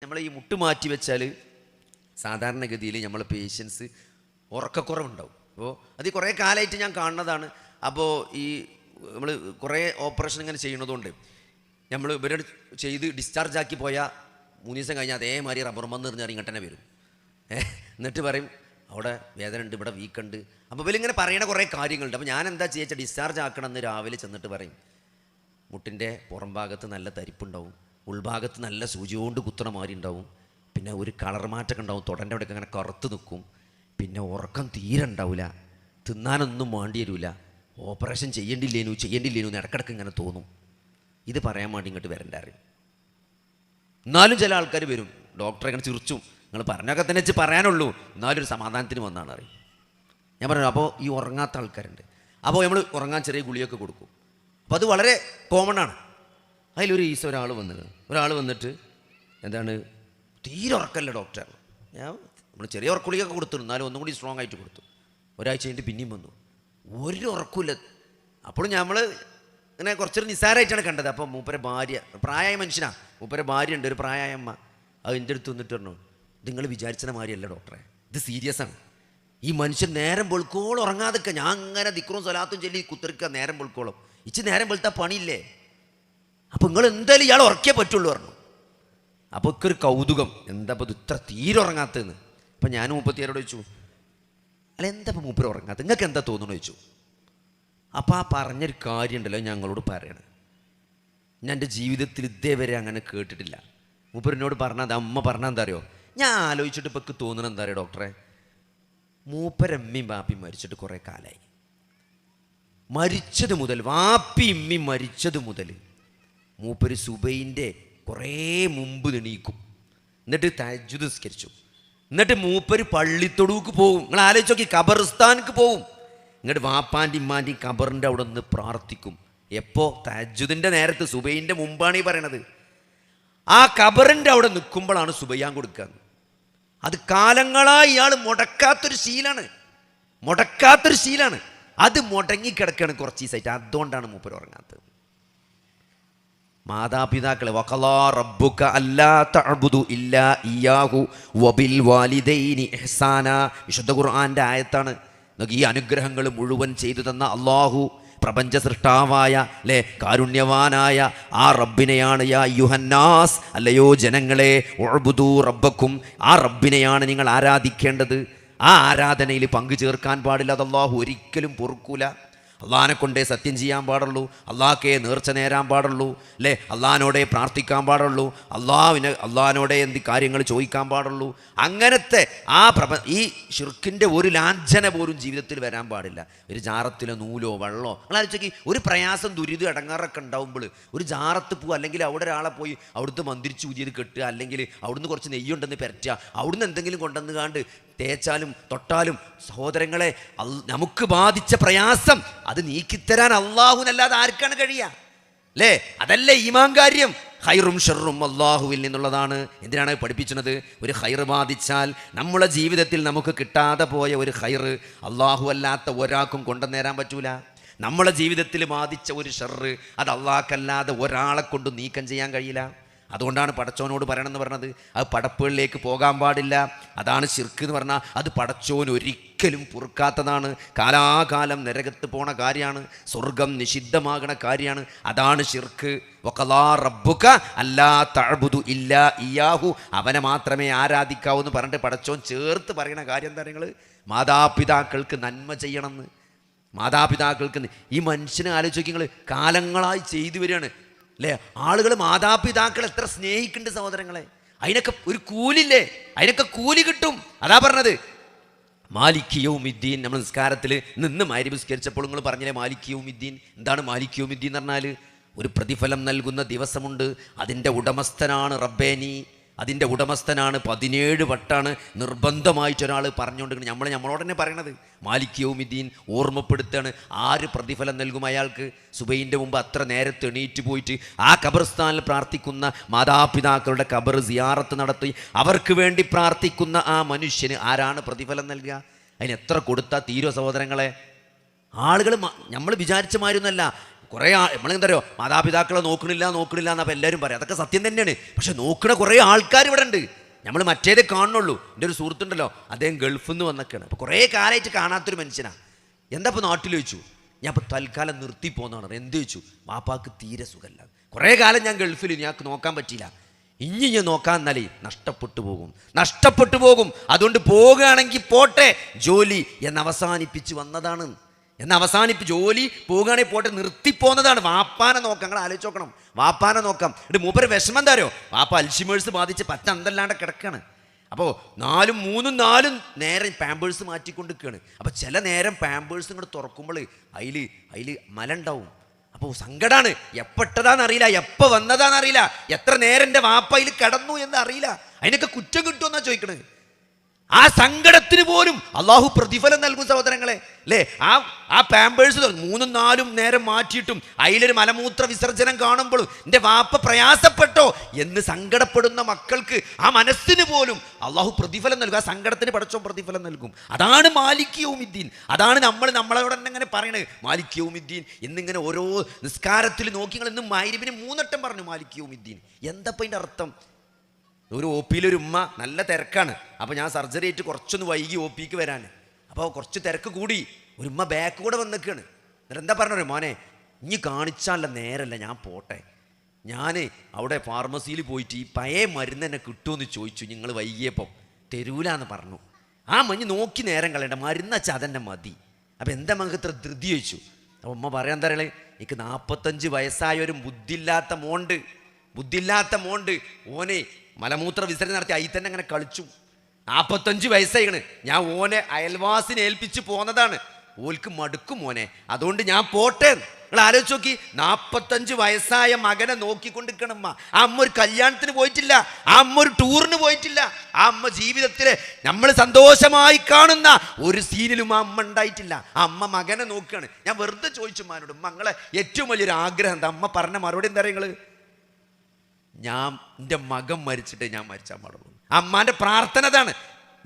നമ്മൾ ഈ മുട്ട് മാറ്റി വെച്ചാൽ സാധാരണഗതിയിൽ നമ്മൾ പേഷ്യൻസ് ഉറക്കക്കുറവുണ്ടാവും. അപ്പോൾ അത് കുറേ കാലമായിട്ട് ഞാൻ കാണുന്നതാണ്. അപ്പോൾ ഈ നമ്മൾ കുറേ ഓപ്പറേഷൻ ഇങ്ങനെ ചെയ്യുന്നതുകൊണ്ട് നമ്മൾ ഇവരോട് ചെയ്ത് ഡിസ്ചാർജ് ആക്കി പോയാൽ 3 ദിവസം കഴിഞ്ഞാൽ അതേമാതിരി റബ്ബർ മന്ന് എറിഞ്ഞാൽ ഇങ്ങോട്ട് തന്നെ വരും. എന്നിട്ട് പറയും അവിടെ വേദന ഉണ്ട്, ഇവിടെ വീക്കുണ്ട്. അപ്പോൾ ഇവരിങ്ങനെ പറയണ കുറേ കാര്യങ്ങളുണ്ട്. അപ്പോൾ ഞാൻ എന്താ ചെയ്യുക, ഡിസ്ചാർജ് ആക്കണമെന്ന് രാവിലെ ചെന്നിട്ട് പറയും, മുട്ടിൻ്റെ പുറം ഭാഗത്ത് നല്ല തരിപ്പുണ്ടാവും, ഉൾഭാഗത്ത് നല്ല സൂചി കൊണ്ട് കുത്തണ മാതിരി ഉണ്ടാവും, പിന്നെ ഒരു കളർ മാറ്റമൊക്കെ ഉണ്ടാവും, തൊടൻ്റെ അവിടെയൊക്കെ അങ്ങനെ കറുത്ത് നിൽക്കും, പിന്നെ ഉറക്കം തീരെ ഉണ്ടാവില്ല, തിന്നാനൊന്നും വേണ്ടി വരില്ല, ഓപ്പറേഷൻ ചെയ്യേണ്ടില്ലേനു എന്ന് ഇടക്കിടക്ക് ഇങ്ങനെ തോന്നും. ഇത് പറയാൻ വേണ്ടി ഇങ്ങോട്ട് വരണ്ടാറിയും. എന്നാലും ചില ആൾക്കാർ വരും, ഡോക്ടറെ ഇങ്ങനെ ചിരിച്ചും, നിങ്ങൾ പറഞ്ഞൊക്കെ തന്നെ വെച്ച് പറയാനുള്ളൂ, എന്നാലും ഒരു സമാധാനത്തിന് വന്നാണ് അറിയും. ഞാൻ പറഞ്ഞു, അപ്പോൾ ഈ ഉറങ്ങാത്ത ആൾക്കാരുണ്ട്, അപ്പോൾ നമ്മൾ ഉറങ്ങാൻ ചെറിയ ഗുളിയൊക്കെ കൊടുക്കും. അപ്പോൾ അത് വളരെ കോമൺ ആണ്. അതിലൊരു ഈസം ഒരാൾ വന്നിട്ട് എന്താണ്, തീരെ ഉറക്കമല്ല ഡോക്ടർ. നമ്മൾ ചെറിയ ഉറക്കുളിയൊക്കെ കൊടുത്തു, എന്നാലും ഒന്നും കൂടി സ്ട്രോങ് ആയിട്ട് കൊടുത്തു. ഒരാഴ്ച കഴിഞ്ഞിട്ട് പിന്നെയും വന്നു, ഒരു ഉറക്കമില്ല. അപ്പോഴും നമ്മൾ ഇങ്ങനെ കുറച്ചൊരു നിസ്സാരമായിട്ടാണ് കണ്ടത്. അപ്പോൾ മൂപ്പരെ ഭാര്യ, പ്രായമായ മനുഷ്യനാണ്, മൂപ്പരെ ഭാര്യ ഉണ്ട്, ഒരു പ്രായമായ അമ്മ. അത് എൻ്റെ അടുത്ത് വന്നിട്ട് പറഞ്ഞു, നിങ്ങൾ വിചാരിച്ച മാതിരിയല്ല ഡോക്ടറെ, ഇത് സീരിയസ് ആണ്. ഈ മനുഷ്യൻ നേരം വെളുക്കോളം ഉറങ്ങാതൊക്കെ, ഞാൻ അങ്ങനെ ദിക്റും സ്വലാത്തും ചൊല്ലി കുത്തിരിക്കുക നേരം വെളുക്കോളം, ഇച്ച് നേരം വെളുത്താൽ പണിയില്ലേ, അപ്പോൾ നിങ്ങൾ എന്തായാലും ഇയാൾ ഉറക്കേ പറ്റുള്ളൂ പറഞ്ഞു. അപ്പോൾ ഒക്കെ ഒരു കൗതുകം, എന്താ ഇപ്പോൾ ഇത് ഇത്ര തീരെ ഉറങ്ങാത്തതെന്ന്. അപ്പം ഞാൻ 34 ചോദിച്ചു, അല്ല എന്താ ഇപ്പോൾ മൂപ്പര് ഉറങ്ങാത്തത്, നിങ്ങൾക്ക് എന്താ തോന്നുന്നു ചോദിച്ചു. അപ്പോൾ ആ പറഞ്ഞൊരു കാര്യം ഉണ്ടല്ലോ ഞങ്ങളോട് പറയണം, ഞാൻ എൻ്റെ ജീവിതത്തിൽ ഇതേവരെ അങ്ങനെ കേട്ടിട്ടില്ല. മൂപ്പരിനോട് പറഞ്ഞത്, അമ്മ പറഞ്ഞാൽ എന്താ അറിയോ, ഞാൻ ആലോചിച്ചിട്ട് ഇപ്പോൾ തോന്നണം എന്താ അറിയോ ഡോക്ടറെ, മൂപ്പരമ്മയും ബാപ്പിയും മരിച്ചിട്ട് കുറേ കാലമായി. മരിച്ചത് മുതൽ, വാപ്പി ഇമ്മയും മരിച്ചത് മുതൽ മൂപ്പര് സുബൈൻ്റെ കുറേ മുമ്പ് എണീക്കും, എന്നിട്ട് തഹജ്ജുദ് നിസ്കരിച്ചു, എന്നിട്ട് മൂപ്പര് പള്ളിത്തൊടുക്ക് പോകും. നിങ്ങൾ ആലോചിച്ച് നോക്കി, ഖബർസ്ഥാനിക്ക് പോവും, എന്നിട്ട് വാപ്പാൻ്റെയും ഇമ്മാൻ്റെയും ഖബറിൻ്റെ അവിടെ നിന്ന് പ്രാർത്ഥിക്കും. എപ്പോൾ? തഹജ്ജുദിൻ്റെ നേരത്ത്, സുബൈൻ്റെ മുമ്പാണ് ഈ പറയണത്. ആ ഖബറിൻ്റെ അവിടെ നിൽക്കുമ്പോഴാണ് സുബയ്യാൻ കൊടുക്കുക. അത് കാലങ്ങളായി ഇയാൾ മുടക്കാത്തൊരു ശീലാണ്. അത് മുടങ്ങിക്കിടക്കുകയാണ് കുറച്ച് ദിവസമായിട്ട്. അതുകൊണ്ടാണ് മൂപ്പര് ഉറങ്ങാത്തത്. മാതാപിതാക്കളെ, വഖളാ റബ്ബുക അല്ലാ തഅബുദു ഇല്ലാ ഇയ്യാഹു വബിൽ വാലിദൈനി ഇഹ്സാന, വിശുദ്ധ ഖുർആന്റെ ആയത്താണ്. ഈ അനുഗ്രഹങ്ങൾ മുഴുവൻ ചെയ്തു തന്ന അല്ലാഹു, പ്രപഞ്ച സൃഷ്ടാവായ അല്ലേ, കാരുണ്യവാനായ ആ റബ്ബിനെയാണ്, യാ അയ്യുഹന്നാസ്, അല്ലയോ ജനങ്ങളെ, ഉഅ്ബുദൂ റബ്ബക്കും, ആ റബ്ബിനെയാണ് നിങ്ങൾ ആരാധിക്കേണ്ടത്. ആ ആരാധനയിൽ പങ്കു ചേർക്കാൻ പാടില്ല, അത് അല്ലാഹു ഒരിക്കലും പൊറുക്കൂല. അള്ളാഹിനെ കൊണ്ടേ സത്യം ചെയ്യാൻ പാടുള്ളൂ, അള്ളാഹ്ക്കേ നേർച്ച നേരാൻ പാടുള്ളൂ അല്ലേ, അള്ളാഹിനോടെ പ്രാർത്ഥിക്കാൻ പാടുള്ളൂ, അള്ളാഹിനോടെ എന്ത് കാര്യങ്ങൾ ചോദിക്കാൻ പാടുള്ളൂ. അങ്ങനത്തെ ഈ ഷിർക്കിൻ്റെ ഒരു ലാഞ്ചന പോലും ജീവിതത്തിൽ വരാൻ പാടില്ല. ഒരു ജാറത്തിലെ നൂലോ വെള്ളമോ, നിങ്ങളാലോചിക്ക്, ഒരു പ്രയാസം ദുരിതം ഇടങ്ങാറൊക്കെ ഉണ്ടാവുമ്പോൾ ഒരു ജാറത്ത് പോവുക, അല്ലെങ്കിൽ അവിടെ ഒരാളെ പോയി അവിടുത്തെ മന്ത്രിച്ച് ഊതിയത് കെട്ടുക, അല്ലെങ്കിൽ അവിടുന്ന് കുറച്ച് നെയ്യുണ്ടെന്ന് പെരറ്റുക, അവിടുന്ന് എന്തെങ്കിലും കൊണ്ടുവന്ന് കാണ്ട് തേച്ചാലും തൊട്ടാലും, സഹോദരങ്ങളെ, നമുക്ക് ബാധിച്ച പ്രയാസം അത് നീക്കിത്തരാൻ അള്ളാഹുനല്ലാതെ ആർക്കാണ് കഴിയുക അല്ലേ? അതല്ലേ ഈമാൻ കാര്യം. ഖൈറും ഷർറും അള്ളാഹുവിൽ നിന്നുള്ളതാണ്. എന്തിനാണ് പഠിപ്പിക്കുന്നത്? ഒരു ഖൈർ ബാധിച്ചാൽ നമ്മുടെ ജീവിതത്തിൽ നമുക്ക് കിട്ടാതെ പോയ ഒരു ഖൈർ അള്ളാഹു അല്ലാത്ത ഒരാൾക്കും കൊണ്ടുവന്നേരാൻ പറ്റൂല. നമ്മളെ ജീവിതത്തിൽ ബാധിച്ച ഒരു ഷർറ് അത് അള്ളാഹ്ക്കല്ലാതെ ഒരാളെ കൊണ്ട് നീക്കം ചെയ്യാൻ കഴിയില്ല. അതുകൊണ്ടാണ് പടച്ചോനോട് പറയണമെന്ന് പറഞ്ഞത്. അത് പടപ്പുകളിലേക്ക് പോകാൻ പാടില്ല. അതാണ് ശിർക്ക് എന്ന് പറഞ്ഞാൽ, അത് പടച്ചോൻ ഒരിക്കലും പൊറുക്കാത്തതാണ്. കാലാകാലം നരകത്ത് പോണ കാര്യമാണ്, സ്വർഗം നിഷിദ്ധമാകണ കാര്യമാണ്. അതാണ് ശിർക്ക്. വഖളാ റബ്ബുക അല്ലാ തഅബുദു ഇല്ലാ ഇയ്യാഹു, അവനെ മാത്രമേ ആരാധിക്കാവൂ എന്ന് പറഞ്ഞിട്ട് പടച്ചോൻ ചേർത്ത് പറയുന്ന കാര്യം എന്താ? നിങ്ങൾ മാതാപിതാക്കൾക്ക് നന്മ ചെയ്യണമെന്ന്. മാതാപിതാക്കൾക്ക്, ഈ മനുഷ്യനെ ആലോചിച്ച് നിങ്ങൾ കാലങ്ങളായി ചെയ്തു വരികയാണ് അല്ലേ? ആളുകൾ മാതാപിതാക്കൾ എത്ര സ്നേഹിക്കുന്നുണ്ട് സഹോദരങ്ങളെ. അതിനൊക്കെ ഒരു കൂലില്ലേ? അതിനൊക്കെ കൂലി കിട്ടും. അതാ പറഞ്ഞത് മാലിക് യൗമിദ്ദീൻ. നമ്മൾ നിസ്കാരത്തിൽ നിന്ന് മഗ്‌രിബ് നിസ്കരിച്ചപ്പോൾ നിങ്ങൾ പറഞ്ഞില്ലേ മാലിക് യൗമിദ്ദീൻ. എന്താണ് മാലിക് യൗമിദ്ദീൻ എന്ന് പറഞ്ഞാൽ? ഒരു പ്രതിഫലം നൽകുന്ന ദിവസമുണ്ട്, അതിൻ്റെ ഉടമസ്ഥനാണ് റബ്ബേ നീ. അതിൻ്റെ ഉടമസ്ഥനാണ്. 17 വട്ടാണ് നിർബന്ധമായിട്ടൊരാൾ പറഞ്ഞുകൊണ്ടിരിക്കുന്നത്. നമ്മളോട് തന്നെ പറയണത് മാലിക് യൗമിദ്ദീൻ ഓർമ്മപ്പെടുത്താണ്. ആര് പ്രതിഫലം നൽകും അയാൾക്ക്? സുബൈൻ്റെ മുമ്പ് അത്ര നേരത്തെ എണീറ്റ് പോയിട്ട് ആ ഖബർസ്ഥാനിൽ പ്രാർത്ഥിക്കുന്ന മാതാപിതാക്കളുടെ ഖബർ സിയാറത്ത് നടത്തി അവർക്ക് വേണ്ടി പ്രാർത്ഥിക്കുന്ന ആ മനുഷ്യന് ആരാണ് പ്രതിഫലം നൽകുക? അതിന് എത്ര കൊടുത്താൽ തീരോ സഹോദരങ്ങളെ? ആളുകൾ നമ്മൾ വിചാരിച്ച മാതിരിയൊന്നുമല്ല. കുറേ നമ്മളെന്താ പറയുക, മാതാപിതാക്കളെ നോക്കണില്ല എന്നപ്പോൾ എല്ലാവരും പറയാം. അതൊക്കെ സത്യം തന്നെയാണ്. പക്ഷെ നോക്കണ കുറേ ആൾക്കാർ ഇവിടെ ഉണ്ട്. നമ്മൾ മറ്റേതേ കാണുന്നുള്ളൂ. എൻ്റെ ഒരു സുഹൃത്തുണ്ടല്ലോ, അദ്ദേഹം ഗൾഫിൽ നിന്ന് വന്നൊക്കെയാണ്. അപ്പോൾ കുറേ കാലമായിട്ട് കാണാത്തൊരു മനുഷ്യനാണ്. എന്താ ഇപ്പോൾ നാട്ടിൽ ചോദിച്ചു. ഞാൻ ഇപ്പോൾ തൽക്കാലം നിർത്തി പോകുന്നതാണ്. എന്ത് ചോദിച്ചു. വാപ്പാക്ക് തീരെ സുഖമല്ല, കുറേ കാലം ഞാൻ ഗൾഫിൽ, ഞങ്ങൾക്ക് നോക്കാൻ പറ്റിയില്ല. ഇനി ഞാൻ നോക്കാൻ എന്നാലേ നഷ്ടപ്പെട്ടു പോകും. അതുകൊണ്ട് പോകുകയാണെങ്കിൽ പോട്ടെ, ജോലി എന്നവസാനിപ്പിച്ച് വന്നതാണ്. ജോലി പോകുകയാണെങ്കിൽ പോട്ടെ, നിർത്തിപ്പോന്നതാണ്. വാപ്പാനെ നോക്കാം. നിങ്ങൾ ആലോചിച്ച് നോക്കണം, വാപ്പാനെ നോക്കാം. എന്നിട്ട് മൂപ്പര് വിഷമം എന്താ അറിയോ, വാപ്പ അൽഷിമേഴ്സ് ബാധിച്ച് അന്തല്ലാണ്ട് കിടക്കാണ്. അപ്പോൾ 4 നേരം പാമ്പേഴ്സ് മാറ്റിക്കൊണ്ടിരിക്കുകയാണ്. അപ്പോൾ ചില നേരം പാമ്പേഴ്സ് ഇങ്ങോട്ട് തുറക്കുമ്പോൾ അതിൽ മല ഉണ്ടാവും. അപ്പോൾ സങ്കടമാണ്. എപ്പോട്ടതാണെന്നറിയില്ല, എപ്പോൾ വന്നതാണെന്നറിയില്ല, എത്ര നേരം എൻ്റെ വാപ്പ അതിൽ കിടന്നു എന്നറിയില്ല. അതിനൊക്കെ കുറ്റം കിട്ടുമെന്നാണ് ചോദിക്കണത്. ആ സങ്കടത്തിന് പോലും അള്ളാഹു പ്രതിഫലം നൽകും സഹോദരങ്ങളെ, അല്ലേ? ആ പാമ്പേഴ്സ് 3-4 നേരം മാറ്റിയിട്ടും അതിലൊരു മലമൂത്ര വിസർജനം കാണുമ്പോഴും എൻ്റെ വാപ്പ പ്രയാസപ്പെട്ടോ എന്ന് സങ്കടപ്പെടുന്ന മക്കൾക്ക് ആ മനസ്സിന് പോലും അള്ളാഹു പ്രതിഫലം നൽകും. ആ സങ്കടത്തിന് പടച്ചോൻ പ്രതിഫലം നൽകും. അതാണ് മാലിക് യൗമിദ്ദീൻ. അതാണ് നമ്മളോട് തന്നെ ഇങ്ങനെ പറയണത്, മാലിക് യൗമിദ്ദീൻ എന്നിങ്ങനെ ഓരോ നിസ്കാരത്തിൽ നോക്കി. നിങ്ങൾ ഇന്ന് മഗ്‌രിബിന് 3 വട്ടം പറഞ്ഞു മാലിക് യൗമിദ്ദീൻ. എന്താപ്പം അതിൻ്റെ അർത്ഥം? ഒരു ഒ പിയിലൊരു ഉമ്മ, നല്ല തിരക്കാണ്. അപ്പോൾ ഞാൻ സർജറി ആയിട്ട് കുറച്ചൊന്ന് വൈകി ഒ പിക്ക് വരാൻ. അപ്പോൾ കുറച്ച് തിരക്ക് കൂടി, ഒരു ഉമ്മ ബാക്ക് കൂടെ വന്നിക്കാണ്. എന്നിട്ട് എന്താ പറഞ്ഞത്, മോനെ ഇനി കാണിച്ചാലുള്ള നേരല്ല, ഞാൻ പോട്ടെ. ഞാൻ അവിടെ ഫാർമസിയിൽ പോയിട്ട് ഈ പഴയ മരുന്ന് തന്നെ കിട്ടുമെന്ന് ചോദിച്ചു. നിങ്ങൾ വൈകിയപ്പോൾ തരൂലാന്ന് പറഞ്ഞു. ആ മഞ്ഞ് നോക്കി നേരം കളയണ്ട, മരുന്ന് വെച്ചാൽ അതെന്നെ മതി. അപ്പോൾ എന്താ മകൾക്ക് ഇത്ര ധൃതി ചോദിച്ചു. അപ്പോൾ ഉമ്മ പറയാൻ തരളേ, എനിക്ക് 45 വയസ്സായ ഒരു ബുദ്ധിയില്ലാത്ത മോണ്ട് ഓനെ മലമൂത്ര വിസർജനം നടത്തി അതിൽ തന്നെ അങ്ങനെ കളിച്ചു. 45 വയസ്സായിക്കണ്. ഞാൻ ഓനെ അയൽവാസിനെ ഏൽപ്പിച്ച് പോന്നതാണ്. ഓൽക്ക് മടുക്കും മോനെ, അതുകൊണ്ട് ഞാൻ പോട്ടെ. നിങ്ങൾ ആലോചിച്ച് നോക്കി, 45 വയസ്സായ മകനെ നോക്കിക്കൊണ്ടിരിക്കണം അമ്മ. ആ അമ്മ ഒരു കല്യാണത്തിന് പോയിട്ടില്ല, ആ അമ്മ ഒരു ടൂറിന് പോയിട്ടില്ല. ആ അമ്മ ജീവിതത്തിൽ നമ്മൾ സന്തോഷമായി കാണുന്ന ഒരു സീനിലും ആ അമ്മ ഉണ്ടായിട്ടില്ല. ആ അമ്മ മകനെ നോക്കുകയാണ്. ഞാൻ വെറുതെ ചോദിച്ചു മാനോട്, മങ്ങളെ ഏറ്റവും വലിയൊരു ആഗ്രഹം എന്താ? അമ്മ പറഞ്ഞ മറുപടി എന്താ പറയുക, എൻ്റെ മകൻ മരിച്ചിട്ടേ ഞാൻ മരിച്ചാൽ പാടുള്ളൂ. അമ്മാൻ്റെ പ്രാർത്ഥന അതാണ്,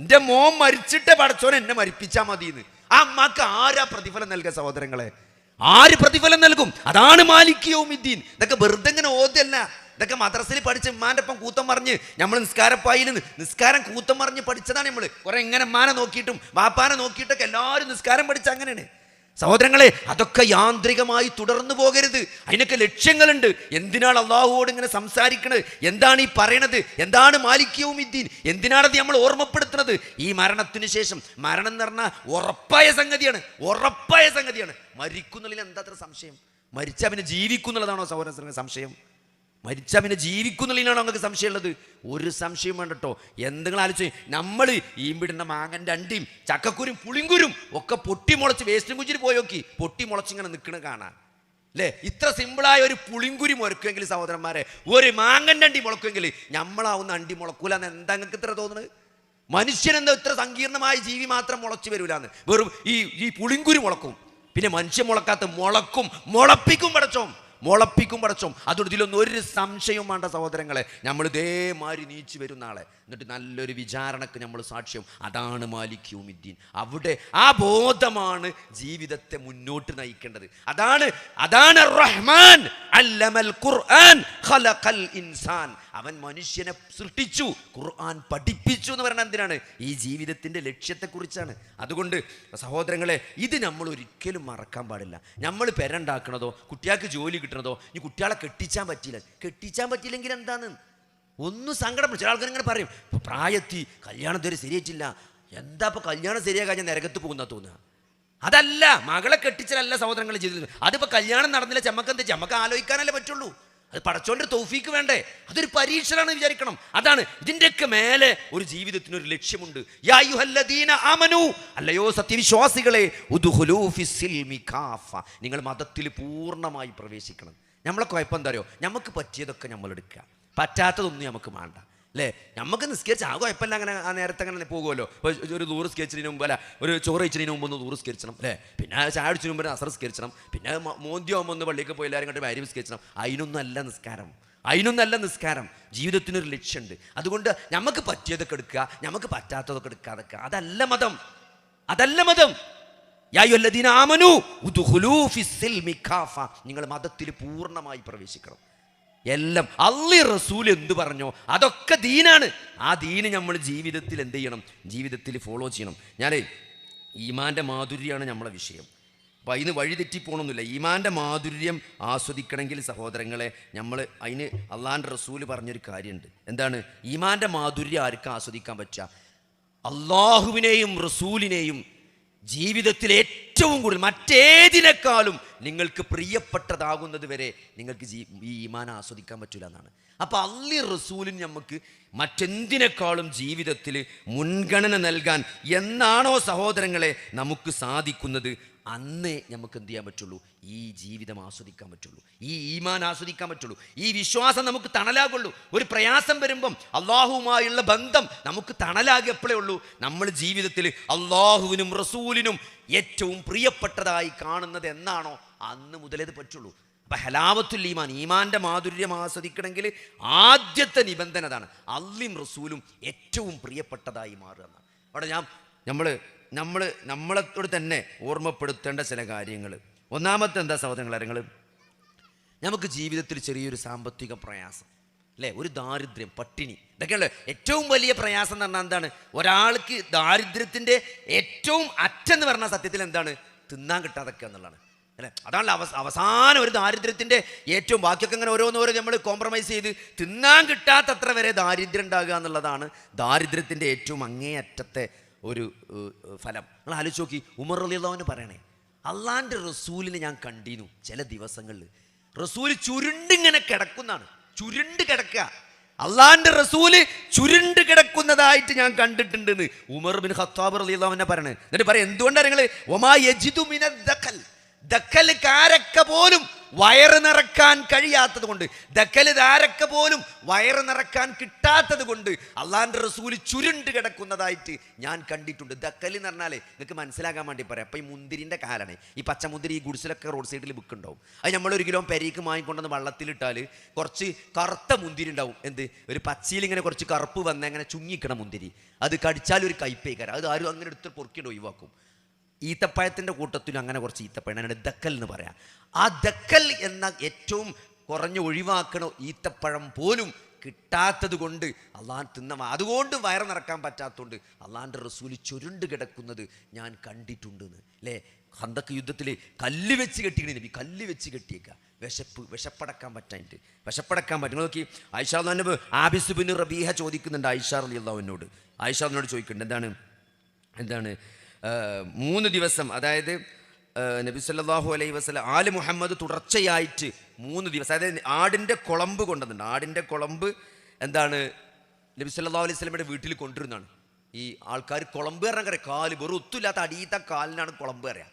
എൻ്റെ മോൻ മരിച്ചിട്ടേ പടച്ചോനെ എന്നെ മരിപ്പിച്ചാൽ മതിയെന്ന്. ആ അമ്മക്ക് ആരാ പ്രതിഫലം നൽകുക സഹോദരങ്ങളെ? ആര് പ്രതിഫലം നൽകും? അതാണ് മാലിക് യൗമിദ്ദീൻ. ഇതൊക്കെ വെറുതെ ഇങ്ങനെ ഓതല്ല, ഇതൊക്കെ മദ്രസയിൽ പഠിച്ച് ഉമ്മാൻ്റെ ഒപ്പം കൂത്തം പറഞ്ഞ് നമ്മൾ നിസ്കാരപ്പായിൽ നിസ്കാരം കൂത്തം പറഞ്ഞ് പഠിച്ചതാണ്. നമ്മൾ കുറെ എങ്ങനെ ഉമ്മാനെ നോക്കിയിട്ടും വാപ്പാനെ നോക്കിയിട്ടൊക്കെ എല്ലാവരും നിസ്കാരം പഠിച്ച അങ്ങനെയാണ് സഹോദരങ്ങളെ. അതൊക്കെ യാന്ത്രികമായി തുടർന്നു പോകരുത്. അതിനൊക്കെ ലക്ഷ്യങ്ങളുണ്ട്. എന്തിനാണ് അള്ളാഹുവോട് ഇങ്ങനെ സംസാരിക്കുന്നത്? എന്താണ് ഈ പറയണത്? എന്താണ് മാലിക് യൗമിദ്ദീൻ? എന്തിനാണത് നമ്മൾ ഓർമ്മപ്പെടുത്തുന്നത്? ഈ മരണത്തിന് ശേഷം, മരണം എന്ന് പറഞ്ഞാൽ ഉറപ്പായ സംഗതിയാണ്. മരിക്കുന്നുള്ളതിൽ എന്താ അത്ര സംശയം? മരിച്ചാൽ പിന്നെ ജീവിക്കുന്നുള്ളതാണോ സഹോദരങ്ങളുടെ സംശയം? മരിച്ചാൽ പിന്നെ ജീവിക്കുന്നുള്ളതിനാണോ നിങ്ങൾക്ക് സംശയമുള്ളത്? ഒരു സംശയം വേണ്ട കേട്ടോ. എന്തെങ്കിലും ആലോചിച്ച്, നമ്മൾ ഈമ്പിടുന്ന മാങ്ങൻ്റെ അണ്ടിയും ചക്കക്കുരും പുളിങ്കുരും ഒക്കെ പൊട്ടിമുളച്ച് വേസ്റ്റും കുഞ്ചിന് പോയി നോക്കി, പൊട്ടിമുളച്ചിങ്ങനെ നിൽക്കണ കാണാൻ അല്ലേ? ഇത്ര സിമ്പിളായ ഒരു പുളിങ്കുരി മുളക്കുമെങ്കിൽ സഹോദരന്മാരെ, ഒരു മാങ്ങൻ്റെ അണ്ടി മുളക്കുമെങ്കിൽ നമ്മളാവുന്ന അണ്ടി മുളക്കൂല എന്ന് എന്താ നിങ്ങൾക്ക് ഇത്ര തോന്നുന്നത്? മനുഷ്യനെന്താ ഇത്ര സങ്കീർണമായ ജീവി മാത്രം മുളച്ചു വരൂലാന്ന്? വെറും ഈ പുളിങ്കുരി മുളക്കും, പിന്നെ മനുഷ്യൻ മുളക്കാത്ത മുളപ്പിക്കും പടച്ചോം. അതുകൊണ്ട് ഇതിലൊന്നും ഒരു സംശയവും വേണ്ട സഹോദരങ്ങളെ. നമ്മൾ ഇതേമാതിരി നീച്ചു വരുന്ന ആളെ എന്നിട്ട് നല്ലൊരു വിചാരണക്ക് നമ്മൾ സാക്ഷ്യം. അതാണ് മാലിക് യൗമിദ്ദീൻ. അവിടെ ആ ബോധമാണ് ജീവിതത്തെ മുന്നോട്ട് നയിക്കേണ്ടത്. അതാണ് റഹ്മാൻ അല്ലമൽ ഖുർആൻ ഖലഖൽ ഇൻസാൻ. അവൻ മനുഷ്യനെ സൃഷ്ടിച്ചു, ഖുർആൻ പഠിപ്പിച്ചു എന്ന് പറഞ്ഞാൽ എന്തിനാണ്? ഈ ജീവിതത്തിൻ്റെ ലക്ഷ്യത്തെക്കുറിച്ചാണ്. അതുകൊണ്ട് സഹോദരങ്ങളെ, ഇത് നമ്മൾ ഒരിക്കലും മറക്കാൻ പാടില്ല. നമ്മൾ പെരണ്ടാക്കണതോ കുട്ടികൾക്ക് ജോലി കിട്ടണതോ, ഈ കുട്ടികളെ കെട്ടിച്ചാൻ പറ്റിയില്ലെങ്കിൽ എന്താണ് ഒന്നും സങ്കടം. ചില ആൾക്കാർ ഇങ്ങനെ പറയും, ഇപ്പോൾ പ്രായത്തി കല്യാണം ഇതുവരെ ശരിയായിട്ടില്ല, എന്താ ഇപ്പോൾ കല്യാണം ശരിയാക്കാൻ ഞാൻ നരകത്ത് പോകുന്ന തോന്നുക. അതല്ല, മകളെ കെട്ടിച്ചാലല്ല സഹോദരങ്ങളെ ജീവിതത്തിൽ. അതിപ്പോൾ കല്യാണം നടന്നില്ല, ചമ്മക്ക് ആലോചിക്കാനല്ലേ പറ്റുള്ളൂ. അത് പടച്ചോൻ്റെ തൗഫീക്ക് വേണ്ടേ? അതൊരു പരീക്ഷണമാണ് വിചാരിക്കണം. അതാണ് ഇതിൻ്റെയൊക്കെ മേലെ ഒരു ജീവിതത്തിനൊരു ലക്ഷ്യമുണ്ട്. യാ അയ്യുഹല്ലദീന ആമനൂ, അല്ലയോ സത്യവിശ്വാസികളെ, ഉദ്ഖുലൂ ഫിസ്സിൽമി കാഫ, നിങ്ങൾ മതത്തിൽ പൂർണ്ണമായി പ്രവേശിക്കണം. നമ്മളെ കുഴപ്പം എന്താ അറിയോ? നമുക്ക് പറ്റിയതൊക്കെ നമ്മൾ എടുക്കുക, പറ്റാത്തതൊന്നും നമുക്ക് വേണ്ട അല്ലേ? നമുക്ക് നിസ്കരിച്ച് ആ കുഴപ്പമില്ല, അങ്ങനെ ആ നേരത്തെ അങ്ങനെ പോകുമല്ലോ. ഒരു 100 സ്കെച്ചിന് മുമ്പ്, അല്ല ഒരു ചോറ് കഴിച്ചതിന് മുമ്പ് 100 സ്കരിച്ചണം അല്ലേ? പിന്നെ ചായ അടിച്ചതിന് മുമ്പ് അസർ സ്കരിച്ചണം. പിന്നെ മോന്തിയാകുമ്പോൾ ഒന്ന് പള്ളിക്ക് പോയി എല്ലാവരും കണ്ട് മാരി സ്കരിച്ചണം. അതിനൊന്നല്ല നിസ്കാരം. ജീവിതത്തിനൊരു ലക്ഷ്യമുണ്ട്. അതുകൊണ്ട് നമുക്ക് പറ്റിയതൊക്കെ എടുക്കുക, നമുക്ക് പറ്റാത്തതൊക്കെ എടുക്കാതൊക്കെ. അതല്ല മതം. യാ അയ്യുഹല്ലദീന ആമനൂ ഉദ്ഖുലൂ ഫിസ്സിൽമി കാഫ, നിങ്ങൾ മതത്തിൽ പൂർണ്ണമായി പ്രവേശിക്കണം. എല്ലാം അല്ലാഹു റസൂൽ എന്ത് പറഞ്ഞോ അതൊക്കെ ദീനാണ്. ആ ദീന് നമ്മൾ ജീവിതത്തിൽ എന്ത് ചെയ്യണം? ജീവിതത്തിൽ ഫോളോ ചെയ്യണം. ഞാൻ ഈമാൻ്റെ മാധുര്യമാണ് നമ്മളെ വിഷയം. അപ്പോൾ അതിന് വഴിതെറ്റിപ്പോണമെന്നില്ല. ഈമാൻ്റെ മാധുര്യം ആസ്വദിക്കണമെങ്കിൽ സഹോദരങ്ങളെ നമ്മൾ അതിന് അള്ളാൻ്റെ റസൂൽ പറഞ്ഞൊരു കാര്യമുണ്ട്. എന്താണ്? ഈമാൻ്റെ മാധുര്യം ആർക്കും ആസ്വദിക്കാൻ പറ്റുക? അള്ളാഹുവിനെയും റസൂലിനെയും ജീവിതത്തിൽ ഏറ്റവും കൂടുതൽ മറ്റേതിനേക്കാളും നിങ്ങൾക്ക് പ്രിയപ്പെട്ടതാകുന്നത് വരെ നിങ്ങൾക്ക് ഈ ഈമാൻ ആസ്വദിക്കാൻ പറ്റില്ല എന്നാണ്. അപ്പോൾ അല്ലാഹു റസൂലിന് നമുക്ക് മറ്റെന്തിനേക്കാളും ജീവിതത്തിൽ മുൻഗണന നൽകാൻ എന്നാണോ സഹോദരങ്ങളെ നമുക്ക് സാധിക്കുന്നത്, അന്നേ നമുക്ക് എന്ത് ചെയ്യാൻ പറ്റുള്ളൂ? ഈ ജീവിതം ആസ്വദിക്കാൻ പറ്റുള്ളൂ, ഈ ഈമാൻ ആസ്വദിക്കാൻ പറ്റുള്ളൂ, ഈ വിശ്വാസം നമുക്ക് തണലാകുള്ളൂ. ഒരു പ്രയാസം വരുമ്പം അള്ളാഹുവുമായുള്ള ബന്ധം നമുക്ക് തണലാകെപ്പോഴേ ഉള്ളൂ നമ്മൾ ജീവിതത്തിൽ അള്ളാഹുവിനും റസൂലിനും ഏറ്റവും പ്രിയപ്പെട്ടതായി കാണുന്നത് എന്നാണോ അന്ന് മുതലേത് പറ്റുള്ളൂ. അപ്പം ഹലാവത്തുൽ ഈമാൻ, ഈമാൻ്റെ മാധുര്യം ആസ്വദിക്കണമെങ്കിൽ ആദ്യത്തെ നിബന്ധന അതാണ്, അള്ളാഹും റസൂലും ഏറ്റവും പ്രിയപ്പെട്ടതായി മാറുക എന്നാണ്. അവിടെ നമ്മളോട് തന്നെ ഓർമ്മപ്പെടുത്തേണ്ട ചില കാര്യങ്ങൾ. ഒന്നാമത്തെ എന്താ സഹോദരങ്ങൾ, നമുക്ക് ജീവിതത്തിൽ ചെറിയൊരു സാമ്പത്തിക പ്രയാസം അല്ലേ, ഒരു ദാരിദ്ര്യം, പട്ടിണി, ഇതൊക്കെയല്ലേ ഏറ്റവും വലിയ പ്രയാസം എന്ന് പറഞ്ഞാൽ എന്താണ്? ഒരാൾക്ക് ദാരിദ്ര്യത്തിൻ്റെ ഏറ്റവും അറ്റെന്ന് പറഞ്ഞാൽ സത്യത്തിൽ എന്താണ്? തിന്നാൻ കിട്ടാതൊക്കെ എന്നുള്ളതാണ് അല്ലേ. അതാണല്ലോ അവസാനം ഒരു ദാരിദ്ര്യത്തിൻ്റെ ഏറ്റവും, ബാക്കിയൊക്കെ ഇങ്ങനെ ഓരോന്നോരോ നമ്മൾ കോംപ്രമൈസ് ചെയ്ത് തിന്നാൻ കിട്ടാത്തത്ര വരെ ദാരിദ്ര്യം ഉണ്ടാകുക എന്നുള്ളതാണ് ദാരിദ്ര്യത്തിൻ്റെ ഏറ്റവും അങ്ങേയറ്റത്തെ ഒരു ഫലം. നിങ്ങൾ ആലോചിച്ച് നോക്കി, ഉമർ റളിയല്ലാഹു അൻഹു പറയണേ, അള്ളാൻ്റെ റസൂലിനെ ഞാൻ കണ്ടിരുന്നു ചില ദിവസങ്ങളിൽ റസൂൽ ചുരുണ്ടിങ്ങനെ കിടക്കുന്നതാണ്, ചുരുണ്ട് കിടക്കുക. അള്ളാൻ്റെ റസൂല് ചുരുണ്ട് കിടക്കുന്നതായിട്ട് ഞാൻ കണ്ടിട്ടുണ്ടെന്ന് ഉമർ ബിൻ ഖത്താബ് റളിയല്ലാഹു അൻഹു പറയണേ. എന്നിട്ട് പറയാം, എന്തുകൊണ്ടാണ് നിങ്ങൾ ഒമാ യജിദു മിനദ് ദഖൽ, ദഖൽ കാരക്ക പോലും വയറ് നിറക്കാൻ കഴിയാത്തത് കൊണ്ട്, ദഖൽ ധാരക്ക പോലും വയറ് നിറക്കാൻ കിട്ടാത്തത് കൊണ്ട് അള്ളാൻ്റെ റസൂല് ചുരുണ്ട് കിടക്കുന്നതായിട്ട് ഞാൻ കണ്ടിട്ടുണ്ട്. ദഖൽ എന്ന് പറഞ്ഞാൽ നിങ്ങൾക്ക് മനസ്സിലാക്കാൻ വേണ്ടി പറയാം. അപ്പം ഈ മുന്തിരിൻ്റെ കാലാണ്, ഈ പച്ചമുന്തിരി ഈ ഗുഡ്സിലൊക്കെ റോഡ് സൈഡിൽ ബുക്കുണ്ടാവും. അത് നമ്മളൊരു കിലോ പെരീക്ക് വാങ്ങിക്കൊണ്ടെന്ന് വെള്ളത്തിലിട്ടാൽ കുറച്ച് കറുത്ത മുന്തിരി ഉണ്ടാവും. എന്ത്, ഒരു പച്ചയിൽ ഇങ്ങനെ കുറച്ച് കറുപ്പ് വന്ന് അങ്ങനെ ചുങ്ങിക്കണം മുന്തിരി, അത് കടിച്ചാൽ ഒരു കയ്പേക്കാരം, അത് ആരും അങ്ങനെ എടുത്ത് പൊറുക്കിയിട്ട് ഒഴിവാക്കും. ഈത്തപ്പഴത്തിൻ്റെ കൂട്ടത്തിൽ അങ്ങനെ കുറച്ച് ഈത്തപ്പഴം, അതിനാണ് ദക്കൽ എന്ന് പറയാം. ആ ദക്കൽ എന്ന ഏറ്റവും കുറഞ്ഞ ഒഴിവാക്കണ ഈത്തപ്പഴം പോലും കിട്ടാത്തത് കൊണ്ട് അള്ളാൻ അതുകൊണ്ട് വയറ് നിറക്കാൻ പറ്റാത്തതുകൊണ്ട് അള്ളാൻ്റെ റസൂല് ചുരുണ്ട് കിടക്കുന്നത് ഞാൻ കണ്ടിട്ടുണ്ടെന്ന് അല്ലേ. ഖന്തക്ക് യുദ്ധത്തിൽ കല്ല് വെച്ച് കെട്ടിക്കണ നബി, കല്ല് വെച്ച് കെട്ടിയേക്കുക, വിശപ്പടക്കാൻ പറ്റും. നോക്കി, ആയിഷ റളിയല്ലാഹു ആബിസ് ബിൻ റബീഹ ചോദിക്കുന്നുണ്ട് ആയിഷ റളിയല്ലാഹു അൻഹയോട്. ആയിഷ റളിയല്ലാഹു ചോദിക്കുന്നുണ്ട്, എന്താണ് 3 ദിവസം, അതായത് നബി സല്ലല്ലാഹു അലൈഹി വസല്ലം ആല് മുഹമ്മദ് തുടർച്ചയായിട്ട് 3 ദിവസം, അതായത് ആടിൻ്റെ കുളമ്പ് കൊണ്ടുവന്നിട്ടുണ്ട്. ആടിൻ്റെ കുളമ്പ് എന്താണ് നബി സല്ലല്ലാഹു അലൈഹി വസല്ലമയുടെ വീട്ടിൽ കൊണ്ടുവരുന്നതാണ്. ഈ ആൾക്കാർ കുളമ്പ് പറഞ്ഞാൽ കാല് വെറും ഒത്തുമില്ലാത്ത അടിയത്തെ കാലിനാണ് കുളമ്പ് പറയാം.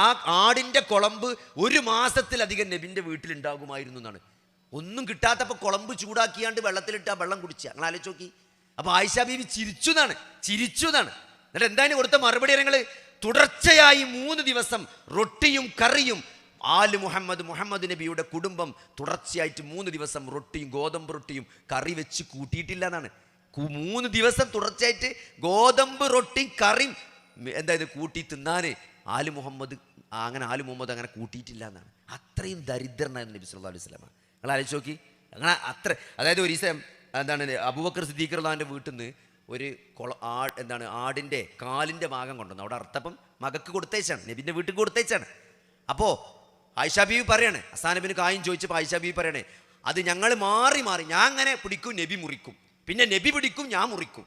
ആ ആടിൻ്റെ കുളമ്പ് 1 മാസത്തിലധികം നബിൻ്റെ വീട്ടിലുണ്ടാകുമായിരുന്നു എന്നാണ്. ഒന്നും കിട്ടാത്തപ്പോൾ കുളമ്പ് ചൂടാക്കിയാണ്ട് വെള്ളത്തിലിട്ടാൽ വെള്ളം കുടിക്കുക. നിങ്ങൾ ആലോചിച്ച് നോക്കി. അപ്പോൾ ആയിഷ ബീവി ചിരിച്ചു എന്നാണ്. എന്നിട്ട് എന്തായാലും കൊടുത്ത മറുപടി ഞങ്ങൾ തുടർച്ചയായി 3 ദിവസം റൊട്ടിയും കറിയും, ആല് മുഹമ്മദ് നബിയുടെ കുടുംബം തുടർച്ചയായിട്ട് 3 ദിവസം റൊട്ടിയും ഗോതമ്പ് റൊട്ടിയും കറി വെച്ച് കൂട്ടിയിട്ടില്ല എന്നാണ്. 3 ദിവസം തുടർച്ചയായിട്ട് ഗോതമ്പ് റൊട്ടിയും കറിയും എന്തായത് കൂട്ടി തിന്നാൻ ആല് മുഹമ്മദ് അങ്ങനെ കൂട്ടിയിട്ടില്ല എന്നാണ്. അത്രയും ദരിദ്രനായിരുന്നു നബി സല്ലല്ലാഹു അലൈഹി വസല്ലം. നിങ്ങൾ ആലോചിച്ച് നോക്കി. അങ്ങനെ അതായത് ഒരു ദിവസം എന്താണ് അബൂബക്കർ സിദ്ദീഖ് റളിയല്ലാഹുവിൻ്റെ വീട്ടിൽ നിന്ന് ഒരു ആടിൻ്റെ കാലിൻ്റെ ഭാഗം കൊണ്ടുവന്നു. അവിടെ അർത്ഥപ്പം മകക്ക് കൊടുത്തേച്ചാണ്, നബിൻ്റെ വീട്ടിൽ കൊടുത്തേച്ചാണ്. അപ്പോൾ ആയിഷ ബീവി പറയണേ, ഹസ്സാൻ നബിന് കായും ചോദിച്ചപ്പോൾ ആയിഷ ബീവി പറയണേ, അത് ഞങ്ങൾ മാറി ഞാൻ അങ്ങനെ പിടിക്കും, നബി മുറിക്കും, പിന്നെ നബി പിടിക്കും, ഞാൻ മുറിക്കും,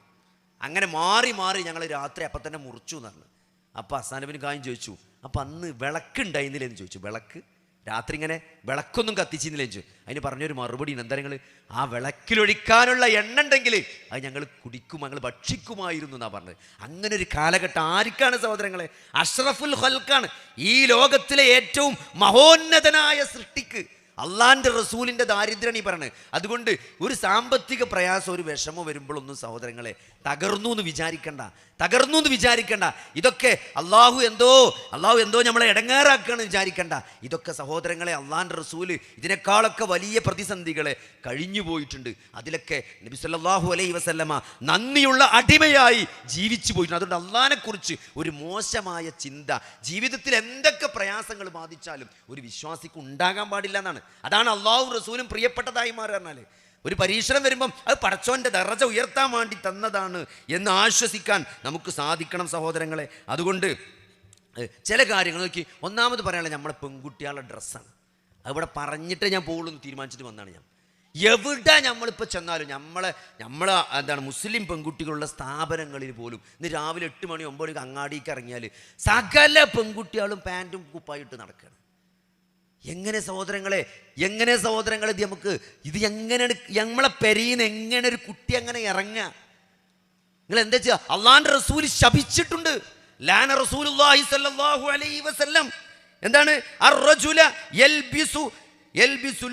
അങ്ങനെ മാറി ഞങ്ങൾ രാത്രി അപ്പം തന്നെ മുറിച്ചു എന്ന് പറഞ്ഞു. അപ്പോൾ ഹസ്സാൻ നബിന് കായും ചോദിച്ചു, അപ്പം അന്ന് വിളക്കുണ്ടായിരുന്നില്ലെന്ന് ചോദിച്ചു. വിളക്ക് രാത്രി ഇങ്ങനെ വിളക്കൊന്നും കത്തിച്ചിരുന്നില്ല ചോദിച്ചു. അതിന് പറഞ്ഞൊരു മറുപടി എന്താ, നിങ്ങൾ ആ വിളക്കിലൊഴിക്കാനുള്ള എണ്ണ ഉണ്ടെങ്കിൽ അത് ഞങ്ങൾ കുടിക്കും, ഞങ്ങൾ ഭക്ഷിക്കുമായിരുന്നു എന്നാണ് പറഞ്ഞത്. അങ്ങനെ ഒരു കാലഘട്ടം ആർക്കാണ് സഹോദരങ്ങളെ? അഷ്റഫുൽ ഖൽഖാണ്, ഈ ലോകത്തിലെ ഏറ്റവും മഹോന്നതനായ സൃഷ്ടിക്ക് അള്ളാന്റെ റസൂലിന്റെ ദാരിദ്ര്യമാണ് ഈ പറയുന്നത്. അതുകൊണ്ട് ഒരു സാമ്പത്തിക പ്രയാസം, ഒരു വിഷമം വരുമ്പോഴൊന്നും സഹോദരങ്ങളെ തകർന്നു എന്ന് വിചാരിക്കണ്ട. ഇതൊക്കെ അള്ളാഹു എന്തോ നമ്മളെ ഇടങ്ങേറാക്കുകയാണ് വിചാരിക്കണ്ട. ഇതൊക്കെ സഹോദരങ്ങളെ അള്ളാന്റെ റസൂല് ഇതിനേക്കാളൊക്കെ വലിയ പ്രതിസന്ധികളെ കഴിഞ്ഞു പോയിട്ടുണ്ട്. അതിലൊക്കെ നബി സല്ലല്ലാഹു അലൈഹി വസല്ലമ നന്ദിയുള്ള അടിമയായി ജീവിച്ചു പോയിട്ടുണ്ട്. അതുകൊണ്ട് അള്ളാഹിനെ കുറിച്ച് ഒരു മോശമായ ചിന്ത ജീവിതത്തിൽ എന്തൊക്കെ പ്രയാസങ്ങൾ ബാധിച്ചാലും ഒരു വിശ്വാസിക്ക് ഉണ്ടാകാൻ പാടില്ല എന്നാണ്. അതാണ് അള്ളാഹു റസൂലും പ്രിയപ്പെട്ടതായി മാറുക. ഒരു പരീക്ഷണം വരുമ്പം അത് പടച്ചോന്റെ ദറജ ഉയർത്താൻ വേണ്ടി തന്നതാണ് എന്ന് ആശ്വസിക്കാൻ നമുക്ക് സാധിക്കണം സഹോദരങ്ങളെ. അതുകൊണ്ട് ചില കാര്യങ്ങൾ നോക്കി, ഒന്നാമത് പറയാനുള്ള നമ്മളെ പെൺകുട്ടികളുടെ ഡ്രസ്സാണ്. അവിടെ പറഞ്ഞിട്ടേ ഞാൻ പോകുള്ളൂ എന്ന് തീരുമാനിച്ചിട്ട് വന്നാണ് ഞാൻ. എവിടെ നമ്മളിപ്പോൾ ചെന്നാലും നമ്മളെ എന്താണ് മുസ്ലിം പെൺകുട്ടികളുള്ള സ്ഥാപനങ്ങളിൽ പോലും ഇന്ന് രാവിലെ 8 മണി 9 മണിക്ക് അങ്ങാടിക്ക് ഇറങ്ങിയാൽ സകല പെൺകുട്ടികളും പാൻറ്റും കുപ്പായിട്ട് നടക്കുകയാണ്. എങ്ങനെ സഹോദരങ്ങളെ ഇത് നമുക്ക് ഇത് എങ്ങനെയാണ് നമ്മളെ പെരീന്ന് എങ്ങനെ ഒരു കുട്ടി അങ്ങനെ ഇറങ്ങുക? നിങ്ങൾ എന്താ ചെയ്യുക? അള്ളാന്റെ റസൂൽ ശപിച്ചിട്ടുണ്ട്. ലാന റസൂലുള്ളാഹി സ്വല്ലല്ലാഹു അലൈഹി വസല്ലം എന്താണ്? അർറജുല യൽബിസു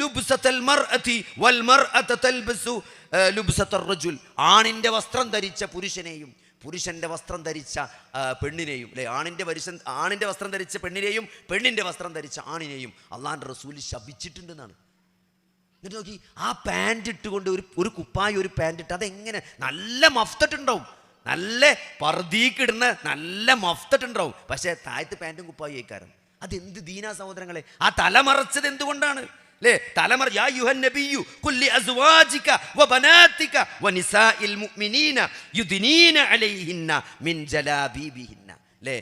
ലുബ്സത്തൽ മർഅതി വൽ മർഅത തൽബിസു ലുബ്സത്തർ റജുൽ. ആണിന്റെ വസ്ത്രം ധരിച്ച പുരുഷനെയും പുരുഷന്റെ വസ്ത്രം ധരിച്ച പെണ്ണിനെയും, അല്ലെ, ആണിന്റെ വസ്ത്രം ധരിച്ച പെണ്ണിനെയും പെണ്ണിന്റെ വസ്ത്രം ധരിച്ച ആണിനെയും അള്ളാന്റെ റസൂൽ ശപിച്ചിട്ടുണ്ടെന്നാണ്. എന്നിട്ട് നോക്കി, ആ പാൻറ് ഇട്ടുകൊണ്ട് ഒരു കുപ്പായി ഒരു പാൻറ് ഇട്ട് അതെങ്ങനെ നല്ല മഫ്തട്ടുണ്ടാവും, നല്ല പർദീക്കിടുന്ന നല്ല മഫ്തട്ടുണ്ടാവും. പക്ഷേ താഴത്ത് പാൻറ്റും കുപ്പായി ആയിക്കാരം. അതെന്ത് ദീനാ സഹോദരങ്ങളെ? ആ തലമറച്ചത് എന്തുകൊണ്ടാണ്? അല്ലേ, തലമറ യാ യുഹൻ നബിയു കുല്ലി അസ്വാജിക വബനാതിക വനിസാഇൽ മുഅ്മിനീന യുദ്നീന അലൈഹിന്ന മിൻ ജലാബീബിഹിന്ന. അല്ലേ,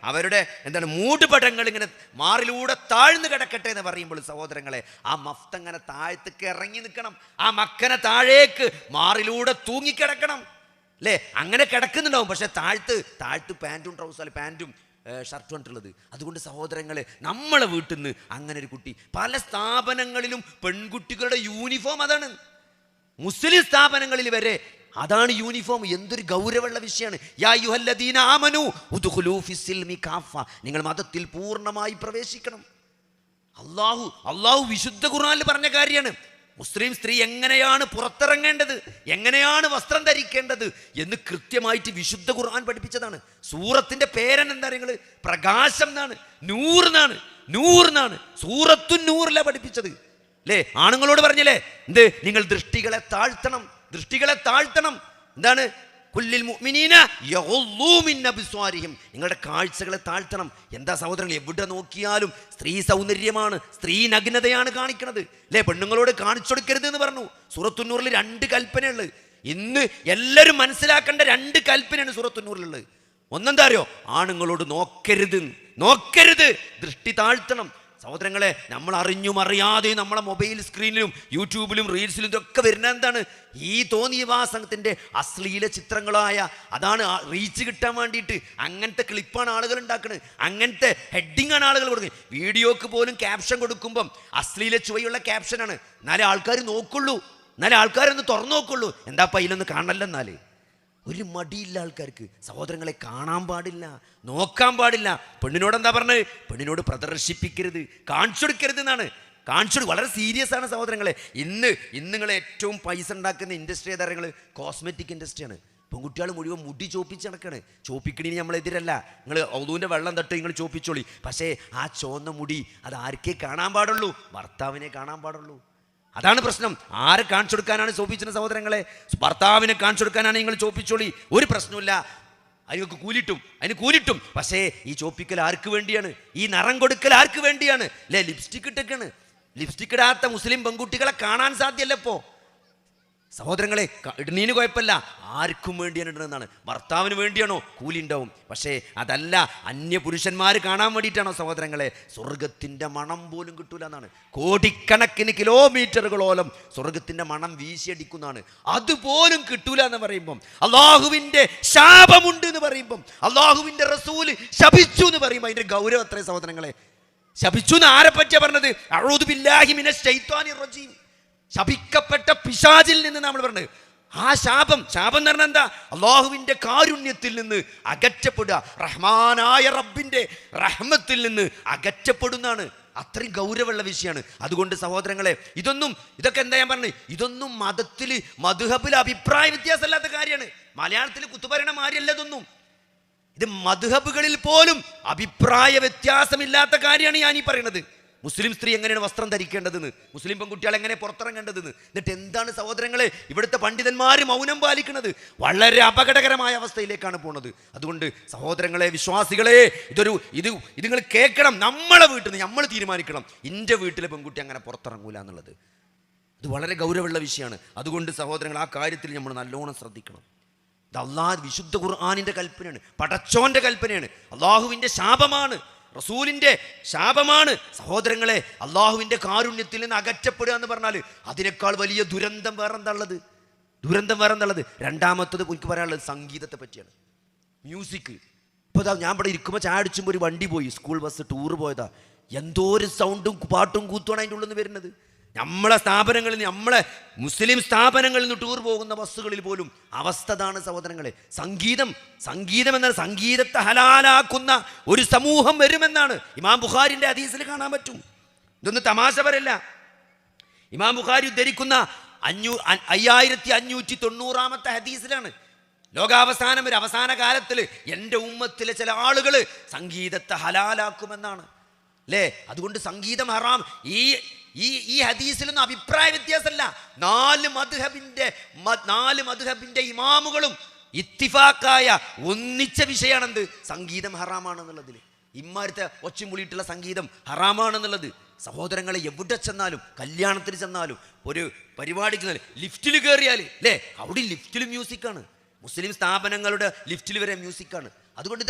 അവരുടെ എന്താണ് മൂടുപടങ്ങൾ ഇങ്ങനെ മാറിലൂടെ താഴ്ന്നു കിടക്കട്ടെ എന്ന് പറയുമ്പോൾ സഹോദരങ്ങളെ ആ മഫ്ത അങ്ങനെ താഴത്തേക്ക് ഇറങ്ങി നിൽക്കണം. ആ മക്കനെ താഴേക്ക് മാറിലൂടെ തൂങ്ങിക്കിടക്കണം. അല്ലേ, അങ്ങനെ കിടക്കുന്നുണ്ടാവും. പക്ഷെ താഴ്ത്ത് പാൻറ്റും ട്രൗസർ പാൻറ്റും ഷർട്ട് കണ്ടിട്ടുള്ളത്. അതുകൊണ്ട് സഹോദരങ്ങളെ നമ്മളെ വീട്ടിൽ നിന്ന് അങ്ങനെ ഒരു കുട്ടി, പല സ്ഥാപനങ്ങളിലും പെൺകുട്ടികളുടെ യൂണിഫോം അതാണ്. മുസ്ലിം സ്ഥാപനങ്ങളിൽ വരെ അതാണ് യൂണിഫോം. എന്തൊരു ഗൗരവമുള്ള വിഷയമാണ്. യാ അയ്യുഹല്ലദീന ആമനൂ ഉദ്ഖുലൂ ഫിസ്സിൽമി കാഫ. നിങ്ങൾ മതത്തിൽ പൂർണ്ണമായി പ്രവേശിക്കണം. അള്ളാഹു വിശുദ്ധ ഖുർആനിൽ പറഞ്ഞ കാര്യമാണ്. മുസ്ലിം സ്ത്രീ എങ്ങനെയാണ് പുറത്തിറങ്ങേണ്ടത്, എങ്ങനെയാണ് വസ്ത്രം ധരിക്കേണ്ടത് എന്ന് കൃത്യമായിട്ട് വിശുദ്ധ ഖുർആൻ പഠിപ്പിച്ചതാണ്. സൂറത്തിന്റെ പേരെന്താ നിങ്ങൾ? പ്രകാശം എന്നാണ്, നൂറിനാണ്. സൂറത്തുൻ നൂറിലാണ് പഠിപ്പിച്ചത്. അല്ലേ, ആണുങ്ങളോട് പറഞ്ഞില്ലേ എന്ത്? നിങ്ങൾ ദൃഷ്ടികളെ താഴ്ത്തണം. എന്താണ്? കുല്ലിൽ മുഅ്മിനീന യഗുള്ളൂ മിൻ അബ്സ്വാരിഹിം. നിങ്ങളുടെ കാഴ്ചകളെ താഴ്ത്തണം. എന്താ സഹോദരങ്ങൾ, എവിടെ നോക്കിയാലും സ്ത്രീ സൗന്ദര്യമാണ്, സ്ത്രീ നഗ്നതയാണ് കാണിക്കുന്നത്. അല്ലേ, പെണ്ണുങ്ങളോട് കാണിച്ചു കൊടുക്കരുത് എന്ന് പറഞ്ഞു. സൂറത്തുന്നൂറിൽ 2 കൽപ്പനയുള്ളത്. ഇന്ന് എല്ലാവരും മനസ്സിലാക്കേണ്ട 2 കൽപ്പനയാണ് സൂറത്തുന്നൂറിലുള്ളത്. ഒന്നെന്താ അറിയോ? ആണുങ്ങളോട് നോക്കരുത്, ദൃഷ്ടി താഴ്ത്തണം. സഹോദരങ്ങളെ, നമ്മൾ അറിഞ്ഞും അറിയാതെയും നമ്മളെ മൊബൈൽ സ്ക്രീനിലും യൂട്യൂബിലും റീൽസിലും ഇതൊക്കെ വരുന്ന എന്താണ്? ഈ തോന്നിയവാസത്തിന്റെ അശ്ലീല ചിത്രങ്ങളായ, അതാണ് റീച്ച് കിട്ടാൻ വേണ്ടിയിട്ട് അങ്ങനത്തെ ക്ലിപ്പാണ് ആളുകൾ ഉണ്ടാക്കുന്നത്, അങ്ങനത്തെ ഹെഡിങ് ആണ് ആളുകൾ കൊടുക്കുന്നത്. വീഡിയോക്ക് പോലും ക്യാപ്ഷൻ കൊടുക്കുമ്പം അശ്ലീല ചുവയുള്ള ക്യാപ്ഷനാണ്. എന്നാലേ ആൾക്കാർ നോക്കുള്ളൂ, എന്നാലേ ആൾക്കാരൊന്ന് തുറന്നു നോക്കുള്ളൂ. എന്താ അതിലൊന്ന് കാണല്ല. എന്നാലേ ഒരു മടിയില്ല ആൾക്കാർക്ക്. സഹോദരങ്ങളെ, കാണാൻ പാടില്ല, നോക്കാൻ പാടില്ല. പെണ്ണിനോട് എന്താ പറഞ്ഞത്? പെണ്ണിനോട് പ്രദർശിപ്പിക്കരുത്, കാണിച്ചു കൊടുക്കരുത് എന്നാണ്. വളരെ സീരിയസ് ആണ് സഹോദരങ്ങളെ. ഇന്ന് നിങ്ങൾ ഏറ്റവും പൈസ ഉണ്ടാക്കുന്ന ഇൻഡസ്ട്രി ഏതാ? കോസ്മെറ്റിക് ഇൻഡസ്ട്രിയാണ്. പെൺകുട്ടികൾ മുഴുവൻ മുടി ചോപ്പിച്ച് നടക്കാണ്. ചോപ്പിക്കണീന് നമ്മളെതിരല്ല. നിങ്ങൾ ഔദൂൻ്റെ വെള്ളം തട്ട് നിങ്ങൾ ചോപ്പിച്ചോളി. പക്ഷേ ആ ചോന്ന മുടി അത് ആർക്കേ കാണാൻ പാടുള്ളൂ? ഭർത്താവിനെ കാണാൻ പാടുള്ളൂ. അതാണ് പ്രശ്നം. ആരെ കാണിച്ചു കൊടുക്കാനാണ് ചോപ്പിച്ചത് സഹോദരങ്ങളെ? ഭർത്താവിനെ കാണിച്ചു കൊടുക്കാനാണ് നിങ്ങൾ ചോപ്പിച്ചോളി, ഒരു പ്രശ്നമില്ല. അതിന് കൂലിട്ടും. പക്ഷേ ഈ ചോപ്പിക്കൽ ആർക്ക് വേണ്ടിയാണ്? ഈ നിറം കൊടുക്കൽ ആർക്ക് വേണ്ടിയാണ്? അല്ലേ, ലിപ്സ്റ്റിക് ഇട്ടൊക്കെയാണ്. ലിപ്സ്റ്റിക് ഇടാത്ത മുസ്ലിം പെൺകുട്ടികളെ കാണാൻ സാധ്യമല്ല ഇപ്പോൾ. സഹോദരങ്ങളെ, ഇടുന്നതിന് കുഴപ്പമില്ല, ആർക്കും വേണ്ടിയാണ് ഇടുന്നതെന്നാണ്. ഭർത്താവിന് വേണ്ടിയാണോ? കൂലി ഉണ്ടാവും. പക്ഷേ അതല്ല, അന്യ പുരുഷന്മാർ കാണാൻ വേണ്ടിയിട്ടാണോ സഹോദരങ്ങളെ? സ്വർഗത്തിൻ്റെ മണം പോലും കിട്ടൂല എന്നാണ്. കോടിക്കണക്കിന് കിലോമീറ്ററുകളോളം സ്വർഗത്തിൻ്റെ മണം വീശിയടിക്കുന്നതാണ്. അതുപോലും കിട്ടൂല എന്ന് പറയുമ്പം, അള്ളാഹുവിൻ്റെ ശാപമുണ്ട് എന്ന് പറയുമ്പം, അള്ളാഹുവിൻ്റെ റസൂല് ശപിച്ചു എന്ന് പറയുമ്പോൾ അതിൻ്റെ ഗൗരവം എത്ര സഹോദരങ്ങളെ? ശപിച്ചു എന്ന് ആരെ പറ്റിയാ പറഞ്ഞത്? അഊദു ബില്ലാഹി മിനശ് ശൈത്വാനിർ റജീം. ശപിക്കപ്പെട്ട പിശാചിൽ നിന്ന് നമ്മൾ പറഞ്ഞത്. ആ ശാപം എന്ന് പറഞ്ഞാൽ എന്താ? അള്ളാഹുവിൻ്റെ കാരുണ്യത്തിൽ നിന്ന് അകറ്റപ്പെടുക, റഹ്മാനായ റബ്ബിൻ്റെ റഹ്മത്തിൽ നിന്ന് അകറ്റപ്പെടുന്നതാണ്. അത്രയും ഗൗരവമുള്ള വിഷയമാണ്. അതുകൊണ്ട് സഹോദരങ്ങളെ, ഇതൊക്കെ എന്താ ഞാൻ പറഞ്ഞത്, ഇതൊന്നും മതത്തിൽ മദ്ഹബിൽ അഭിപ്രായ വ്യത്യാസമല്ലാത്ത കാര്യമാണ്. മലയാളത്തിൽ കുത്തുപരണ മാരിയല്ല ഇതൊന്നും. ഇത് മദ്ഹബുകളിൽ പോലും അഭിപ്രായ വ്യത്യാസമില്ലാത്ത കാര്യമാണ് ഞാൻ ഈ പറയുന്നത്. മുസ്ലിം സ്ത്രീ എങ്ങനെയാണ് വസ്ത്രം ധരിക്കേണ്ടതെന്ന്, മുസ്ലിം പെൺകുട്ടികൾ എങ്ങനെ പുറത്തിറങ്ങേണ്ടതെന്ന്. എന്നിട്ട് എന്താണ് സഹോദരങ്ങളെ ഇവിടുത്തെ പണ്ഡിതന്മാർ മൗനം പാലിക്കുന്നത്? വളരെ അപകടകരമായ അവസ്ഥയിലേക്കാണ് പോണത്. അതുകൊണ്ട് സഹോദരങ്ങളെ, വിശ്വാസികളെ, ഇത് നിങ്ങൾ കേൾക്കണം. നമ്മളെ വീട്ടിൽ നിന്ന് നമ്മൾ തീരുമാനിക്കണം, എൻ്റെ വീട്ടിലെ പെൺകുട്ടി അങ്ങനെ പുറത്തിറങ്ങൂല എന്നുള്ളത്. ഇത് വളരെ ഗൗരവമുള്ള വിഷയമാണ്. അതുകൊണ്ട് സഹോദരങ്ങൾ, ആ കാര്യത്തിൽ നമ്മൾ നല്ലോണം ശ്രദ്ധിക്കണം. ഇത് അള്ളാഹ് വിശുദ്ധ ഖുർആനിൻ്റെ കൽപ്പനയാണ്, പടച്ചോൻ്റെ കൽപ്പനയാണ്, അള്ളാഹുവിൻ്റെ ശാപമാണ്, റസൂലിൻ്റെ ശാപമാണ്. സഹോദരങ്ങളെ, അള്ളാഹുവിൻ്റെ കാരുണ്യത്തിൽ നിന്ന് അകറ്റപ്പെടുക എന്ന് പറഞ്ഞാൽ അതിനേക്കാൾ വലിയ ദുരന്തം വേറെന്താ ഉള്ളത്? രണ്ടാമത്തത് എനിക്ക് പറയാനുള്ളത് സംഗീതത്തെ പറ്റിയാണ്, മ്യൂസിക്. ഇപ്പോൾ ഞാൻ ഇവിടെ ഇരിക്കുമ്പോൾ ചായ അടിച്ചുമ്പോൾ ഒരു വണ്ടി പോയി, സ്കൂൾ ബസ് ടൂർ പോയതാ, എന്തോ ഒരു സൗണ്ടും പാട്ടും കൂത്തുമാണ് അതിൻ്റെ ഉള്ളിൽ നിന്ന് വരുന്നത്. നമ്മളെ സ്ഥാപനങ്ങളിൽ നിന്ന്, നമ്മളെ മുസ്ലിം സ്ഥാപനങ്ങളിൽ നിന്ന് ടൂർ പോകുന്ന ബസ്സുകളിൽ പോലും അവസ്ഥ ഇതാണ് സഹോദരങ്ങളെ. സംഗീതം എന്നാൽ സംഗീതത്തെ ഹലാലാക്കുന്ന ഒരു സമൂഹം വരുമെന്നാണ് ഇമാം ബുഖാരിൻ്റെ ഹദീസിൽ കാണാൻ പറ്റും. ഇതൊന്നും തമാശ പറയല്ല. ഇമാം ബുഖാരി ഉദ്ധരിക്കുന്ന 5590 ഹദീസിലാണ് ലോകാവസാനം ഒരു അവസാന കാലത്തിൽ എൻ്റെ ഉമ്മത്തിലെ ചില ആളുകൾ സംഗീതത്തെ ഹലാലാക്കുമെന്നാണ് അല്ലേ. അതുകൊണ്ട് സംഗീതം ഹറാം. ഈ ഹദീസിലൊന്നും അഭിപ്രായ വ്യത്യാസമല്ല. 4 മദ്ഹബിന്റെ ഇമാമുകളും ഇത്തിഫാക്കായ ഒന്നിച്ച വിഷയമാണെന്ത്? സംഗീതം ഹറാമാണെന്നുള്ളതിൽ. ഇമ്മാരത്തെ ഒച്ചമുളിയിട്ടുള്ള സംഗീതം ഹറാമാണെന്നുള്ളത്. സഹോദരങ്ങളെ, എവിടെ ചെന്നാലും, കല്യാണത്തിന് ചെന്നാലും, ഒരു പരിപാടിക്ക് ചെന്നാലും, ലിഫ്റ്റിൽ കയറിയാൽ അല്ലേ, അവിടെ ലിഫ്റ്റിൽ മ്യൂസിക്കാണ്. മുസ്ലിം സ്ഥാപനങ്ങളുടെ ലിഫ്റ്റിൽ വരെ മ്യൂസിക്കാണ്. അതുകൊണ്ട്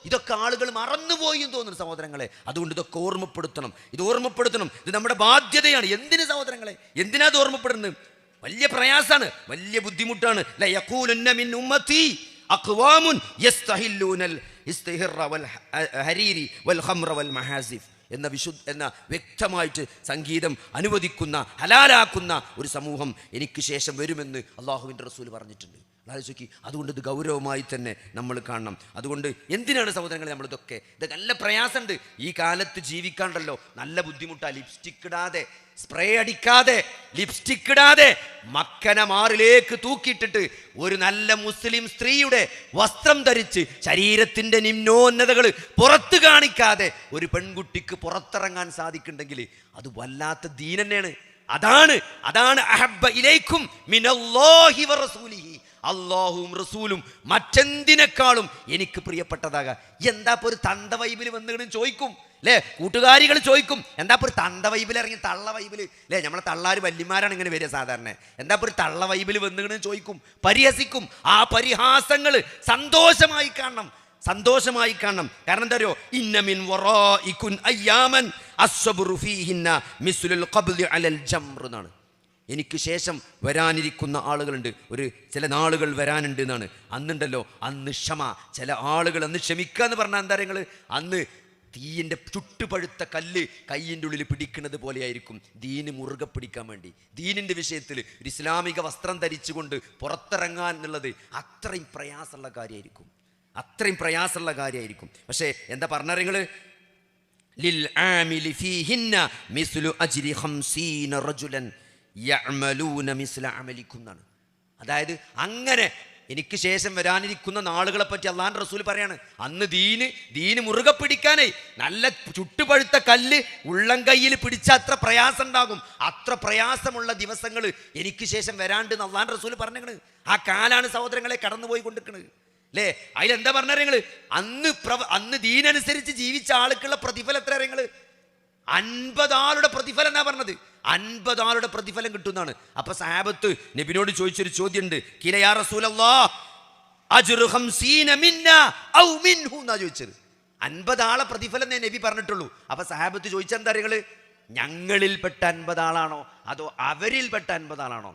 ഇതൊക്കെ ആളുകൾ മറന്നുപോയി എന്ന് തോന്നുന്നു സഹോദരങ്ങളെ. അതുകൊണ്ട് ഇതൊക്കെ ഓർമ്മപ്പെടുത്തണം. ഇത് നമ്മുടെ ബാധ്യതയാണ്. എന്തിന് സഹോദരങ്ങളെ, എന്തിനാ ഇത് ഓർമ്മപ്പെടുന്നത്? വലിയ പ്രയാസാണ്, വലിയ ബുദ്ധിമുട്ടാണ്. എന്ന വ്യക്തമായിട്ട് സംഗീതം അനുവദിക്കുന്ന, ഹലാലാക്കുന്ന ഒരു സമൂഹം എനിക്ക് ശേഷം വരുമെന്ന് അള്ളാഹുവിൻ്റെ റസൂൽ പറഞ്ഞിട്ടുണ്ട്. അതുകൊണ്ട് ഇത് ഗൗരവമായി തന്നെ നമ്മൾ കാണണം. അതുകൊണ്ട് എന്തിനാണ് സഹോദരങ്ങളെ നമ്മളിതൊക്കെ, നല്ല പ്രയാസമുണ്ട് ഈ കാലത്ത് ജീവിക്കാണ്ടല്ലോ, നല്ല ബുദ്ധിമുട്ടാണ്. ലിപ്സ്റ്റിക് ഇടാതെ, സ്പ്രേ അടിക്കാതെ, ലിപ്സ്റ്റിക് ഇടാതെ മക്കന മാറിലേക്ക് തൂക്കിയിട്ടിട്ട് ഒരു നല്ല മുസ്ലിം സ്ത്രീയുടെ വസ്ത്രം ധരിച്ച് ശരീരത്തിൻ്റെ നിമ്നോന്നതകൾ പുറത്ത് കാണിക്കാതെ ഒരു പെൺകുട്ടിക്ക് പുറത്തിറങ്ങാൻ സാധിക്കുന്നുണ്ടെങ്കിൽ അത് വല്ലാത്ത ദീൻ തന്നെയാണ്. അതാണ് അഹബ്ബ ഇലൈക്കും മിനല്ലാഹി വറസൂലിഹി, അള്ളാഹുവും റസൂലും മറ്റെന്തിനേക്കാളും എനിക്ക് പ്രിയപ്പെട്ടതാകാം. എന്താ ഇപ്പോൾ ഒരു തണ്ട വൈബിൽ വന്നിട്ട് ചോദിക്കും അല്ലേ, കൂട്ടുകാരികൾ ചോദിക്കും, എന്താ ഇപ്പോൾ ഒരു തണ്ട വൈബിൽ ഇറങ്ങി തള്ള വൈബിൽ അല്ലേ, നമ്മളെ തള്ളാർ വല്യമാരാണ് ഇങ്ങനെ വരിക സാധാരണ, എന്താ ഇപ്പോൾ ഒരു തള്ള വൈബിൽ വന്നിട്ട് ചോദിക്കും, പരിഹസിക്കും. ആ പരിഹാസങ്ങൾ സന്തോഷമായി കാണണം. കാരണം എന്താ അറിയോ, ഇന്നമിൻ വറാഇകുൻ അയ്യാമൻ അസ്സബ്റു ഫീഹിന്ന മിസ്ലുൽ ഖബ്ലി അലൽ ജംർ എന്നാണ്. എനിക്ക് ശേഷം വരാനിരിക്കുന്ന ആളുകളുണ്ട്, ചില നാളുകൾ വരാനുണ്ട് എന്നാണ്. അന്നുണ്ടല്ലോ, അന്ന് ക്ഷമ. ചില ആളുകൾ അന്ന് ക്ഷമിക്കുക എന്ന് പറഞ്ഞാൽ എന്താ നിങ്ങൾ, അന്ന് തീയിൻ്റെ ചുട്ടുപഴുത്ത കല്ല് കയ്യിൻ്റെ ഉള്ളിൽ പിടിക്കുന്നത് പോലെയായിരിക്കും ദീന് മുറുകെ പിടിക്കാൻ വേണ്ടി. ദീനിൻ്റെ വിഷയത്തിൽ ഒരു ഇസ്ലാമിക വസ്ത്രം ധരിച്ചുകൊണ്ട് പുറത്തിറങ്ങാൻ എന്നുള്ളത് അത്രയും പ്രയാസമുള്ള കാര്യമായിരിക്കും. പക്ഷേ എന്താ പറഞ്ഞ നിങ്ങൾ, ലിൽ ആമിലി ഫീഹിന്ന മിസ്ലു അജ്രി 50 റജുലൻ യഅമലൂന മിസ്ല അമലിക്കും എന്നാണ്. അതായത് അങ്ങനെ എനിക്ക് ശേഷം വരാനിരിക്കുന്ന നാളുകളെ പറ്റി അള്ളാഹുവിൻ്റെ റസൂൽ പറയാണ്, അന്ന് ദീന് മുറുകെ പിടിക്കാനേ നല്ല ചുട്ടുപഴുത്ത കല്ല് ഉള്ളം കയ്യിൽ പിടിച്ച അത്ര പ്രയാസം ഉണ്ടാകും. അത്ര പ്രയാസമുള്ള ദിവസങ്ങൾ എനിക്ക് ശേഷം വരാണ്ട് എന്ന് അള്ളാഹുവിൻ്റെ റസൂൽ പറഞ്ഞത്. ആ കാലാണ് സഹോദരങ്ങളെ കടന്നുപോയി കൊണ്ടിരിക്കുന്നത് അല്ലേ. അതിലെന്താ പറഞ്ഞ നിങ്ങൾ, അന്ന് ദീനനുസരിച്ച് ജീവിച്ച ആൾക്കുള്ള പ്രതിഫലം എത്ര നിങ്ങൾ, 50 ആളുടെ പ്രതിഫലം എന്നാ പറഞ്ഞത്. 50 ആളുടെ പ്രതിഫലം കിട്ടുന്നതാണ്. അപ്പൊ സഹാബത്ത് നബിനോട് ചോദിച്ചൊരു ചോദ്യമുണ്ട്, ഖീല യാ റസൂലല്ലാഹ് അജ്റു 50 മിന്നാ ഔ മിൻഹു എന്നാ ചോദിച്ചത്. 50 ആളെ പ്രതിഫലം എന്നേ നബി പറഞ്ഞിട്ടുള്ളൂ. അപ്പൊ സഹാബത്ത് ചോദിച്ചെന്താ നിങ്ങൾ, ഞങ്ങളിൽപ്പെട്ട 50 ആളാണോ അതോ അവരിൽപ്പെട്ട 50 ആളാണോ?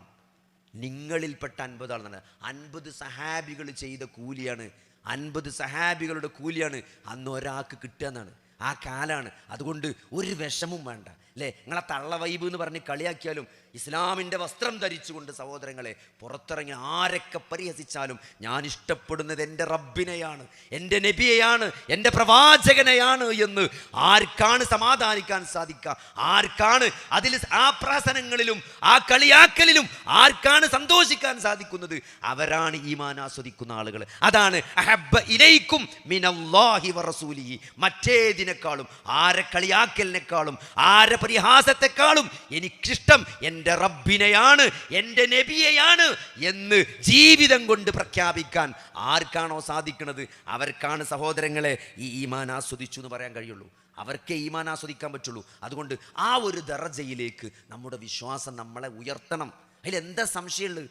നിങ്ങളിൽപ്പെട്ട 50 ആളെന്നാണ്. 50 സഹാബികൾ ചെയ്ത കൂലിയാണ്, 50 സഹാബികളുടെ കൂലിയാണ് അന്ന് ഒരാൾക്ക് കിട്ടുക എന്നാണ്. ആ കാലാണ്. അതുകൊണ്ട് ഒരു വിഷമവും വേണ്ട അല്ലേ. നിങ്ങളെ തള്ള വൈബ് എന്ന് പറഞ്ഞ് കളിയാക്കിയാലും ഇസ്ലാമിൻ്റെ വസ്ത്രം ധരിച്ചുകൊണ്ട് സഹോദരങ്ങളെ പുറത്തിറങ്ങി ആരൊക്കെ പരിഹസിച്ചാലും ഞാൻ ഇഷ്ടപ്പെടുന്നത് എൻ്റെ റബ്ബിനെയാണ്, എൻ്റെ നബിയെയാണ്, എൻ്റെ പ്രവാചകനെയാണ് എന്ന് ആർക്കാണ് സമാധാനിക്കാൻ സാധിക്കുക? ആർക്കാണ് അതിൽ ആ പ്രാസനങ്ങളിലും ആ കളിയാക്കലിലും ആർക്കാണ് സന്തോഷിക്കാൻ സാധിക്കുന്നത്? അവരാണ് ഈമാൻ ആസ്വദിക്കുന്ന ആളുകൾ. അതാണ് അഹബ്ബ ഇലൈക്കും മിനല്ലാഹി വറസൂലിഹി. മറ്റേതിനേക്കാളും, ആരെ കളിയാക്കലിനേക്കാളും, ആരെ പരിഹാസത്തെക്കാളും എനിക്കിഷ്ടം എൻ്റെ റബ്ബിനെയാണ്, എൻ്റെ നബിയെയാണ് എന്ന് ജീവിതം കൊണ്ട് പ്രഖ്യാപിക്കാൻ ആർക്കാണോ സാധിക്കുന്നത് അവർക്കാണ് സഹോദരങ്ങളെ ഈ ഈമാൻ ആസ്വദിച്ചു എന്ന് പറയാൻ കഴിയുള്ളൂ. അവർക്കേ ഈമാൻ ആസ്വദിക്കാൻ പറ്റുള്ളൂ. അതുകൊണ്ട് ആ ഒരു ദറജയിലേക്ക് നമ്മുടെ വിശ്വാസം നമ്മളെ ഉയർത്തണം. അതിലെന്താ സംശയമുള്ളത്?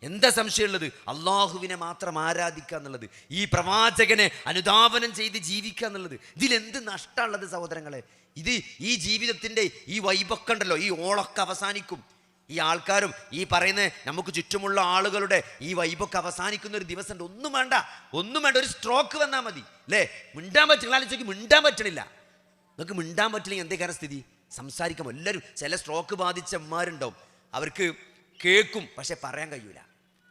എന്താ സംശയമുള്ളത്? അള്ളാഹുവിനെ മാത്രം ആരാധിക്കുക എന്നുള്ളത്, ഈ പ്രവാചകനെ അനുധാവനം ചെയ്ത് ജീവിക്കുക എന്നുള്ളത്, ഇതിലെന്ത് നഷ്ടമുള്ളത് സഹോദരങ്ങളെ? ഇത് ഈ ജീവിതത്തിൻ്റെ ഈ വൈബൊക്കെ ഉണ്ടല്ലോ, ഈ ഓളൊക്കെ അവസാനിക്കും. ഈ ആൾക്കാരും ഈ പറയുന്ന നമുക്ക് ചുറ്റുമുള്ള ആളുകളുടെ ഈ വൈബൊക്കെ അവസാനിക്കുന്ന ഒരു ദിവസം ഉണ്ട്. ഒന്നും വേണ്ട, ഒന്നും വേണ്ട, ഒരു സ്ട്രോക്ക് വന്നാൽ മതി അല്ലേ. മിണ്ടാൻ പറ്റില്ല, ആലോചിക്ക് മിണ്ടാൻ പറ്റണില്ല. നിങ്ങൾക്ക് മിണ്ടാൻ പറ്റില്ലെങ്കിൽ എന്തേക്കാരം സ്ഥിതി? സംസാരിക്കാം. എല്ലാവരും ചില സ്ട്രോക്ക് ബാധിച്ച അമ്മമാരുണ്ടാവും, അവർക്ക് കേൾക്കും പക്ഷെ പറയാൻ കഴിയൂല,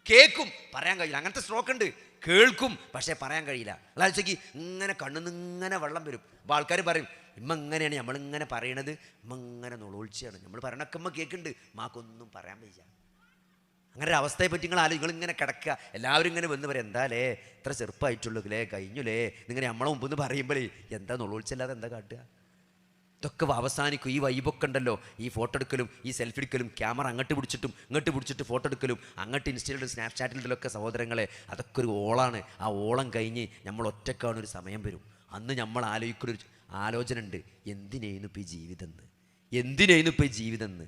കേൾക്കും പറയാൻ കഴിയില്ല. അങ്ങനത്തെ സ്ട്രോക്ക് ഉണ്ട്. കേൾക്കും പക്ഷേ പറയാൻ കഴിയില്ല. ആലോചിക്ക്, ഇങ്ങനെ കണ്ണുനിന്ന് ഇങ്ങനെ വെള്ളം വരും. അപ്പോൾ ആൾക്കാർ പറയും ഇമ്മ ഇങ്ങനെയാണ്, നമ്മളിങ്ങനെ പറയണത്, ഇമ്മ ഇങ്ങനെ നുളൊഴിച്ചാണ്, നമ്മൾ പറയണൊക്കെ ഇമ്മ കേൾക്കുന്നുണ്ട്, മാക്കൊന്നും പറയാൻ വയ്യ. അങ്ങനെ ഒരു അവസ്ഥയെ പറ്റി നിങ്ങളിങ്ങനെ കിടക്കുക, എല്ലാവരും ഇങ്ങനെ വന്ന് പറയും എന്താലേ ഇത്ര ചെറുപ്പമായിട്ടുള്ളൂ അല്ലേ, കഴിഞ്ഞുല്ലേ, നിങ്ങനെ നമ്മളെ മുമ്പ് എന്ന് പറയുമ്പോഴേ എന്താ നുളൊഴിച്ചല്ലാതെ എന്താ കാട്ടുക? ഇതൊക്കെ അവസാനിക്കും. ഈ വൈബൊക്കെ ഉണ്ടല്ലോ, ഈ ഫോട്ടോ എടുക്കലും ഈ സെൽഫി എടുക്കലും ക്യാമറ അങ്ങോട്ട് പിടിച്ചിട്ട് ഫോട്ടോ എടുക്കലും അങ്ങോട്ട് ഇൻസ്റ്റയിലും സ്നാപ്ചാറ്റിലൊക്കെ സഹോദരങ്ങളെ അതൊക്കെ ഒരു ഓളാണ്. ആ ഓളം കഴിഞ്ഞ് നമ്മൾ ഒറ്റക്കാണ് ഒരു സമയം വരും. അന്ന് നമ്മൾ ആലോചിക്കുന്നൊരു ആലോചന ഉണ്ട്, എന്തിനേന്നു ഇപ്പോൾ ഈ ജീവിതം എന്ന്, എന്തിനേന്നു ഇപ്പോൾ ഈ ജീവിതം എന്ന്.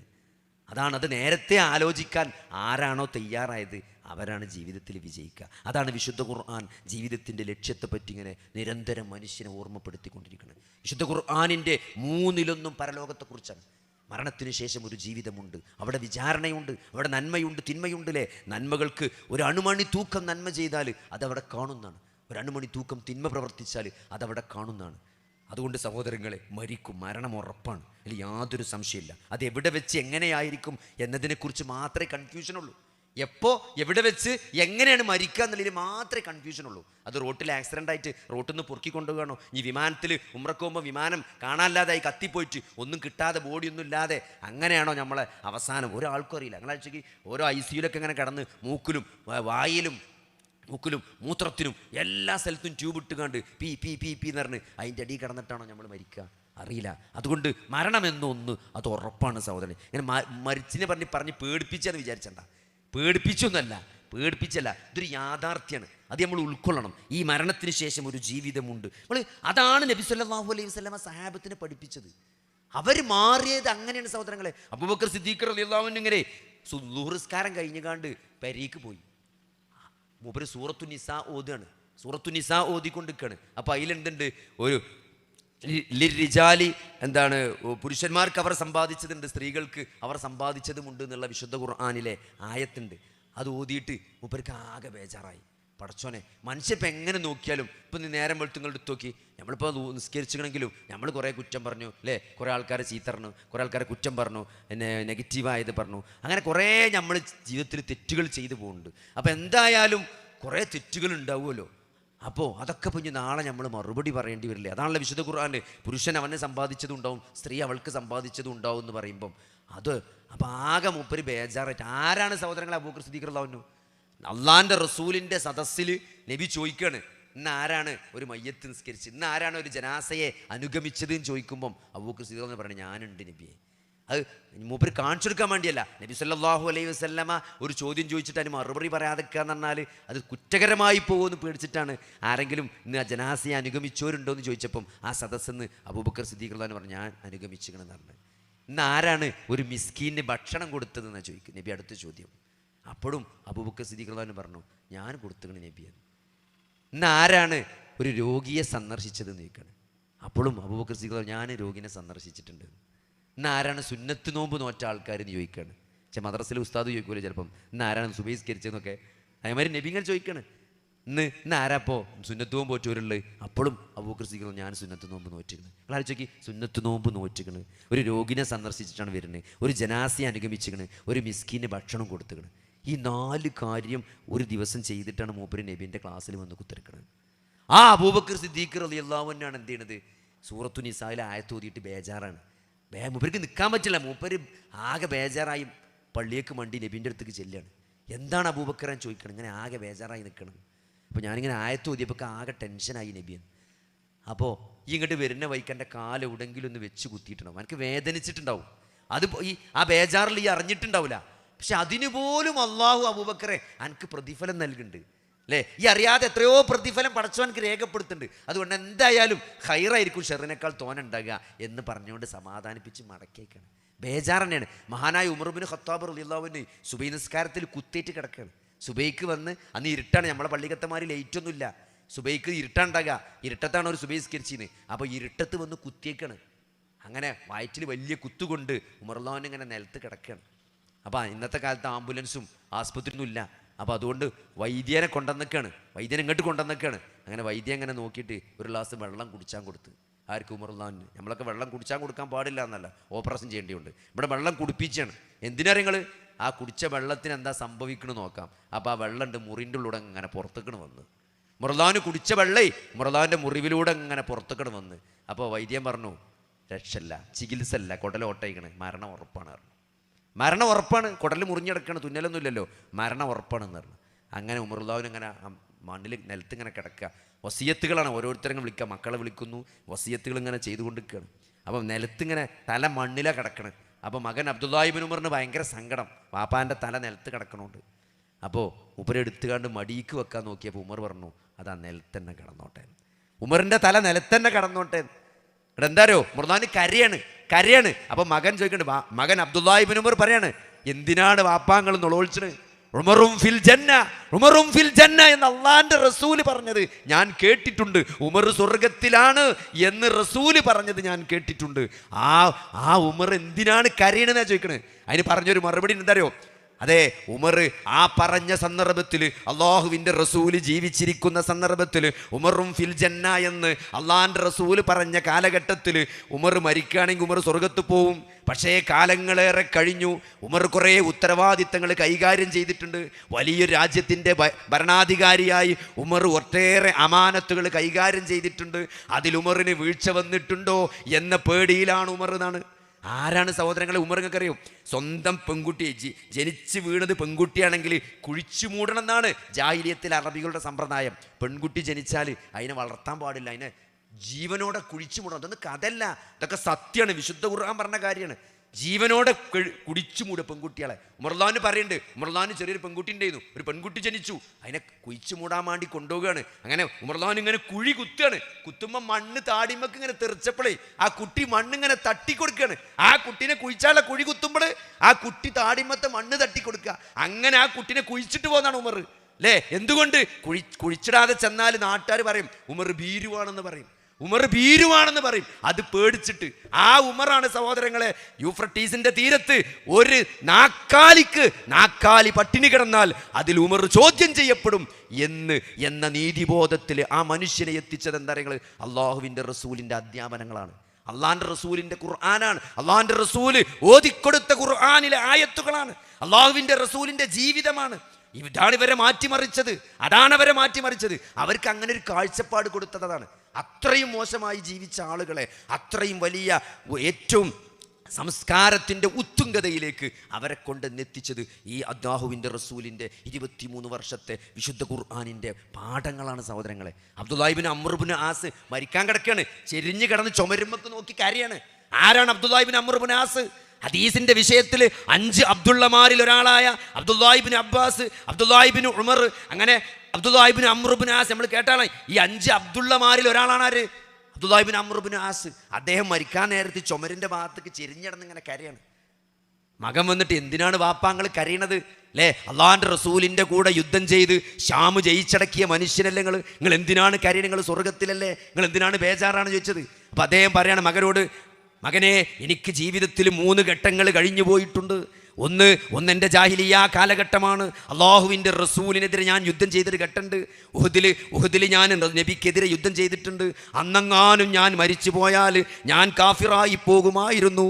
അത് നേരത്തെ ആലോചിക്കാൻ ആരാണോ തയ്യാറായത് അവരാണ് ജീവിതത്തിൽ വിജയിക്കുക. അതാണ് വിശുദ്ധ ഖുർആൻ ജീവിതത്തിൻ്റെ ലക്ഷ്യത്തെപ്പറ്റി ഇങ്ങനെ നിരന്തരം മനുഷ്യനെ ഓർമ്മപ്പെടുത്തിക്കൊണ്ടിരിക്കുന്നത്. വിശുദ്ധ ഖുർആനിൻ്റെ 1/3 പരലോകത്തെക്കുറിച്ചാണ്. മരണത്തിന് ശേഷം ഒരു ജീവിതമുണ്ട്, അവിടെ വിചാരണയുണ്ട്, അവിടെ നന്മയുണ്ട് തിന്മയുണ്ട് അല്ലേ. നന്മകൾക്ക് ഒരു അണുമണി തൂക്കം നന്മ ചെയ്താൽ അതവിടെ കാണുന്നതാണ്, ഒരു അണുമണി തൂക്കം തിന്മ പ്രവർത്തിച്ചാൽ അതവിടെ കാണുന്നതാണ്. അതുകൊണ്ട് സഹോദരങ്ങളെ മരിക്കും, മരണം ഉറപ്പാണ്, അതിൽ യാതൊരു സംശയമില്ല. അത് എവിടെ വെച്ച് എങ്ങനെയായിരിക്കും എന്നതിനെക്കുറിച്ച് മാത്രമേ കൺഫ്യൂഷനുള്ളൂ. എപ്പോൾ എവിടെ വെച്ച് എങ്ങനെയാണ് മരിക്കുക എന്നുള്ളതിൽ മാത്രമേ കൺഫ്യൂഷനുള്ളൂ. അത് റോട്ടിൽ ആക്സിഡൻ്റ് ആയിട്ട് റോട്ടിൽ നിന്ന് പൊറുക്കി കൊണ്ടുപോകണോ, ഈ വിമാനത്തിൽ ഉംറക്ക് പോകുമ്പോൾ വിമാനം കാണാനില്ലാതായി കത്തിപ്പോയിട്ട് ഒന്നും കിട്ടാതെ ബോഡിയൊന്നും ഇല്ലാതെ അങ്ങനെയാണോ നമ്മളെ അവസാനം? ഒരാൾക്കും അറിയില്ല. ഞങ്ങളാഴ്ചക്ക് ഓരോ ICUലൊക്കെ ഇങ്ങനെ കടന്ന് മൂക്കിലും വായിലും മൂക്കിലും മൂത്രത്തിനും എല്ലാ സ്ഥലത്തും ട്യൂബ് ഇട്ടുകൊണ്ട് പി പി പി പി എന്ന് പറഞ്ഞ് അതിൻ്റെ അടിയിൽ കിടന്നിട്ടാണോ നമ്മൾ മരിക്കുക? അറിയില്ല. അതുകൊണ്ട് മരണമെന്നൊന്ന് അത് ഉറപ്പാണ് സഹോദരൻ. ഇങ്ങനെ മരിച്ചിനെ പറഞ്ഞ് പേടിപ്പിച്ചെന്ന് വിചാരിച്ചണ്ട, പേടിപ്പിച്ചല്ല, ഇതൊരു യാഥാർത്ഥ്യമാണ്. അത് നമ്മൾ ഉൾക്കൊള്ളണം. ഈ മരണത്തിന് ശേഷം ഒരു ജീവിതമുണ്ട്. അതാണ് നബി സല്ലല്ലാഹു അലൈഹി വസല്ലമ സഹാബത്തിനെ പഠിപ്പിച്ചത്. അവർ മാറിയത് അങ്ങനെയാണ് സഹോദരങ്ങളെ. അബൂബക്കർ സിദ്ദീഖ് റളിയല്ലാഹു അൻഹു ഇങ്ങനെ ളുഹർ നിസ്കാരം കഴിഞ്ഞുകാണ്ട് പെരീക്ക് പോയി. മൂപ്പര് സൂറത്തു നിസാ ഓതുകയാണ്, സൂറത്തു നിസാ ഓതിക്കൊണ്ടിരിക്കുകയാണ്. അപ്പോൾ അതിലെന്തുണ്ട്, ഒരു ലിർരിജാലി എന്താണ്, പുരുഷന്മാർക്ക് അവർ സമ്പാദിച്ചതുണ്ട്, സ്ത്രീകൾക്ക് അവർ സമ്പാദിച്ചതുമുണ്ട് എന്നുള്ള വിശുദ്ധ ഖുർആനിലെ ആയത്തുണ്ട്. അത് ഓതിയിട്ട് മൂപ്പർക്ക് ആകെ ബേജാറായി. പടച്ചോനെ, മനുഷ്യപ്പം എങ്ങനെ നോക്കിയാലും ഇപ്പം നേരം വെളുത്തുങ്ങൾ എടുത്ത് നോക്കി, നമ്മളിപ്പോൾ നിസ്കരിച്ചിക്കണമെങ്കിലും നമ്മൾ കുറേ കുറ്റം പറഞ്ഞു അല്ലേ, കുറേ ആൾക്കാരെ ചീത്ത പറഞ്ഞു, കുറേ ആൾക്കാരെ കുറ്റം പറഞ്ഞു, നെഗറ്റീവായത് പറഞ്ഞു, അങ്ങനെ കുറേ നമ്മൾ ജീവിതത്തിൽ തെറ്റുകൾ ചെയ്തു പോകുന്നുണ്ട്. അപ്പോൾ എന്തായാലും കുറേ തെറ്റുകൾ ഉണ്ടാവുമല്ലോ. അപ്പോൾ അതൊക്കെ പിന്നെ നാളെ നമ്മൾ മറുപടി പറയേണ്ടി വരില്ലേ? അതാണല്ലോ വിശുദ്ധ ഖുർആനിൽ പുരുഷൻ അവനെ സമ്പാദിച്ചതും ഉണ്ടാവും, സ്ത്രീ അവൾക്ക് സമ്പാദിച്ചതും ഉണ്ടാവും എന്ന് പറയുമ്പം അത് അപ്പോൾ ആകെ മൂപ്പര് ബേജാറായിട്ട്. ആരാണ് സഹോദരങ്ങളെ അബൂബക്കർ സിദ്ദീഖ് റളിയല്ലാഹു അൻഹു? അള്ളാൻ്റെ റസൂലിൻ്റെ സദസ്സിൽ നബി ചോദിക്കുകയാണ്, ഇന്ന് ആരാണ് ഒരു മയ്യത്ത് നിസ്കരിച്ച്, ഇന്ന് ആരാണ് ഒരു ജനാസയെ അനുഗമിച്ചതെന്ന് ചോദിക്കുമ്പം അബൂബക്കർ സിദ്ദീഖ് എന്ന് പറഞ്ഞു, ഞാനുണ്ട് നബിയെ. അത് മൂപ്പര് കാണിച്ചു കൊടുക്കാൻ വേണ്ടിയല്ല. നബി സല്ലല്ലാഹു അലൈഹി വസല്ലമ ഒരു ചോദ്യം ചോദിച്ചിട്ട് അതിന് മറുപടി പറയാതെക്കുക എന്ന് പറഞ്ഞാൽ അത് കുറ്റകരമായി പോകുമെന്ന് പേടിച്ചിട്ടാണ് ആരെങ്കിലും ഇന്ന് ആ ജനാസയെ അനുഗമിച്ചവരുണ്ടോ എന്ന് ചോദിച്ചപ്പം ആ സദസ്സെന്ന് അബൂബക്കർ സിദ്ദീഖ് റളിയല്ലാഹു അൻഹു പറഞ്ഞു, ഞാൻ അനുഗമിച്ചിക്കണമെന്ന് പറഞ്ഞു. ഇന്ന് ആരാണ് ഒരു മിസ്കീന് ഭക്ഷണം കൊടുത്തതെന്നാണ് ചോദിക്കും നബി. അടുത്ത ചോദ്യം. അപ്പോഴും അബൂബക്കർ സിദ്ദീഖ് റളിയല്ലാഹു അൻഹു പറഞ്ഞു, ഞാൻ കൊടുത്തുകയാണ് നബിയെന്ന്. ഇന്ന് ആരാണ് ഒരു രോഗിയെ സന്ദർശിച്ചതെന്ന് ചോദിക്കണം. അപ്പോഴും അബൂബക്കർ സിദ്ദീഖ് റളിയല്ലാഹു അൻഹു, ഞാൻ രോഗിനെ സന്ദർശിച്ചിട്ടുണ്ട്. ഇന്ന് ആരാണ് സുന്നത്ത് നോമ്പ് നോറ്റ ആൾക്കാരെന്ന് ചോദിക്കുകയാണ്. പക്ഷേ മദ്രസയിൽ ഉസ്താദ് ചോദിക്കൂലേ ചിലപ്പം, ഇന്ന് ആരാണ് സുബഹിസ്കരിച്ചതെന്നൊക്കെ. അതേമാതിരി നബി ഇങ്ങനെ ചോദിക്കുകയാണ്, ഇന്ന് ആരാപ്പോ സുന്നത്ത് നോമ്പ് നോറ്റവരുള്ളത്? അപ്പോഴും അബൂബക്കർ സിദ്ദീഖ് ഞാൻ സുന്നത്ത് നോമ്പ് നോറ്റിരിക്കുന്നത്. നിങ്ങൾ ആലോചിക്ക്, സുന്നത്ത് നോമ്പ് നോറ്റിക്കണ്, ഒരു രോഗിനെ സന്ദർശിച്ചിട്ടാണ് വരുന്നത്, ഒരു ജനാസയെ അനുഗമിച്ചിക്കണ്, ഒരു മിസ്കീന് ഭക്ഷണം കൊടുത്തുക്കണ്. ഈ 4 കാര്യം ഒരു ദിവസം ചെയ്തിട്ടാണ് മൂപ്പര് നബീൻ്റെ ക്ലാസ്സിൽ വന്ന് കുത്തിരിക്കുന്നത്. ആ അബൂബക്കർ സിദ്ദീഖ് റളിയല്ലാഹു അൻഹു എന്ത് ചെയ്യണത്? സൂറത്തു നിസായിലെ ആയത്ത് ഓതിയിട്ട് ബേജാറാണ്. മൂപ്പർക്ക് നിൽക്കാൻ പറ്റില്ല. മൂപ്പര് ആകെ ബേജാറായി പള്ളിയേക്ക് മണ്ടി നബീൻ്റെ അടുത്തേക്ക് ചെല്ലുകയാണ്. എന്താണ് അബൂബക്കറാൻ ചോദിക്കണം? ഇങ്ങനെ ആകെ ബേജാറായി നിൽക്കണം. അപ്പോൾ ഞാനിങ്ങനെ ആയത്ത് ഓതിയപ്പോൾ ആകെ ടെൻഷനായി നബിയൻ. അപ്പോൾ ഈ ഇങ്ങോട്ട് വരുന്ന വൈക്ക് എൻ്റെ കാല് എവിടെങ്കിലും ഒന്ന് വെച്ച് കുത്തിയിട്ടുണ്ടാവും, എനിക്ക് വേദനിച്ചിട്ടുണ്ടാവും. അത് ആ ബേജാറിൽ ഈ അറിഞ്ഞിട്ടുണ്ടാവില്ല. പക്ഷെ അതിനു പോലും അള്ളാഹു അബൂബക്കറെ എനിക്ക് പ്രതിഫലം നൽകുന്നുണ്ട് അല്ലേ? ഈ അറിയാതെ എത്രയോ പ്രതിഫലം പടച്ചവനക്ക് രേഖപ്പെടുത്തുന്നുണ്ട്. അതുകൊണ്ട് എന്തായാലും ഖൈറായിരിക്കും ഷെറിനേക്കാൾ തോനുണ്ടാകുക എന്ന് പറഞ്ഞുകൊണ്ട് സമാധാനിപ്പിച്ച് മടക്കിയേക്കാണ്. ബേജാർ തന്നെയാണ്. മഹാനായ ഉമർ ഇബ്നു ഖത്താബ് റളിയല്ലാഹു അൻഹു സുബൈ നിസ്കാരത്തിൽ കുത്തേറ്റ് കിടക്കുകയാണ്. സുബൈക്ക് വന്ന്, അന്ന് ഇരുട്ടാണ്, നമ്മളെ പള്ളിക്കത്തമാർ ലൈറ്റൊന്നുമില്ല, സുബൈക്ക് ഇരുട്ടാണ്ടാകുക, ഇരുട്ടത്താണ് ഒരു സുബൈ നിസ്കരിച്ചിന്. അപ്പോൾ ഇരുട്ടത്ത് വന്ന് കുത്തിയേക്കാണ്. അങ്ങനെ വയറ്റിൽ വലിയ കുത്തുകൊണ്ട് ഉമറുല്ലാഹുവിന് ഇങ്ങനെ നിലത്ത് കിടക്കുകയാണ്. അപ്പോൾ ഇന്നത്തെ കാലത്ത് ആംബുലൻസും ആസ്പത്രിയൊന്നും ഇല്ല. അപ്പോൾ അതുകൊണ്ട് വൈദ്യനെ കൊണ്ടുവന്നൊക്കെയാണ്, വൈദ്യനെ ഇങ്ങോട്ട് കൊണ്ടുവന്നൊക്കെയാണ്. അങ്ങനെ വൈദ്യം അങ്ങനെ നോക്കിയിട്ട് ഒരു ഗ്ലാസ് വെള്ളം കുടിച്ചാൻ കൊടുത്ത്. ആർക്കും ഉമറുല്ലാഹുവിന്. നമ്മളൊക്കെ വെള്ളം കുടിച്ചാൻ കൊടുക്കാൻ പാടില്ല എന്നല്ല, ഓപ്പറേഷൻ ചെയ്യേണ്ടിയുണ്ട്. ഇവിടെ വെള്ളം കുടിപ്പിച്ചാണ്. എന്തിനാ നിങ്ങൾ? ആ കുടിച്ച വെള്ളത്തിന് എന്താ സംഭവിക്കണമെന്ന് നോക്കാം. അപ്പോൾ ആ വെള്ളം ഉണ്ട് മുറിൻ്റെ ഉള്ളിലൂടെ അങ്ങനെ പുറത്തേക്കണ് വന്ന്, ഉമറുല്ലാഹുവിന് കുടിച്ച വെള്ളേ ഉമറുല്ലാഹുവിൻ്റെ മുറിവിലൂടെ അങ്ങനെ പുറത്തേക്കണ് വന്ന്. അപ്പോൾ വൈദ്യം പറഞ്ഞു, രക്ഷല്ല, ചികിത്സ അല്ല, കുടലോട്ടയിക്കണേ, മരണം ഉറപ്പാണ് പറഞ്ഞു. മരണം ഉറപ്പാണ്, കുടൽ മുറിഞ്ഞെടുക്കണം, തുന്നലൊന്നും ഇല്ലല്ലോ, മരണം ഉറപ്പാണെന്ന് പറഞ്ഞു. അങ്ങനെ ഉമറുല്ലാഹുവിന് ഇങ്ങനെ മണ്ണിൽ നിലത്ത് ഇങ്ങനെ കിടക്കുക. വസിയത്തുകളാണ് ഓരോരുത്തരും വിളിക്കുക, മക്കളെ വിളിക്കുന്നു, വസിയത്തുകൾ ഇങ്ങനെ ചെയ്തുകൊണ്ടിരിക്കുകയാണ്. അപ്പം നിലത്തിങ്ങനെ തല മണ്ണിലാണ് കിടക്കണം. അപ്പോൾ മകൻ അബ്ദുല്ലാഹി ഇബ്നു ഉമറിന് ഭയങ്കര സങ്കടം, വാപ്പാൻ്റെ തല നിലത്ത് കിടക്കണോണ്ട്. അപ്പോൾ ഉമർ എടുത്തുകാണ്ട് മടിക്ക് വെക്കാൻ നോക്കിയപ്പോൾ ഉമർ പറഞ്ഞു, അതാ നിലത്തന്നെ കിടന്നോട്ടെ, ഉമറിൻ്റെ തല നിലത്തന്നെ കിടന്നോട്ടെ. ഇവിടെ എന്താരോ ഉമറുല്ലാഹുവിന് കരയാണ്. അപ്പം മകൻ ചോദിക്കണ്ട്, മകൻ അബ്ദുല്ലാഹി ഇബ്നു ഉമർ പറയാണ്, എന്തിനാണ് വാപ്പാങ്ങൾ നുളോളിച്ചത്? ഉമറും ഫിൽ ജന്ന എന്ന് അള്ളാന്റെ റസൂല് പറഞ്ഞത് ഞാൻ കേട്ടിട്ടുണ്ട്. ഉമർ സ്വർഗത്തിലാണ് എന്ന് റസൂല് പറഞ്ഞത് ഞാൻ കേട്ടിട്ടുണ്ട്. ആ ഉമർ എന്തിനാണ് കരയണെന്നാ ചോദിക്കണേ. അതിന് പറഞ്ഞൊരു മറുപടി എന്താറിയോ? അതെ, ഉമർ ആ പറഞ്ഞ സന്ദർഭത്തിൽ, അള്ളാഹുവിൻ്റെ റസൂല് ജീവിച്ചിരിക്കുന്ന സന്ദർഭത്തിൽ, ഉമറും ഫിൽ ജന്ന എന്ന് അള്ളാഹിൻ്റെ റസൂല് പറഞ്ഞ കാലഘട്ടത്തിൽ ഉമർ മരിക്കുകയാണെങ്കിൽ ഉമർ സ്വർഗത്ത് പോവും. പക്ഷേ കാലങ്ങളേറെ കഴിഞ്ഞു, ഉമർ കുറേ ഉത്തരവാദിത്തങ്ങൾ കൈകാര്യം ചെയ്തിട്ടുണ്ട്. വലിയൊരു രാജ്യത്തിൻ്റെ ഭരണാധികാരിയായി ഉമർ ഒട്ടേറെ അമാനത്തുകൾ കൈകാര്യം ചെയ്തിട്ടുണ്ട്. അതിൽ ഉമറിന് വീഴ്ച വന്നിട്ടുണ്ടോ എന്ന പേടിയിലാണ് ഉമർ എന്നാണ്. ആരാണ് സഹോദരങ്ങളെ ഉമർ? നിങ്ങൾക്കറിയോ? സ്വന്തം പെൺകുട്ടിയെ ജനിച്ച് വീണത് പെൺകുട്ടിയാണെങ്കിൽ കുഴിച്ചു മൂടണം എന്നാണ് ജാഹിലിയത്തിൽ അറബികളുടെ സമ്പ്രദായം. പെൺകുട്ടി ജനിച്ചാൽ അതിനെ വളർത്താൻ പാടില്ല, അതിനെ ജീവനോടെ കുഴിച്ചു മൂടണം. അതൊന്നും കഥയല്ല, ഇതൊക്കെ സത്യമാണ്, വിശുദ്ധ ഖുർആൻ പറഞ്ഞ കാര്യമാണ്. ജീവനോടെ കുടിച്ചു മൂടുക പെൺകുട്ടികളെ. ഉമറുല്ലാഹിന് പറയുന്നുണ്ട്, ഉമറുല്ലാഹിന് ചെറിയൊരു പെൺകുട്ടി ഉണ്ടായിരുന്നു, ഒരു പെൺകുട്ടി ജനിച്ചു, അതിനെ കുഴിച്ചു മൂടാൻ വേണ്ടി കൊണ്ടുപോവുകയാണ്. അങ്ങനെ ഉമറുല്ലാഹിന് ഇങ്ങനെ കുഴി കുത്തുകയാണ്. കുത്തുമ്പോൾ മണ്ണ് താടിമക്ക് ഇങ്ങനെ തെറിച്ചപ്പോഴേ ആ കുട്ടി മണ്ണിങ്ങനെ തട്ടിക്കൊടുക്കുകയാണ്. ആ കുട്ടീനെ കുഴിച്ചാല കുഴി കുത്തുമ്പോൾ ആ കുട്ടി താടിമത്തെ മണ്ണ് തട്ടിക്കൊടുക്കുക. അങ്ങനെ ആ കുട്ടീനെ കുഴിച്ചിട്ട് പോകുന്നതാണ് ഉമർ അല്ലേ? എന്തുകൊണ്ട്? കുഴിച്ചിടാതെ ചെന്നാൽ നാട്ടുകാർ പറയും ഉമർ ഭീരുവാണെന്ന് പറയും, ഉമർ ഭീരുവാണെന്ന് പറയും. അത് പേടിച്ചിട്ട് ആ ഉമറാണ് സഹോദരങ്ങളെ യൂഫ്രട്ടീസിന്റെ തീരത്ത് ഒരു നാക്കാലി പട്ടിണി കിടന്നാൽ അതിൽ ഉമർ ചോദ്യം ചെയ്യപ്പെടും എന്ന നീതിബോധത്തിൽ ആ മനുഷ്യനെ എത്തിച്ചത് എന്താ പറയുക? അള്ളാഹുവിൻ്റെ റസൂലിൻ്റെ അധ്യാപനങ്ങളാണ്, അള്ളാഹിൻ്റെ റസൂലിൻ്റെ ഖുർആനാണ്, അള്ളാഹിൻ്റെ റസൂല് ഓതിക്കൊടുത്ത ഖുർആനിലെ ആയത്തുകളാണ്, അള്ളാഹുവിൻ്റെ റസൂലിൻ്റെ ജീവിതമാണ്. ഇതാണ് ഇവരെ മാറ്റിമറിച്ചത്, അതാണ് അവരെ മാറ്റിമറിച്ചത്. അവർക്ക് അങ്ങനെ ഒരു കാഴ്ചപ്പാട് കൊടുത്തതാണ്. അത്രയും മോശമായി ജീവിച്ച ആളുകളെ അത്രയും വലിയ ഏറ്റവും സംസ്കാരത്തിൻ്റെ ഉത്തുംഗതയിലേക്ക് അവരെ കൊണ്ടെന്നെത്തിച്ചത് ഈ അല്ലാഹുവിൻ്റെ റസൂലിൻ്റെ 23 വർഷത്തെ വിശുദ്ധ ഖുർആനിൻ്റെ പാഠങ്ങളാണ് സഹോദരങ്ങളെ. അബ്ദുല്ലാഹി ഇബ്നു അംർ ഇബ്നു ആസ് മരിക്കാൻ കിടക്കുകയാണ്, ചെരിഞ്ഞ് കിടന്ന് ചുമരുമ്പത്ത് നോക്കി കരയാണ്. ആരാണ് അബ്ദുല്ലാഹി ഇബ്നു അംർ ഇബ്നു ആസ്? ഹദീസിന്റെ വിഷയത്തിൽ 5 അബ്ദുള്ളമാരിൽ ഒരാളായ അബ്ദുല്ലാഹി ഇബ്നു അബ്ബാസ്, അബ്ദുല്ലാഹി ഇബ്നു ഉമർ, അങ്ങനെ അബ്ദുല്ലാഹി ഇബ്നു അംർ ഇബ്നു ആസ്, നമ്മൾ കേട്ടാണ്. ഈ 5 അബ്ദുള്ളമാരിൽ ഒരാളാണ് ആര്? അബ്ദുല്ലാഹി ഇബ്നു അംർ ഇബ്നു ആസ്. അദ്ദേഹം മരിക്കാൻ നേരത്ത് ചുമരിന്റെ ഭാഗത്തേക്ക് ചെരിഞ്ഞിടന്ന് ഇങ്ങനെ കരയാണ്. മകൻ വന്നിട്ട്, എന്തിനാണ് വാപ്പാങ്ങൾ കരയണത് അല്ലേ? അള്ളാഹിൻ്റെ റസൂലിൻ്റെ കൂടെ യുദ്ധം ചെയ്ത് ഷാമ് ജയിച്ചടക്കിയ മനുഷ്യനല്ലേ നിങ്ങൾ എന്തിനാണ് കരയണത്? നിങ്ങൾ സ്വർഗത്തിലല്ലേ, നിങ്ങൾ എന്തിനാണ് ബേജാറാണ് ചോദിച്ചത്. അപ്പം അദ്ദേഹം പറയാണ് മകനോട്, മകനെ, എനിക്ക് ജീവിതത്തിൽ 3 ഘട്ടങ്ങൾ കഴിഞ്ഞു പോയിട്ടുണ്ട്. ഒന്ന് എൻ്റെ ജാഹിലിയ കാലഘട്ടമാണ്. അള്ളാഹുവിൻ്റെ റസൂലിനെതിരെ ഞാൻ യുദ്ധം ചെയ്തൊരു ഘട്ടമുണ്ട്. ഉഹദിൽ ഞാൻ നബിക്കെതിരെ യുദ്ധം ചെയ്തിട്ടുണ്ട്. അന്നെങ്ങാനും ഞാൻ മരിച്ചു പോയാൽ ഞാൻ കാഫിറായി പോകുമായിരുന്നു.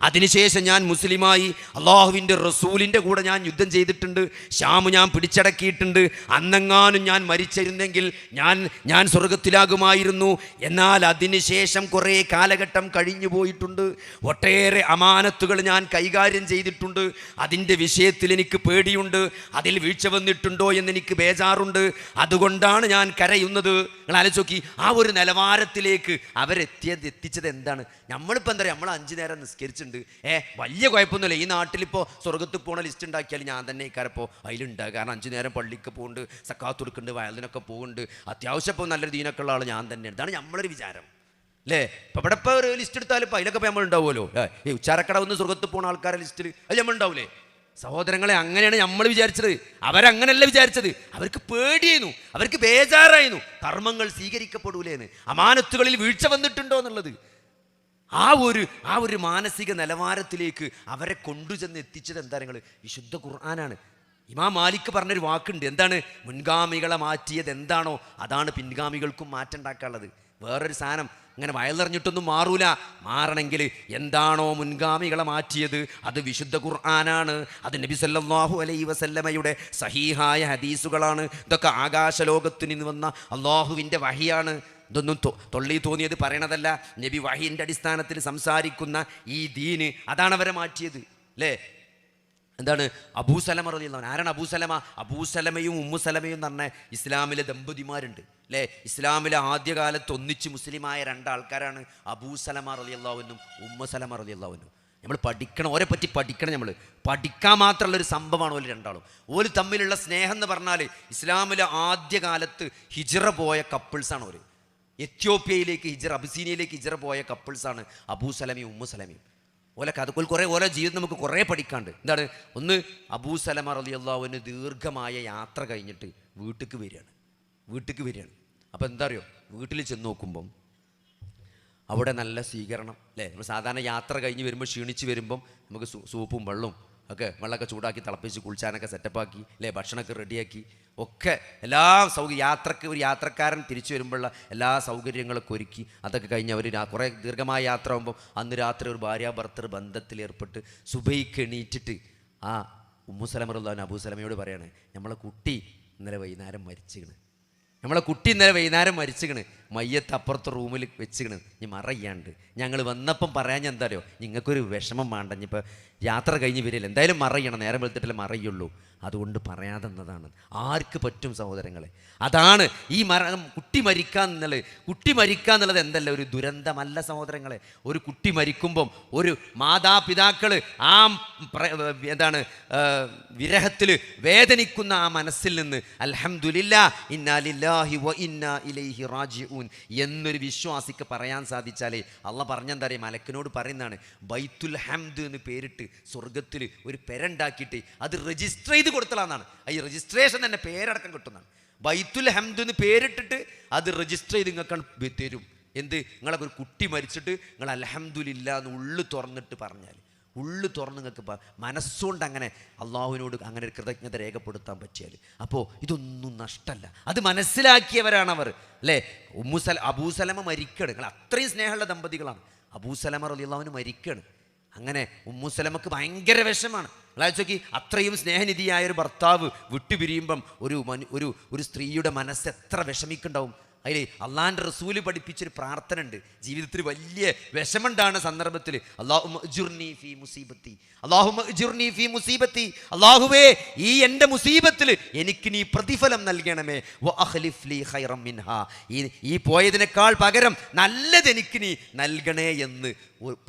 അതിനുശേഷം ഞാൻ മുസ്ലിമായി അള്ളാഹുവിൻ്റെ റസൂലിൻ്റെ കൂടെ ഞാൻ യുദ്ധം ചെയ്തിട്ടുണ്ട്. ഷാം ഞാൻ പിടിച്ചടക്കിയിട്ടുണ്ട്. അന്നെങ്ങാനും ഞാൻ മരിച്ചിരുന്നെങ്കിൽ ഞാൻ സ്വർഗത്തിലാകുമായിരുന്നു. എന്നാൽ അതിനുശേഷം കുറേ കാലഘട്ടം കഴിഞ്ഞു പോയിട്ടുണ്ട്. ഒട്ടേറെ അമാനത്തുകൾ ഞാൻ കൈകാര്യം ചെയ്തിട്ടുണ്ട്. അതിൻ്റെ വിഷയത്തിൽ എനിക്ക് പേടിയുണ്ട്. അതിൽ വീഴ്ച വന്നിട്ടുണ്ടോ എന്നെനിക്ക് ബേജാറുണ്ട്. അതുകൊണ്ടാണ് ഞാൻ കരയുന്നത്. നിങ്ങൾ ആലോചിച്ച് നോക്കി, ആ ഒരു നിലവാരത്തിലേക്ക് എത്തിച്ചത് എന്താണ്? നമ്മളിപ്പോൾ എന്താ പറയുക, നമ്മൾ 5 നേരം നിസ്കരിച്ചിട്ടുണ്ട്, വലിയ കുഴപ്പമൊന്നുമില്ല. ഈ നാട്ടിലിപ്പോൾ സ്വർഗത്തിൽ പോണ ലിസ്റ്റ് ഉണ്ടാക്കിയാൽ ഞാൻ തന്നെ ഇക്കാരപ്പോൾ അതിലുണ്ടാകും. കാരണം 5 നേരം പള്ളിക്ക് പോകുന്നുണ്ട്, സക്കാത്ത് കൊടുക്കുന്നുണ്ട്, വയലിനൊക്കെ പോകുന്നുണ്ട്, അത്യാവശ്യം ഇപ്പോൾ നല്ലൊരു ദീനൊക്കെ ഉള്ള ആൾ ഞാൻ തന്നെയാണ്. ഇതാണ് നമ്മളൊരു വിചാരം അല്ലേ? ഇപ്പം ഇവിടെ ഇപ്പോൾ ഒരു ലിസ്റ്റ് എടുത്താലും ഇപ്പോൾ അതിലൊക്കെ നമ്മൾ ഉണ്ടാവുമല്ലോ. ഈ ഉച്ചാരക്കട ഒന്ന് സ്വർഗത്തിൽ പോകുന്ന ആൾക്കാരുടെ ലിസ്റ്റിൽ അത് നമ്മൾ ഉണ്ടാവില്ലേ? സഹോദരങ്ങളെ, അങ്ങനെയാണ് നമ്മൾ വിചാരിച്ചത്. അവരങ്ങനെയല്ല വിചാരിച്ചത്. അവർക്ക് പേടിയായിരുന്നു, അവർക്ക് ബേജാറായിരുന്നു. കർമ്മങ്ങൾ സ്വീകരിക്കപ്പെടൂലേന്ന്, അമാനത്തുകളിൽ വീഴ്ച വന്നിട്ടുണ്ടോ എന്നുള്ളത്. ആ ഒരു മാനസിക നിലവാരത്തിലേക്ക് അവരെ കൊണ്ടുചെന്ന് എത്തിച്ചത് എന്താ? നിങ്ങൾ വിശുദ്ധ ഖുർആനാണ്. ഇമാം മാലിക് പറഞ്ഞൊരു വാക്കുണ്ട്. എന്താണ്? മുൻഗാമികളെ മാറ്റിയത് എന്താണോ അതാണ് പിൻഗാമികൾക്കും മാറ്റം ഉണ്ടാക്കാനുള്ളത്. വേറൊരു സാധനം ഇങ്ങനെ വയലെറിഞ്ഞിട്ടൊന്നും മാറൂല. മാറണമെങ്കിൽ എന്താണോ മുൻഗാമികളെ മാറ്റിയത് അത് വിശുദ്ധ ഖുർആനാണ്. അത് നബി സല്ലല്ലാഹു അലൈഹി വസല്ലമയുടെ സഹീഹായ ഹദീസുകളാണ്. ഇതൊക്കെ ആകാശലോകത്ത് നിന്ന് വന്ന അള്ളാഹുവിൻ്റെ വഹിയാണ്. ഇതൊന്നും തൊള്ളി തോന്നിയത് പറയണതല്ല. നബി വഹീൻ്റെ അടിസ്ഥാനത്തിൽ സംസാരിക്കുന്ന ഈ ദീന് അതാണ് അവരെ മാറ്റിയത് അല്ലേ? എന്താണ്? അബൂസലമ റളിയല്ലാഹു അൻഹു. ആരാണ് അബൂസലമ? അബൂസലമയും ഉമ്മുസലമയും എന്ന് പറഞ്ഞ ഇസ്ലാമിലെ ദമ്പതിമാരുണ്ട് അല്ലേ? ഇസ്ലാമിലെ ആദ്യകാലത്ത് ഒന്നിച്ച് മുസ്ലിമായ 2 ആൾക്കാരാണ് അബൂസലമ റളിയല്ലാഹു അൻഹും ഉമ്മുസലമ റളിയല്ലാഹു അൻഹും. നമ്മൾ പഠിക്കണം, ഓരെ പറ്റി പഠിക്കണം. നമ്മൾ പഠിക്കാൻ മാത്രമുള്ളൊരു സംഭവമാണ് ഓല് രണ്ടാളും. ഓല് തമ്മിലുള്ള സ്നേഹം എന്ന് പറഞ്ഞാൽ ഇസ്ലാമിലെ ആദ്യകാലത്ത് ഹിജ്റ പോയ കപ്പിൾസാണ് ഓര്. എത്യോപ്യയിലേക്ക് അബിസീനിയയിലേക്ക് ഹിജ്റ പോയ കപ്പിൾസാണ് അബൂസലമയും ഉമ്മുസലമയും. ഓലെ കഥ കുറേ ഓരോ ജീവിതം നമുക്ക് കുറേ പഠിക്കാണ്ട്. എന്താണ്? ഒന്ന്, അബൂസലമ റളിയല്ലാഹു അൻഹു ദീർഘമായ യാത്ര കഴിഞ്ഞിട്ട് വീട്ടിലേക്ക് വരികയാണ്. അപ്പോൾ എന്താ അറിയോ, വീട്ടിൽ ചെന്ന് നോക്കുമ്പം അവിടെ നല്ല സ്വീകരണം അല്ലേ? നമ്മൾ സാധാരണ യാത്ര കഴിഞ്ഞ് വരുമ്പോൾ ക്ഷീണിച്ച് വരുമ്പം നമുക്ക് സൂപ്പും വെള്ളമൊക്കെ ചൂടാക്കി തിളപ്പിച്ച് കുളിച്ചാനൊക്കെ സെറ്റപ്പാക്കി അല്ലേ? ഭക്ഷണമൊക്കെ റെഡിയാക്കി ഒക്കെ എല്ലാ ഒരു യാത്രക്കാരൻ തിരിച്ചു വരുമ്പോഴുള്ള എല്ലാ സൗകര്യങ്ങളൊക്കെ ഒരുക്കി അതൊക്കെ കഴിഞ്ഞ് അവർ കുറേ ദീർഘമായ യാത്ര ആകുമ്പോൾ അന്ന് രാത്രി ഒരു ഭാര്യാഭർത്തൃ ബന്ധത്തിലേർപ്പെട്ട് സുബഹിക്ക് എണീറ്റിട്ട് ആ ഉമ്മുസലമ റളിയല്ലാഹു അൻഹ അബൂസലമയോട് പറയാണ്, നമ്മളെ കുട്ടി ഇന്നലെ വൈകുന്നേരം മരിച്ചിക്കണ്, മയ്യത്ത് അപ്പുറത്തെ റൂമിൽ വെച്ചിക്കണ്, ഇനി മറയ്യാണ്ട് ഞങ്ങൾ വന്നപ്പം പറയാൻ എന്താ അറിയോ, നിങ്ങൾക്കൊരു വിഷമം വേണ്ട, ഇനിയിപ്പോൾ യാത്ര കഴിഞ്ഞ് വരില്ല, എന്തായാലും മറയ്യണം, നേരം വെളുത്തിട്ടല്ലേ മറയുള്ളൂ, അതുകൊണ്ട് പറയാതെന്നതാണ്. ആർക്ക് പറ്റും സഹോദരങ്ങളെ? അതാണ് ഈ കുട്ടി മരിക്കുക എന്നുള്ളത് എന്തല്ല ഒരു ദുരന്തമല്ല സഹോദരങ്ങളെ. ഒരു കുട്ടി മരിക്കുമ്പം ഒരു മാതാപിതാക്കൾ ആ വിരഹത്തിൽ വേദനിക്കുന്ന ആ മനസ്സിൽ നിന്ന് അൽഹംദുലില്ലാ ഇന്നാ ലില്ലാഹി വ ഇന്നാ ഇലൈഹി റാജിഊൻ എന്നൊരു വിശ്വാസിക്ക് പറയാൻ സാധിച്ചാലേ അള്ളാഹ് പറഞ്ഞെന്താ അറിയാം, മലക്കിനോട് പറയുന്നതാണ്, ബൈത്തുൽ ഹംദ് എന്ന് പേരിട്ട് സ്വർഗത്തിൽ ഒരു പെരണ്ടാക്കിയിട്ട് അത് രജിസ്റ്റർ ചെയ്ത് കൊടുത്തലാന്നാണ്. ഈ രജിസ്ട്രേഷൻ തന്നെ പേരടക്കം കിട്ടുന്നതാണ്. ബൈത്തുൽ ഹംദ് എന്ന് പേരിട്ടിട്ട് അത് രജിസ്റ്റർ ചെയ്ത് നിങ്ങൾക്ക് തരും. എന്ത്? നിങ്ങളൊക്കെ ഒരു കുട്ടി മരിച്ചിട്ട് നിങ്ങൾ അൽഹംദുലില്ലാ എന്ന് ഉള്ളു തുറന്നിട്ട് പറഞ്ഞാൽ, ഉള്ളു തുറന്ന് നിങ്ങൾക്ക് മനസ്സുകൊണ്ട് അങ്ങനെ അള്ളാഹുവിനോട് അങ്ങനെ ഒരു കൃതജ്ഞത രേഖപ്പെടുത്താൻ പറ്റിയാൽ, അപ്പോൾ ഇതൊന്നും നഷ്ടമല്ല. അത് മനസ്സിലാക്കിയവരാണ് അവർ അല്ലേ? അബൂസലമ മരിക്കണം. നിങ്ങൾ അത്രയും സ്നേഹമുള്ള ദമ്പതികളാണ്. അബൂസലമ റളിയല്ലാഹു അൻഹു മരിക്കണം. അങ്ങനെ ഉമ്മുസലമക്ക് ഭയങ്കര വിഷമാണ്. നോക്കി, അത്രയും സ്നേഹനിധിയായ ഒരു ഭർത്താവ് വിട്ടുപിരിയുമ്പം ഒരു സ്ത്രീയുടെ മനസ്സ് എത്ര വിഷമിക്കുണ്ടാവും. അതിൽ അള്ളാഹിൻ്റെ റസൂല് പഠിപ്പിച്ചൊരു പ്രാർത്ഥന ഉണ്ട്. ജീവിതത്തിൽ വലിയ വിഷമുണ്ടാകുന്ന സന്ദർഭത്തിൽ അല്ലാഹുമ്മ അജ്റുനി ഫീ മുസീബത്തി, അല്ലാഹുവേ ഈ എൻ്റെ മുസീബത്തിൽ എനിക്ക് നീ പ്രതിഫലം നൽകണമേ, വ അഖ്ലിഫ് ലീ ഖൈറൻ മിൻഹാ, ഈ പോയതിനേക്കാൾ പകരം നല്ലത് എനിക്ക് നീ നൽകണേ എന്ന്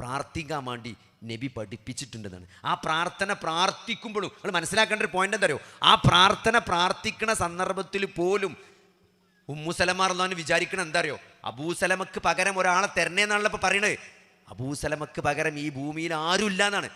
പ്രാർത്ഥിക്കാൻ വേണ്ടി നബി പഠിപ്പിച്ചിട്ടുണ്ടെന്നാണ്. ആ പ്രാർത്ഥന പ്രാർത്ഥിക്കുമ്പോഴും നിങ്ങൾ മനസ്സിലാക്കേണ്ട ഒരു പോയിന്റ് എന്താ അറിയോ, ആ പ്രാർത്ഥന പ്രാർത്ഥിക്കുന്ന സന്ദർഭത്തിൽ പോലും ഉമ്മുസലമ റളിയല്ലാഹു അൻഹ വിചാരിക്കണം എന്താ അറിയോ, അബൂസലമക്ക് പകരം ഒരാളെ തരണേന്നാണല്ലോ ഇപ്പോൾ പറയണത്. അബൂസലമക്ക് പകരം ഈ ഭൂമിയിൽ ആരുമില്ല എന്നാണ്.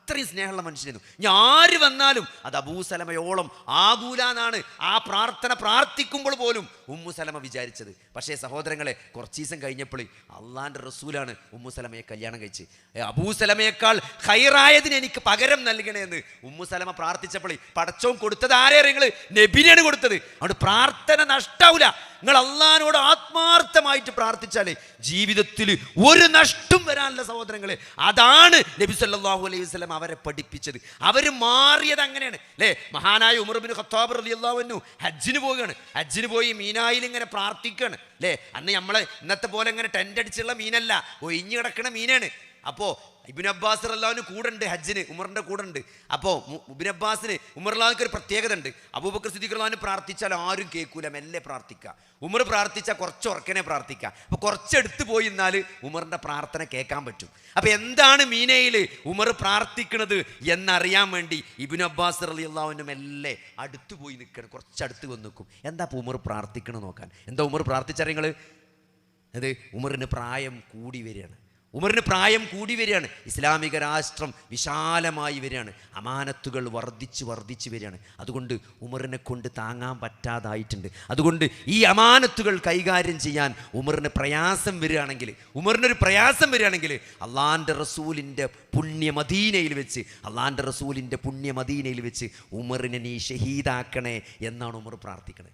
അത്രയും സ്നേഹമുള്ള മനുഷ്യനായിരുന്നു. ഞാൻ ആര് വന്നാലും അത് അബൂ സലമയോളം ആകൂല എന്നാണ് ആ പ്രാർത്ഥന പ്രാർത്ഥിക്കുമ്പോൾ പോലും ഉമ്മു സലമ വിചാരിച്ചത്. പക്ഷേ സഹോദരങ്ങളെ, കുറച്ച് ദിവസം കഴിഞ്ഞപ്പോൾ അള്ളാൻ്റെ റസൂലാണ് ഉമ്മു സലമയെ കല്യാണം കഴിച്ച്. അബൂ സലമയേക്കാൾ ഖൈറായതിന് എനിക്ക് പകരം നൽകണേ എന്ന് ഉമ്മു സലമ പ്രാർത്ഥിച്ചപ്പോൾ പടച്ചോൻ കൊടുത്തത് ആരെയാണ്? നിങ്ങൾ നബിനെയാണ് കൊടുത്തത്. അതുകൊണ്ട് പ്രാർത്ഥന നഷ്ടാവില്ല. നിങ്ങൾ അള്ളാഹിനോട് ആത്മാർത്ഥമായിട്ട് പ്രാർത്ഥിച്ചാലേ ജീവിതത്തിൽ ഒരു നഷ്ടം വരാനുള്ള സഹോദരങ്ങളെ. അതാണ് നബി സല്ലല്ലാഹു അലൈഹി വസല്ലം അവരെ പഠിപ്പിച്ചത്. അവർ മാറിയത് അങ്ങനെയാണ് അല്ലേ. മഹാനായ ഉമർ ഇബ്നു ഖത്താബ് റളിയല്ലാഹു അൻഹു ഹജ്ജിന് പോവുകയാണ്. ഹജ്ജിന് പോയി മീനായിൽ ഇങ്ങനെ പ്രാർത്ഥിക്കുകയാണ് അല്ലേ. അന്ന് നമ്മളെ ഇന്നത്തെ പോലെ ഇങ്ങനെ ടെൻ്റ് അടിച്ചുള്ള മീനല്ല, ഒഴിഞ്ഞു കിടക്കുന്ന മീനാണ്. അപ്പോൾ ഇബ്നു അബ്ബാസ് റളിയല്ലാഹു കൂടെ ഉണ്ട്, ഹജ്ജിന് ഉമറിൻ്റെ കൂടെ ഉണ്ട്. അപ്പോൾ ഇബ്നു അബ്ബാസിന് ഉമർ റളിയല്ലാഹുവിന് ഒരു പ്രത്യേകത ഉണ്ട്. അബൂബക്കർ സിദ്ദീഖ് റളിയല്ലാഹു പ്രാർത്ഥിച്ചാൽ ആരും കേൾക്കൂല, മെല്ലെ പ്രാർത്ഥിക്കുക. ഉമർ പ്രാർത്ഥിച്ചാൽ കുറച്ച് ഉറക്കനെ പ്രാർത്ഥിക്കുക. അപ്പോൾ കുറച്ചെടുത്ത് പോയി എന്നാൽ ഉമറിൻ്റെ പ്രാർത്ഥന കേൾക്കാൻ പറ്റും. അപ്പോൾ എന്താണ് മീനയിൽ ഉമർ പ്രാർത്ഥിക്കുന്നത് എന്നറിയാൻ വേണ്ടി ഇബ്നു അബ്ബാസ് റളിയല്ലാഹു മെല്ലെ അടുത്ത് പോയി നിൽക്കണം, കുറച്ചടുത്ത് വന്ന് നിൽക്കും. എന്താ ഇപ്പോൾ ഉമർ പ്രാർത്ഥിക്കണം നോക്കാൻ. എന്താ ഉമർ പ്രാർത്ഥിച്ചറിയങ്ങൾ? അത് ഉമറിന് പ്രായം കൂടി വരികയാണ്. ഉമറിന് പ്രായം കൂടി വരികയാണ്. ഇസ്ലാമിക രാഷ്ട്രം വിശാലമായി വരികയാണ്. അമാനത്തുകൾ വർദ്ധിച്ച് വരികയാണ്. അതുകൊണ്ട് ഉമറിനെ കൊണ്ട് താങ്ങാൻ പറ്റാതായിട്ടുണ്ട്. അതുകൊണ്ട് ഈ അമാനത്തുകൾ കൈകാര്യം ചെയ്യാൻ ഉമറിന് പ്രയാസം വരികയാണെങ്കിൽ, ഉമറിനൊരു പ്രയാസം വരികയാണെങ്കിൽ അള്ളാൻ്റെ റസൂലിൻ്റെ പുണ്യ മദീനയിൽ വെച്ച് ഉമറിനെ നീ ഷഹീദാക്കണേ എന്നാണ് ഉമർ പ്രാർത്ഥിക്കണേ.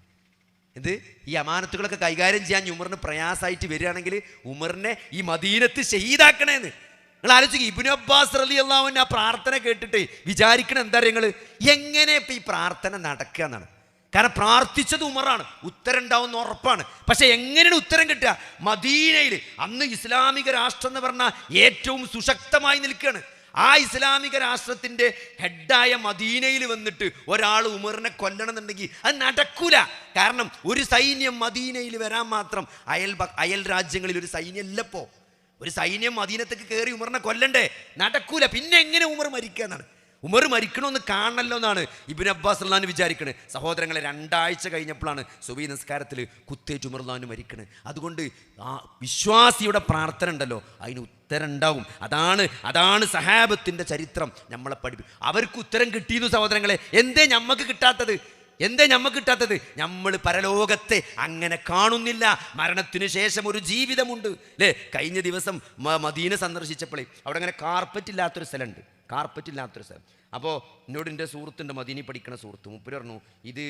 എന്ത് ഈ അമാനത്തുകളൊക്കെ കൈകാര്യം ചെയ്യാൻ ഉമറിന് പ്രയാസമായിട്ട് വരികയാണെങ്കിൽ ഉമറിനെ ഈ മദീനത്ത് ഷഹീദാക്കണേന്ന് നിങ്ങൾ ആലോചിക്കുക. ഇബ്നു അബ്ബാസ് റളിയല്ലാഹു അൻഹു ആ പ്രാർത്ഥന കേട്ടിട്ട് വിചാരിക്കണം എന്താ നിങ്ങൾ, എങ്ങനെ ഇപ്പം ഈ പ്രാർത്ഥന നടക്കുക എന്നാണ്. കാരണം പ്രാർത്ഥിച്ചത് ഉമറാണ്, ഉത്തരം ഉണ്ടാവുന്ന ഉറപ്പാണ്. പക്ഷെ എങ്ങനെയാണ് ഉത്തരം കിട്ടുക? മദീനയിൽ അന്ന് ഇസ്ലാമിക രാഷ്ട്രം എന്ന് പറഞ്ഞാൽ ഏറ്റവും സുശക്തമായി നിൽക്കുകയാണ്. ആ ഇസ്ലാമിക രാഷ്ട്രത്തിൻ്റെ ഹെഡായ മദീനയിൽ വന്നിട്ട് ഒരാൾ ഉമറിനെ കൊല്ലണമെന്നുണ്ടെങ്കിൽ അത് നടക്കൂല. കാരണം ഒരു സൈന്യം മദീനയിൽ വരാൻ മാത്രം അയൽ രാജ്യങ്ങളിൽ ഒരു സൈന്യം ഇല്ലപ്പോൾ. ഒരു സൈന്യം മദീനത്തേക്ക് കയറി ഉമറിനെ കൊല്ലണ്ടേ? നടക്കൂല. പിന്നെ എങ്ങനെ ഉമർ മരിക്കുക എന്നാണ്. ഉമർ മരിക്കണമെന്ന് കാണണമല്ലോ എന്നാണ് ഇബ്നു അബ്ബാസ് റളിയല്ലാഹു വിചാരിക്കണേ. സഹോദരങ്ങളെ, 2 ആഴ്ച കഴിഞ്ഞപ്പോഴാണ് സുബഹി നിസ്കാരത്തിൽ കുത്തേറ്റ് ഉമർ റളിയല്ലാഹു മരിക്കണേ. അതുകൊണ്ട് ആ വിശ്വാസിയുടെ പ്രാർത്ഥന ഉണ്ടല്ലോ, അതിന് ഉത്തരം ഉണ്ടാവും. അതാണ് സഹാബത്തിൻ്റെ ചരിത്രം നമ്മളെ പഠിപ്പിക്കും. അവർക്ക് ഉത്തരം കിട്ടിയിരുന്നു സഹോദരങ്ങളെ. എന്തേ നമുക്ക് കിട്ടാത്തത്? നമ്മൾ പരലോകത്തെ അങ്ങനെ കാണുന്നില്ല. മരണത്തിന് ശേഷം ഒരു ജീവിതമുണ്ട് അല്ലേ. കഴിഞ്ഞ ദിവസം മദീന സന്ദർശിച്ചപ്പോഴേ അവിടെ അങ്ങനെ കാർപ്പറ്റ് ഇല്ലാത്തൊരു സ്ഥലമുണ്ട്. അപ്പോൾ എന്നോട് എൻ്റെ സുഹൃത്തുണ്ട്, മദീനയിൽ പഠിക്കുന്ന സുഹൃത്ത്. മൂപ്പര് പറഞ്ഞു ഇത്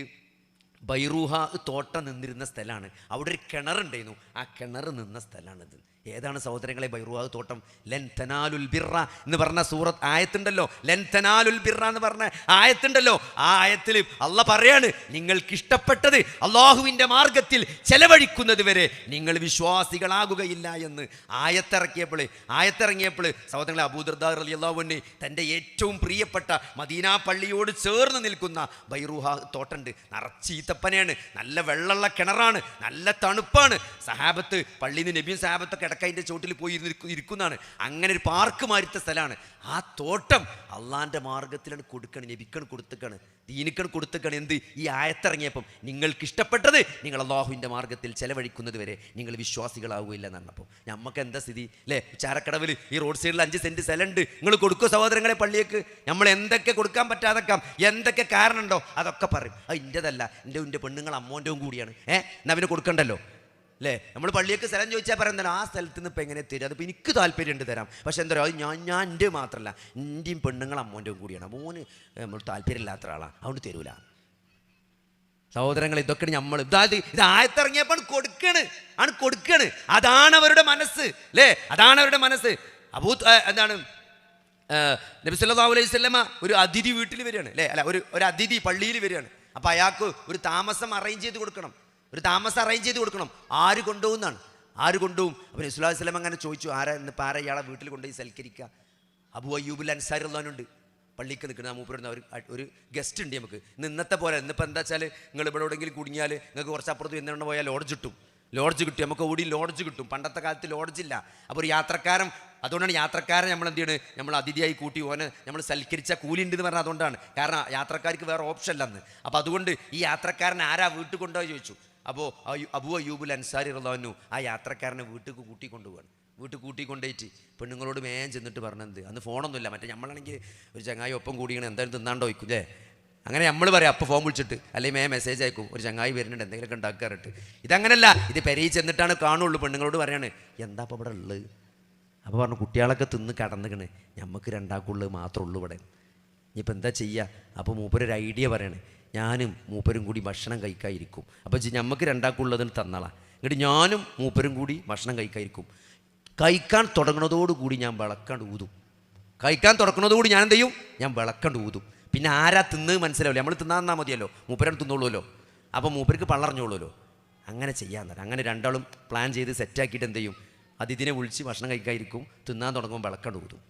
ബൈറൂഹ തോട്ടം നിന്നിരുന്ന സ്ഥലമാണ്. അവിടെ ഒരു കിണറുണ്ടായിരുന്നു, ആ കിണർ നിന്ന സ്ഥലമാണിത്. ഏതാണ് സഹോദരങ്ങളെ ബൈറൂഹ തോട്ടം? ലൻ തനാലുൽ ബിർറ എന്ന് പറഞ്ഞ സൂറത്ത് ആയത്തുണ്ടല്ലോ, ലൻ തനാലുൽ ബിർറ എന്ന് പറഞ്ഞ ആയത്തുണ്ടല്ലോ. ആ ആയത്തിൽ അള്ളാഹ് പറയാണ്, നിങ്ങൾക്ക് ഇഷ്ടപ്പെട്ടത് അള്ളാഹുവിൻ്റെ മാർഗത്തിൽ ചെലവഴിക്കുന്നത് വരെ നിങ്ങൾ വിശ്വാസികളാകുകയില്ല എന്ന് ആയത്തിറങ്ങിയപ്പോൾ സഹോദരങ്ങളെ, അബൂ ദർദാ റളിയല്ലാഹു അൻഹു തൻ്റെ ഏറ്റവും പ്രിയപ്പെട്ട മദീന പള്ളിയോട് ചേർന്ന് നിൽക്കുന്ന ബൈറൂഹ തോട്ടമുണ്ട്. നിറച്ച് ഈത്തപ്പനയാണ്, നല്ല വെള്ളമുള്ള കിണറാണ്, നല്ല തണുപ്പാണ്. സഹാബത്ത് പള്ളിയിൽ നിന്ന് നബിയും സഹാബത്തൊക്കെ ഇടക്കതിൻ്റെ ചോട്ടിൽ പോയി ഇരിക്കുന്നതാണ്. അങ്ങനെ ഒരു പാർക്ക് മാറിത്ത സ്ഥലമാണ്. ആ തോട്ടം അള്ളാൻ്റെ മാർഗത്തിലാണ് കൊടുക്കണം, നബിക്കണ് കൊടുത്തേക്കാണ്, ദീനിക്കണ് കൊടുത്തേക്കാണ്. എന്ത്? ഈ ആയത്തിറങ്ങിയപ്പം നിങ്ങൾക്ക് ഇഷ്ടപ്പെട്ടത് നിങ്ങൾ അള്ളാഹുവിൻ്റെ മാർഗത്തിൽ ചെലവഴിക്കുന്നത് വരെ നിങ്ങൾ വിശ്വാസികളാവുകയില്ല എന്നാണ്. അപ്പോൾ നമുക്ക് എന്താ സ്ഥിതി അല്ലേ? ചാരക്കടവിൽ ഈ റോഡ് സൈഡിൽ 5 സെൻറ്റ് സ്ഥലമുണ്ട്, നിങ്ങൾ കൊടുക്കോ സഹോദരങ്ങളെ പള്ളിയേക്ക്? നമ്മൾ എന്തൊക്കെ കൊടുക്കാൻ പറ്റാതെക്കാം, എന്തൊക്കെ കാരണമുണ്ടോ അതൊക്കെ പറയും. അത് ഇൻ്റെതല്ല, എൻ്റെ പെണ്ണുങ്ങൾ അമ്മോൻ്റെയും കൂടിയാണ്. എന്നാൽ അവന് കൊടുക്കണ്ടല്ലോ അല്ലേ? നമ്മൾ പള്ളിയൊക്കെ സ്ഥലം ചോദിച്ചാൽ പറയുന്നത് ആ സ്ഥലത്ത് നിന്ന് ഇപ്പം എങ്ങനെ തരും? അതിപ്പോൾ എനിക്ക് താല്പര്യമുണ്ട് തരാം, പക്ഷെ എന്താ പറയുക, ഞാൻ എൻ്റെ മാത്രമല്ല എൻ്റെയും പെണ്ണുങ്ങൾ അമ്മോൻ്റെയും കൂടിയാണ്. മോന് നമ്മൾ താല്പര്യമില്ലാത്ത ആളാണ്, അതുകൊണ്ട് തരൂല. സഹോദരങ്ങൾ, ഇതൊക്കെ നമ്മൾ ഇത് ആയത്തിറങ്ങിയപ്പോൾ കൊടുക്കാണ്. അതാണ് അവരുടെ മനസ്സ് അല്ലേ? അതാണ് അവരുടെ മനസ്സ്. എന്താണ് നബി സല്ലല്ലാഹു അലൈഹി വസല്ലമ ഒരു അതിഥി വീട്ടിൽ വരികയാണ് അല്ലേ? അല്ല, ഒരു അതിഥി പള്ളിയിൽ വരികയാണ്. അപ്പോൾ അയാൾക്ക് ഒരു താമസം അറേഞ്ച് ചെയ്ത് കൊടുക്കണം. ആര് കൊണ്ടുപോകുന്നതാണ്? അപ്പോൾ നബി സല്ലല്ലാഹു അലൈഹി വസല്ലം അങ്ങനെ ചോദിച്ചു, ഇന്നിപ്പോൾ ആരാ ഇയാളെ വീട്ടിൽ കൊണ്ടുപോയി സൽക്കരിക്കുക? അബൂ അയ്യൂബുൽ അൻസാരി റളിയല്ലാഹു പള്ളിക്ക് നിൽക്കുന്ന മൂപ്പരുന്ന ഒരു ഗസ്റ്റ് ഉണ്ട് നമുക്ക്. ഇന്നത്തെ പോലെ ഇന്നിപ്പോൾ എന്താ വെച്ചാൽ നിങ്ങൾ ഇവിടെ എവിടെയെങ്കിലും കുടുങ്ങിയാൽ നിങ്ങൾക്ക് കുറച്ചപ്പുറത്ത് എന്നെ പോയാൽ ലോഡ്ജ് കിട്ടും, നമുക്ക് ഓടി ലോഡ്ജ് കിട്ടും. പണ്ടത്തെ കാലത്ത് ലോഡ്ജില്ല. അപ്പോൾ ഒരു യാത്രക്കാരൻ, അതുകൊണ്ടാണ് യാത്രക്കാരൻ നമ്മൾ എന്ത് ചെയ്യണത്, നമ്മൾ അതിഥിയായി കൂട്ടി ഓനെ നമ്മൾ സൽക്കരിച്ച കൂലി ഉണ്ട് എന്ന് പറഞ്ഞാൽ അതുകൊണ്ടാണ്. കാരണം യാത്രക്കാർക്ക് വേറെ ഓപ്ഷൻ അല്ല അന്ന്. അപ്പോൾ അതുകൊണ്ട് ഈ യാത്രക്കാരൻ ആരാ വീട്ടിൽ കൊണ്ടുപോയി ചോദിച്ചു. അപ്പോൾ അബൂ അയ്യൂബുൽ അൻസാരി റളിയല്ലാഹു അൻഹു ആ യാത്രക്കാരനെ വീട്ടിൽ കൂട്ടിക്കൊണ്ടുപോവാണ്. വീട്ടിൽ കൂട്ടിക്കൊണ്ടേറ്റ് പെണ്ണുങ്ങളോട് വേഗം ചെന്നിട്ട് പറഞ്ഞത്. അന്ന് ഫോണൊന്നുമില്ല, മറ്റേ നമ്മളാണെങ്കിൽ ഒരു ചങ്ങായി ഒപ്പം കൂടിയാണ് എന്തായാലും തിന്നാണ്ടോ വയ്ക്കൂല്ലേ, അങ്ങനെ നമ്മൾ പറയാം അപ്പോൾ ഫോൺ വിളിച്ചിട്ട്, അല്ലെങ്കിൽ മെസ്സേജ് അയക്കും ഒരു ചങ്ങായി വരുന്നുണ്ട് എന്തെങ്കിലുമൊക്കെ ഉണ്ടാക്കാറിട്ട്. ഇതങ്ങനല്ല, ഇത് പെരയിൽ ചെന്നിട്ടാണ് കാണുള്ളൂ. പെണ്ണുങ്ങളോട് പറയാണ് എന്താ അപ്പോൾ ഇവിടെ ഉള്ളത്. അപ്പോൾ പറഞ്ഞു കുട്ടികളൊക്കെ തിന്ന് കടന്നിക്കണ്, നമുക്ക് രണ്ടാക്കുള്ളത് മാത്രമേ ഉള്ളൂ ഇവിടെ, ഇനിയിപ്പോൾ എന്താ ചെയ്യുക. അപ്പോൾ മൂപ്പരൊരു ഐഡിയ പറയാണ്, ഞാനും മൂപ്പരും കൂടി ഭക്ഷണം കഴിക്കാതിരിക്കും. അപ്പോൾ നമുക്ക് രണ്ടാക്കുള്ളതിന് തന്നളാം, എന്നിട്ട് ഞാനും മൂപ്പരും കൂടി ഭക്ഷണം കഴിക്കാതിരിക്കും. കഴിക്കാൻ തുടങ്ങുന്നതോടുകൂടി ഞാൻ വിളക്കാണ്ട് ഊതും. കഴിക്കാൻ തുടങ്ങുന്നതോടുകൂടി ഞാൻ എന്ത് ചെയ്യും, ഞാൻ വിളക്കാണ്ട് ഊതും. പിന്നെ ആരാ തിന്ന് മനസ്സിലാവില്ല, നമ്മൾ തിന്നാന്നാൽ മതിയല്ലോ, മൂപ്പരാൻ തിന്നോളൂല്ലോ, അപ്പോൾ മൂപ്പർക്ക് പള്ളറിഞ്ഞോളൂല്ലോ. അങ്ങനെ ചെയ്യാൻ തരാം. അങ്ങനെ രണ്ടാളും പ്ലാൻ ചെയ്ത് സെറ്റാക്കിയിട്ട് എന്ത് ചെയ്യും, അതിഥിനെ വിളിച്ച് ഭക്ഷണം കഴിക്കാതിരിക്കും, തിന്നാൻ തുടങ്ങുമ്പോൾ വിളക്കാണ്ട് ഊതും.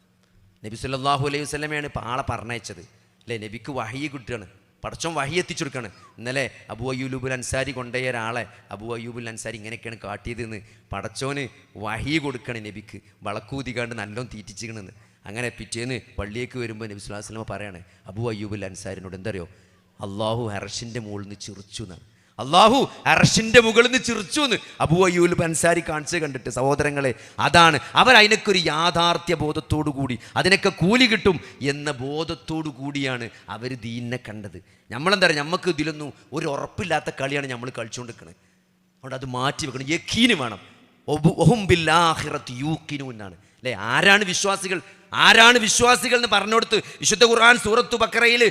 നബി സല്ലല്ലാഹു അലൈഹി വസല്ലമയാണ് ഇപ്പോൾ ആളെ പറഞ്ഞയച്ചത് അല്ലേ. നബിക്ക് വഹി കിട്ടുകയാണ്, പടച്ചോൻ വഹി എത്തിച്ചു കൊടുക്കുകയാണ്. ഇന്നലെ അബൂ അയ്യൂബുൽ അൻസാരി കൊണ്ടുപോയ ഒരാളെ അബൂ അയ്യൂബുൽ അൻസാരി ഇങ്ങനെയൊക്കെയാണ് കാട്ടിയതെന്ന് പടച്ചോന് വഹി കൊടുക്കണം നബിക്ക്, വിളക്കൂതിക്കാണ്ട് നല്ലോണം തീറ്റിച്ചിക്കണെന്ന്. അങ്ങനെ പിറ്റേന്ന് പള്ളിയേക്ക് വരുമ്പോൾ നബി സ്വല്ലല്ലാഹു അലൈഹി വസല്ലം പറയാണ് അബൂ അയ്യൂബുൽ അൻസാരിനോട്, എന്തറിയോ, അള്ളാഹു അർശിൻ്റെ മുകളിൽ നിന്ന് ചിറിച്ചു എന്നാണ്. അള്ളാഹു അർശിൻ്റെ മുകളിൽ നിന്ന് ചിറിച്ചു എന്ന് അബൂ അയ്യൂബ് അൻസാരി കാണിച്ച് കണ്ടിട്ട്. സഹോദരങ്ങളെ, അതാണ് അവർ അതിനൊക്കെ ഒരു യാഥാർത്ഥ്യ ബോധത്തോടു കൂടി അതിനൊക്കെ കൂലി കിട്ടും എന്ന ബോധത്തോടു കൂടിയാണ് അവർ ദീനിനെ കണ്ടത്. നമ്മളെന്താ പറയുക, നമുക്ക് ഇതിലൊന്നും ഒരു ഉറപ്പില്ലാത്ത കളിയാണ് നമ്മൾ കളിച്ചുകൊണ്ടിരിക്കുന്നത്. അതുകൊണ്ട് അത് മാറ്റി വെക്കണം, യഖീന് വേണം. വഹും ബിൽ ആഖിറതി യൂഖിനൂൻ എന്നാണ് അല്ലേ. ആരാണ് വിശ്വാസികൾ, ആരാണ് വിശ്വാസികൾ എന്ന് പറഞ്ഞുകൊടുത്ത് വിശുദ്ധ ഖുർആൻ സൂറത്തു ബഖറയിൽ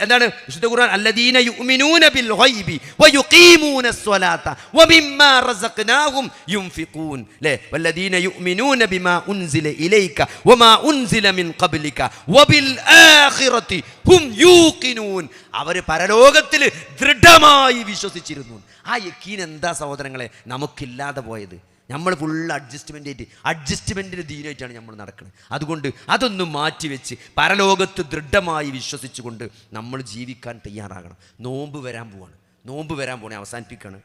എന്താണ് വിശുദ്ധ ഖുർആൻ, അല്ലദീന യുഅ്മിനൂന ബിൽ ഗൈബി വയുഖീമൂനസ് സ്വലാത്ത വമിമ്മാ റസഖ്നാഹും യുൻഫിഖൂൻ അല്ലേ. വല്ലദീന യുഅ്മിനൂന ബിമാ ഉൻസില ഇലൈക വമാ ഉൻസില മിൻ ഖബ്ലിക വബിൽ ആഖിറതി ഹും യൂഖിനൂൻ. അവർ പരലോകത്തിൽ ദൃഢമായി വിശ്വസിച്ചിരുന്നു. ആ യഖീൻ എന്താ സഹോദരങ്ങളെ നമുക്കില്ലാതെ പോയത്. നമ്മൾ ഫുൾ അഡ്ജസ്റ്റ്മെൻറ്റിന് ദീനായിട്ടാണ് നമ്മൾ നടക്കുന്നത്. അതുകൊണ്ട് അതൊന്നും മാറ്റിവെച്ച് പരലോകത്ത് ദൃഢമായി വിശ്വസിച്ചുകൊണ്ട് നമ്മൾ ജീവിക്കാൻ തയ്യാറാകണം. നോമ്പ് വരാൻ പോവാണ്, അവസാനിപ്പിക്കുകയാണ്.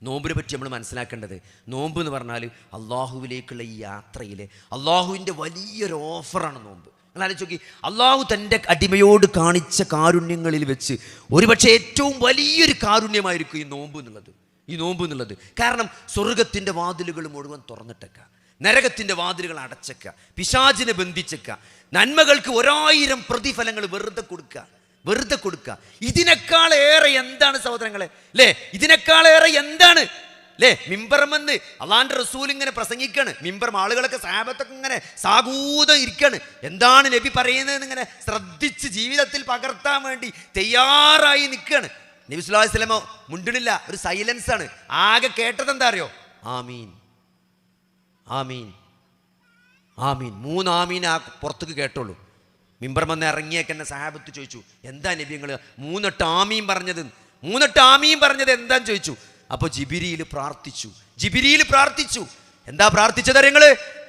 നോമ്പിനെ പറ്റി നമ്മൾ മനസ്സിലാക്കേണ്ടത്, നോമ്പ് എന്ന് പറഞ്ഞാൽ അള്ളാഹുവിലേക്കുള്ള ഈ യാത്രയിലെ അള്ളാഹുവിൻ്റെ വലിയൊരു ഓഫറാണ് നോമ്പ്. നിങ്ങൾ ആലോചിച്ച് നോക്കി, അള്ളാഹു തൻ്റെ അടിമയോട് കാണിച്ച കാരുണ്യങ്ങളിൽ വെച്ച് ഒരുപക്ഷെ ഏറ്റവും വലിയൊരു കാരുണ്യമായിരിക്കും ഈ നോമ്പ് എന്നുള്ളത്. കാരണം സ്വർഗത്തിൻ്റെ വാതിലുകൾ മുഴുവൻ തുറന്നിട്ടേക്ക, നരകത്തിൻ്റെ വാതിലുകൾ അടച്ചേക്ക, പിശാചിനെ ബന്ധിച്ചേക്ക, നന്മകൾക്ക് 1000 പ്രതിഫലങ്ങൾ വെറുതെ കൊടുക്കുക. ഇതിനേക്കാളേറെ എന്താണ് സഹോദരങ്ങളെ അല്ലേ, ഇതിനേക്കാളേറെ എന്താണ് അല്ലേ. മിമ്പർമെന്ന് അള്ളാന്റെ റസൂൽ ഇങ്ങനെ പ്രസംഗിക്കാണ്, മിമ്പർ ആളുകളൊക്കെ സഹാബത്തൊക്കെ ഇങ്ങനെ സാഗൂതം ഇരിക്കാണ്. എന്താണ് നബി പറയുന്നതെന്ന് ഇങ്ങനെ ശ്രദ്ധിച്ച് ജീവിതത്തിൽ പകർത്താൻ വേണ്ടി തയ്യാറായി നിൽക്കുകയാണ്. നബി സല്ലല്ലാഹു അലൈഹി വസല്ലം മുണ്ടണില്ല, ഒരു സൈലൻസ് ആണ്. ആകെ കേട്ടത് എന്താ അറിയോ, ആമീൻ ആമീൻ ആമീൻ. 3 ആമീൻ ആ പുറത്തേക്ക് കേട്ടോളൂ. മിമ്പർ വന്ന് ഇറങ്ങിയേക്കെന്നെ സഹാബത്ത് ചോദിച്ചു, എന്താ നബി നിങ്ങൾ 3 ആമീൻ പറഞ്ഞത് എന്താന്ന് ചോദിച്ചു. അപ്പോൾ ജിബ്രീൽ പ്രാർത്ഥിച്ചു. എന്താ പ്രാർത്ഥിച്ചത് നിങ്ങൾ?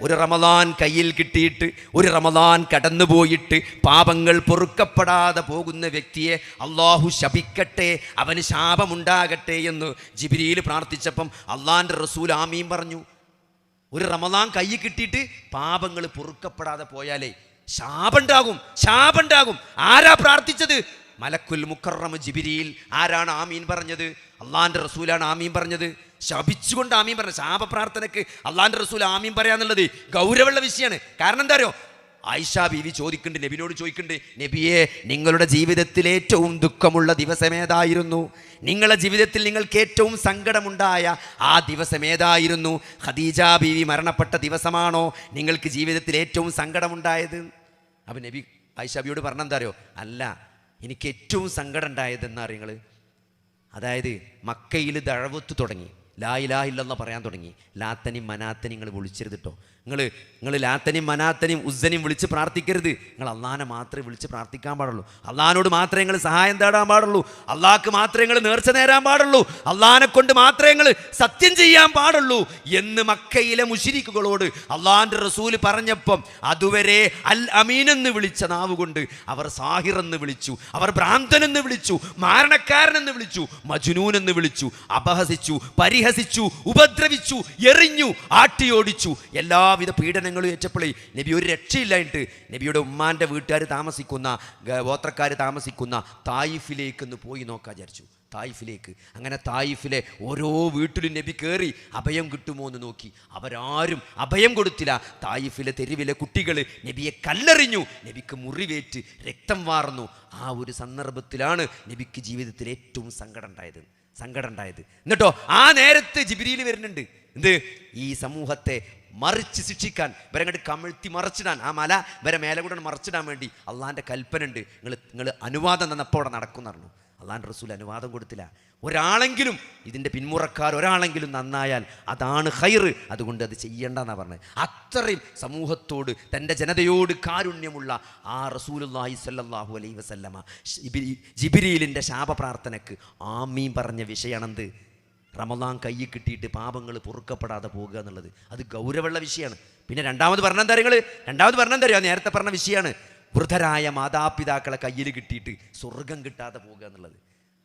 ഒരു റമദാൻ കയ്യിൽ കിട്ടിയിട്ട്, ഒരു റമദാൻ കടന്നുപോയിട്ട് പാപങ്ങൾ പൊറുക്കപ്പെടാതെ പോകുന്ന വ്യക്തിയെ അള്ളാഹു ശപിക്കട്ടെ, അവന് ശാപമുണ്ടാകട്ടെ എന്ന് ജിബ്രീൽ പ്രാർത്ഥിച്ചപ്പം അള്ളാന്റെ റസൂൽ ആമീൻ പറഞ്ഞു. ഒരു റമദാൻ കയ്യിൽ കിട്ടിയിട്ട് പാപങ്ങൾ പൊറുക്കപ്പെടാതെ പോയാലേ ശാപമുണ്ടാകും. ആരാ പ്രാർത്ഥിച്ചത്? മലക്കുൽ മുക്കറം ജിബ്രീൽ. ആരാണ് ആമീൻ പറഞ്ഞത്? അള്ളാന്റെ റസൂലാണ് ആമീൻ പറഞ്ഞത്. ശപിച്ചുകൊണ്ട് ആമീൻ പറഞ്ഞ ശാപപ്രാർത്ഥനയ്ക്ക് അള്ളാന്റെ റസൂൽ ആമീൻ പറയാന്നുള്ളത് ഗൗരവമുള്ള വിഷയമാണ്. കാരണം എന്താ അറിയോ, ആയിഷ ബീവി നബിനോട് ചോദിക്കുന്നുണ്ട്, നബിയെ നിങ്ങളുടെ ജീവിതത്തിൽ ഏറ്റവും ദുഃഖമുള്ള ദിവസമേതായിരുന്നു? നിങ്ങളുടെ ജീവിതത്തിൽ നിങ്ങൾക്ക് ഏറ്റവും സങ്കടമുണ്ടായ ആ ദിവസമേതായിരുന്നു? ഖദീജ ബീവി മരണപ്പെട്ട ദിവസമാണോ നിങ്ങൾക്ക് ജീവിതത്തിൽ ഏറ്റവും സങ്കടമുണ്ടായത്? അപ്പം നബി ആയിഷ ബീവിയോട് പറഞ്ഞെന്താ അറിയോ, അല്ല, എനിക്ക് ഏറ്റവും സങ്കടം ഉണ്ടായതെന്നാ നിങ്ങൾ, അതായത് മക്കയിൽ ദഅവത്ത് തുടങ്ങി, ലാ ഇലാഹ ഇല്ലല്ലാഹ് പറയാൻ തുടങ്ങി. ലാത്തനെയും മനാത്തനെയും നിങ്ങൾ വിളിച്ചരുത് കേട്ടോ. നിങ്ങൾ ലാത്തനെയും മനാത്തനെയും ഉസ്സനെയും വിളിച്ച് പ്രാർത്ഥിക്കരുത്. നിങ്ങൾ അള്ളാനെ മാത്രമേ വിളിച്ച് പ്രാർത്ഥിക്കാൻ പാടുള്ളൂ. അള്ളാഹിനോട് മാത്രമേ നിങ്ങൾ സഹായം തേടാൻ പാടുള്ളൂ. അള്ളാഹ്ക്ക് മാത്രമേ നിങ്ങൾ നേർച്ച നേരാൻ പാടുള്ളൂ. അള്ളാഹിനെ കൊണ്ട് മാത്രമേ നിങ്ങൾ സത്യം ചെയ്യാൻ പാടുള്ളൂ എന്ന് മക്കയിലെ മുശ്രിക്കുകളോട് അള്ളാഹിൻ്റെ റസൂൽ പറഞ്ഞപ്പം അതുവരെ അൽ അമീൻ എന്ന് വിളിച്ച നാവ് കൊണ്ട് അവർ സാഹിർ എന്ന് വിളിച്ചു, അവർ ഭ്രാന്തനെന്ന് വിളിച്ചു, മാരണക്കാരനെന്ന് വിളിച്ചു, മജ്നൂൻ എന്ന് വിളിച്ചു, അപഹസിച്ചു, പരിഹസിച്ചു, ഉപദ്രവിച്ചു, എറിഞ്ഞു, ആട്ടിയോടിച്ചു. എല്ലാവിധ പീഡനങ്ങളും ഏറ്റപ്പോഴേ നബി ഒരു രക്ഷയില്ലായിട്ട് നബിയുടെ ഉമ്മാൻ്റെ വീട്ടുകാർ താമസിക്കുന്ന, ഗോത്രക്കാർ താമസിക്കുന്ന തായിഫിലേക്കൊന്ന് പോയി നോക്കാൻ വിചാരിച്ചു. തായിഫിലേക്ക്. അങ്ങനെ തായിഫിലെ ഓരോ വീട്ടിലും നബി കയറി അഭയം കിട്ടുമോ എന്ന് നോക്കി. അവരാരും അഭയം കൊടുത്തില്ല. തായിഫിലെ തെരുവിലെ കുട്ടികൾ നബിയെ കല്ലെറിഞ്ഞു. നബിക്ക് മുറിവേറ്റ് രക്തം വാർന്നു. ആ ഒരു സന്ദർഭത്തിലാണ് നബിക്ക് ജീവിതത്തിൽ ഏറ്റവും സങ്കടം ഉണ്ടായത്. എന്നിട്ടോ ആ നേരത്ത് ജിബ്രീൽ വരുന്നുണ്ട്. എന്ത്? ഈ സമൂഹത്തെ മറിച്ച് ശിക്ഷിക്കാൻ, ഇവരങ്ങോട്ട് കമിഴ്ത്തി മറിച്ചിടാൻ, ആ മല ഇവരെ മേലെ കൂടെ മറിച്ചിടാൻ വേണ്ടി അള്ളാൻ്റെ കൽപ്പന ഉണ്ട്. നിങ്ങൾ അനുവാദം തന്നപ്പോൾ അവിടെ നടക്കും പറഞ്ഞു. അള്ളാൻ്റെ റസൂൽ അനുവാദം കൊടുത്തില്ല. ഒരാളെങ്കിലും ഇതിൻ്റെ പിന്മുറക്കാർ ഒരാളെങ്കിലും നന്നായാൽ അതാണ് ഖൈർ, അതുകൊണ്ട് അത് ചെയ്യണ്ടെന്നാണ് പറഞ്ഞത്. അത്രയും സമൂഹത്തോട്, തൻ്റെ ജനതയോട് കാരുണ്യമുള്ള ആ റസൂലുള്ളാഹി സ്വല്ലല്ലാഹു അലൈഹി വസല്ലമ ജിബ്രീലിൻ്റെ ശാപപ്രാർത്ഥനയ്ക്ക് ആമീൻ പറഞ്ഞ വിഷയമാണെന്ത്? റമളാൻ കയ്യിൽ കിട്ടിയിട്ട് പാപങ്ങൾ പൊറുക്കപ്പെടാതെ പോകുക എന്നുള്ളത്. അത് ഗൗരവമുള്ള വിഷയമാണ്. പിന്നെ രണ്ടാമത് പറഞ്ഞെന്തറിയോ? നേരത്തെ പറഞ്ഞ വിഷയമാണ്. വൃദ്ധരായ മാതാപിതാക്കളെ കയ്യിൽ കിട്ടിയിട്ട് സ്വർഗം കിട്ടാതെ പോകുക എന്നുള്ളത്.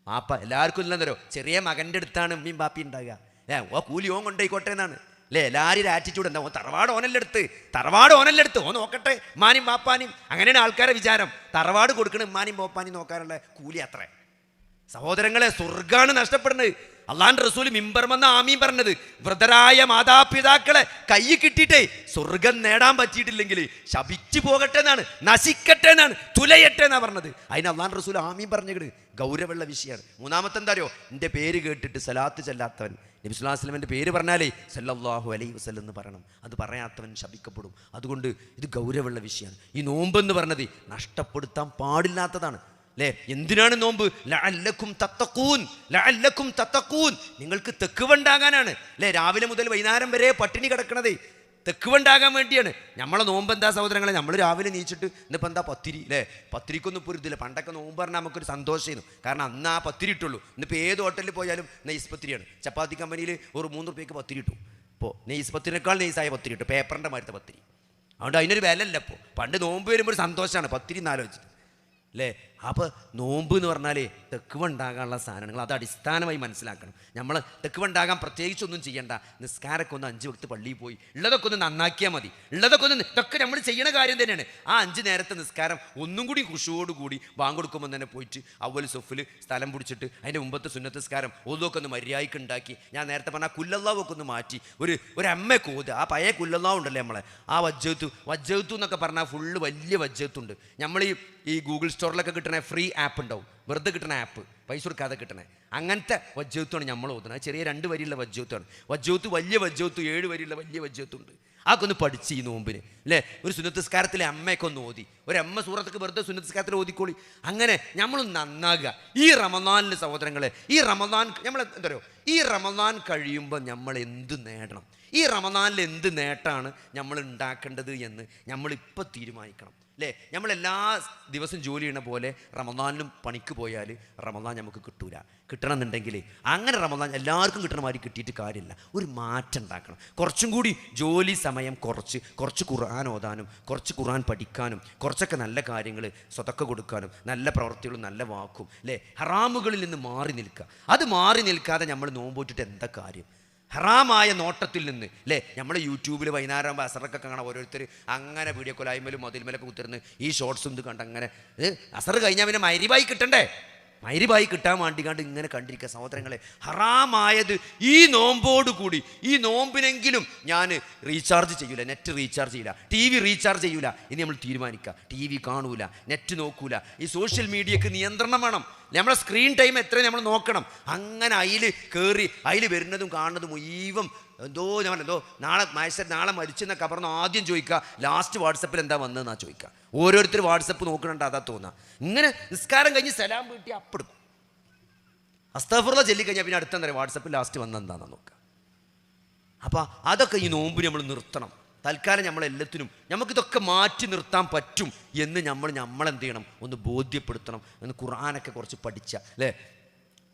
ആപ്പ എല്ലാവർക്കും ഇല്ലെന്നോ, ചെറിയ മകൻ്റെ അടുത്താണ് ഉമ്മയും ബാപ്പി ഉണ്ടാകുക. ഓ കൂലി ഓൻ കൊണ്ടോയിക്കോട്ടെ എന്നാണ് അല്ലേ എല്ലാവരും ഒരു ആറ്റിറ്റ്യൂഡ്. എന്താ? ഓ തറവാട് ഓനല്ലെടുത്ത് ഓൻ നോക്കട്ടെ ഉമ്മാനും ബാപ്പാനും. അങ്ങനെയാണ് ആൾക്കാരെ വിചാരം. തറവാട് കൊടുക്കണം ഉമ്മാനും ബാപ്പാനും നോക്കാനുള്ള കൂലി അത്ര. സഹോദരങ്ങളെ, സ്വർഗ്ഗാണ് നഷ്ടപ്പെടുന്നത്. അള്ളാന്റെ റസൂൽ മിമ്പർമെന്ന ആമീൻ പറഞ്ഞത് വൃദ്ധരായ മാതാപിതാക്കളെ കൈ കിട്ടിയിട്ടേ സ്വർഗം നേടാൻ പറ്റിയിട്ടില്ലെങ്കിൽ ശപിച്ചു പോകട്ടെ എന്നാണ്, നശിക്കട്ടെ എന്നാണ്, തുലയട്ടെ എന്നാണ് പറഞ്ഞത്. അതിന് അള്ളാന്റെ റസൂൽ ആമീൻ പറഞ്ഞത് ഗൗരവമുള്ള വിഷയമാണ്. മൂന്നാമത്തെ എന്താ അറിയോ? എൻ്റെ പേര് കേട്ടിട്ട് സലാത്ത് ചെല്ലാത്തവൻ, നബി സ്വല്ലല്ലാഹു അലൈഹി വസല്ലമയുടെ പേര് പറഞ്ഞാലേ സല്ലല്ലാഹു അലൈഹി വസല്ലം എന്ന് പറയണം. അത് പറയാത്തവൻ ശപിക്കപ്പെടും. അതുകൊണ്ട് ഇത് ഗൗരവമുള്ള വിഷയമാണ്. ഈ നോമ്പെന്ന് പറഞ്ഞത് നഷ്ടപ്പെടുത്താൻ പാടില്ലാത്തതാണ് അല്ലേ? എന്തിനാണ് നോമ്പ്? ലഅല്ലക്കും തത്തഖൂൻ, നിങ്ങൾക്ക് തെക്കുവണ്ടാകാനാണ് അല്ലേ? രാവിലെ മുതൽ വൈകുന്നേരം വരെ പട്ടിണി കിടക്കണതേ തെക്കുവണ്ടാകാൻ വേണ്ടിയാണ്. നമ്മളെ നോമ്പ് എന്താ സഹോദരങ്ങളെ? നമ്മൾ രാവിലെ നീച്ചിട്ട് ഇന്നിപ്പോൾ എന്താ പത്തിരി അല്ലേ? പത്തിരിക്കൊന്നും ഇപ്പോൾ ഇതില്ല. പണ്ടൊക്കെ നോമ്പ് പറഞ്ഞാൽ നമുക്കൊരു സന്തോഷമായിരുന്നു. കാരണം അന്ന് ആ പത്തിരി ഇട്ടുള്ളൂ. ഇന്നിപ്പോൾ ഏത് ഹോട്ടലിൽ പോയാലും നെയ്സ് പത്തിരിയാണ്. ചപ്പാത്തി കമ്പനിയിൽ ഒരു 3 റുപ്യക്ക് പത്തിരി ഇട്ടു. ഇപ്പോൾ നെയ്സ് പത്തിരിനേക്കാൾ നെയ്സായ പത്തിരി ഇട്ടു, പേപ്പറിൻ്റെ മാരത്തെ പത്തിരി. അതുകൊണ്ട് അതിനൊരു വില അല്ല. ഇപ്പോൾ പണ്ട് നോമ്പ് വരുമ്പോൾ ഒരു സന്തോഷമാണ് പത്തിരി എന്നാലോചിച്ചിട്ട് അല്ലേ? അപ്പോൾ നോമ്പ് എന്ന് പറഞ്ഞാലേ തെക്കുവണ്ടാകാനുള്ള സാധനങ്ങൾ അത് അടിസ്ഥാനമായി മനസ്സിലാക്കണം. നമ്മൾ തെക്കുവണ്ടാകാൻ പ്രത്യേകിച്ചൊന്നും ചെയ്യണ്ട. നിസ്കാരമൊക്കെ ഒന്ന് 5 വക്ത് പള്ളിയിൽ പോയി ഉള്ളതൊക്കെ ഒന്ന് നന്നാക്കിയാൽ മതി. ഇതൊക്കെ നമ്മൾ ചെയ്യണ കാര്യം തന്നെയാണ്. ആ 5 നേരത്തെ നിസ്കാരം ഒന്നും കൂടി ഖുശൂവോടുകൂടി ബാങ്കൊടുക്കുമ്പോൾ തന്നെ പോയിട്ട് അവൽ സൊഫിൽ സ്ഥലം പിടിച്ചിട്ട് അതിൻ്റെ മുമ്പത്തെ സുന്നത്ത് നിസ്കാരം ഓതൊക്കെ ഒന്ന് മര്യാദയ്ക്ക് ഉണ്ടാക്കി, ഞാൻ നേരത്തെ പറഞ്ഞ കുല്ലല്ലാവൊക്കെ ഒന്ന് മാറ്റി ഒരു അമ്മയൊക്കെ ഓത്. ആ പഴയ കുല്ലല്ലാവ് ഉണ്ടല്ലേ നമ്മളെ, ആ വജ്ജത്തു എന്നൊക്കെ പറഞ്ഞാൽ ഫുള്ള് വലിയ വജ്ജത്തുണ്ട്. നമ്മൾ ഈ ഗൂഗിൾ സ്റ്റോറിലൊക്കെ കിട്ടണ ഫ്രീ ആപ്പ് ഉണ്ടാവും, വെറുതെ കിട്ടണ ആപ്പ്, പൈസ കൊടുക്കാതെ കിട്ടണേ. അങ്ങനത്തെ വജ്ജത്താണ് നമ്മൾ ഓതുന്നത്. ചെറിയ 2 വരിയുള്ള വജ്ജത്താണ്. വലിയ വജ്ജത്ത് 7 വരിയുള്ള വലിയ വജ്ജത്തുണ്ട്. അതൊക്കെ ഒന്ന് പഠിച്ച് ഈ നോമ്പിന് അല്ലേ? ഒരു സുന്നത്ത് നിസ്കാരത്തിലെ അമ്മയൊക്കെ ഒന്ന് ഓതി, ഒരമ്മ സൂറത്തൊക്കെ വെറുതെ സുന്നത്ത് നിസ്കാരത്തിൽ ഓതിക്കോളി. അങ്ങനെ നമ്മൾ നന്നാകുക. ഈ റമദാനിലെ സഹോദരങ്ങളെ, ഈ റമദാൻ നമ്മൾ എന്താ പറയുക, ഈ റമദാൻ കഴിയുമ്പോൾ നമ്മൾ എന്ത് നേടണം, ഈ റമദാനിൽ എന്ത് നേട്ടമാണ് നമ്മൾ ഉണ്ടാക്കേണ്ടത് എന്ന് നമ്മളിപ്പോൾ തീരുമാനിക്കണം അല്ലേ? നമ്മളെല്ലാ ദിവസവും ജോലി ചെയ്യണ പോലെ റമദാനിലും പണിക്ക് പോയാൽ റമദാൻ നമുക്ക് കിട്ടണമെന്നുണ്ടെങ്കിൽ അങ്ങനെ റമദാൻ എല്ലാവർക്കും കിട്ടണ മാതിരി കിട്ടിയിട്ട് കാര്യമില്ല. ഒരു മാറ്റം ഉണ്ടാക്കണം. കുറച്ചും കൂടി ജോലി സമയം കുറച്ച് ഖുർആൻ ഓതാനും, കുറച്ച് ഖുർആൻ പഠിക്കാനും, കുറച്ചൊക്കെ നല്ല കാര്യങ്ങൾ സ്വതക്ക കൊടുക്കാനും, നല്ല പ്രവൃത്തികളും നല്ല വാക്കും അല്ലേ? ഹറാമുകളിൽ നിന്ന് മാറി നിൽക്കുക. അത് മാറി നിൽക്കാതെ നമ്മൾ നോമ്പോറ്റിട്ട് എന്താ കാര്യം? ഹറാമായ നോട്ടത്തിൽ നിന്ന് അല്ലേ? നമ്മൾ യൂട്യൂബിൽ വൈകുന്നേരം അസറൊക്കെ കാണാൻ ഓരോരുത്തർ അങ്ങനെ വീഡിയോ കോലായ്മലും മതിൽമലൊക്കെ കുത്തിരുന്ന് ഈ ഷോർട്സും ഇത് കണ്ട് അങ്ങനെ അസർ കഴിഞ്ഞാൽ പിന്നെ മഗ്‌രിബായി കിട്ടണ്ടേ? മഗ്‌രിബായി കിട്ടാൻ വേണ്ടിക്കാണ്ട് ഇങ്ങനെ കണ്ടിരിക്കുക. സഹോദരങ്ങളെ, ഹറാമായത് ഈ നോമ്പോടുകൂടി, ഈ നോമ്പിനെങ്കിലും ഞാൻ റീചാർജ് ചെയ്യൂല, നെറ്റ് റീചാർജ് ചെയ്യില്ല, TV റീചാർജ് ചെയ്യൂല. ഇനി നമ്മൾ തീരുമാനിക്കുക. TV കാണൂല, നെറ്റ് നോക്കൂല. ഈ സോഷ്യൽ മീഡിയക്ക് നിയന്ത്രണം വേണം. നമ്മളെ സ്ക്രീൻ ടൈം എത്രയും നമ്മൾ നോക്കണം. അങ്ങനെ അതിൽ കയറി അതിൽ വരുന്നതും കാണുന്നതും മുഴുവൻ നാളെ മരിച്ചെന്നൊക്കെ പറഞ്ഞ് ആദ്യം ചോദിക്കുക, ലാസ്റ്റ് വാട്സപ്പിൽ എന്താ വന്നതെന്നാണ് ചോദിക്കുക. ഓരോരുത്തർ വാട്സപ്പ് നോക്കണുണ്ട്, അതാ തോന്നുക. ഇങ്ങനെ നിസ്കാരം കഴിഞ്ഞ് സലാം വീട്ടി അപ്പെടുക്കും, അസ്തഗ്ഫിറുല്ലാഹ് ചൊല്ലിക്കഴിഞ്ഞാൽ പിന്നെ അടുത്ത വാട്സപ്പിൽ ലാസ്റ്റ് വന്നെന്താണെന്ന് നോക്കുക. അപ്പോൾ അതൊക്കെ ഈ നോമ്പ് നമ്മൾ നിർത്തണം. തൽക്കാലം നമ്മളെല്ലാത്തിനും നമുക്കിതൊക്കെ മാറ്റി നിർത്താൻ പറ്റും എന്ന് നമ്മളെന്ത് ചെയ്യണം? ഒന്ന് ബോധ്യപ്പെടുത്തണം. എന്ന് ഖുർആനൊക്കെ കുറച്ച് പഠിച്ച അല്ലേ?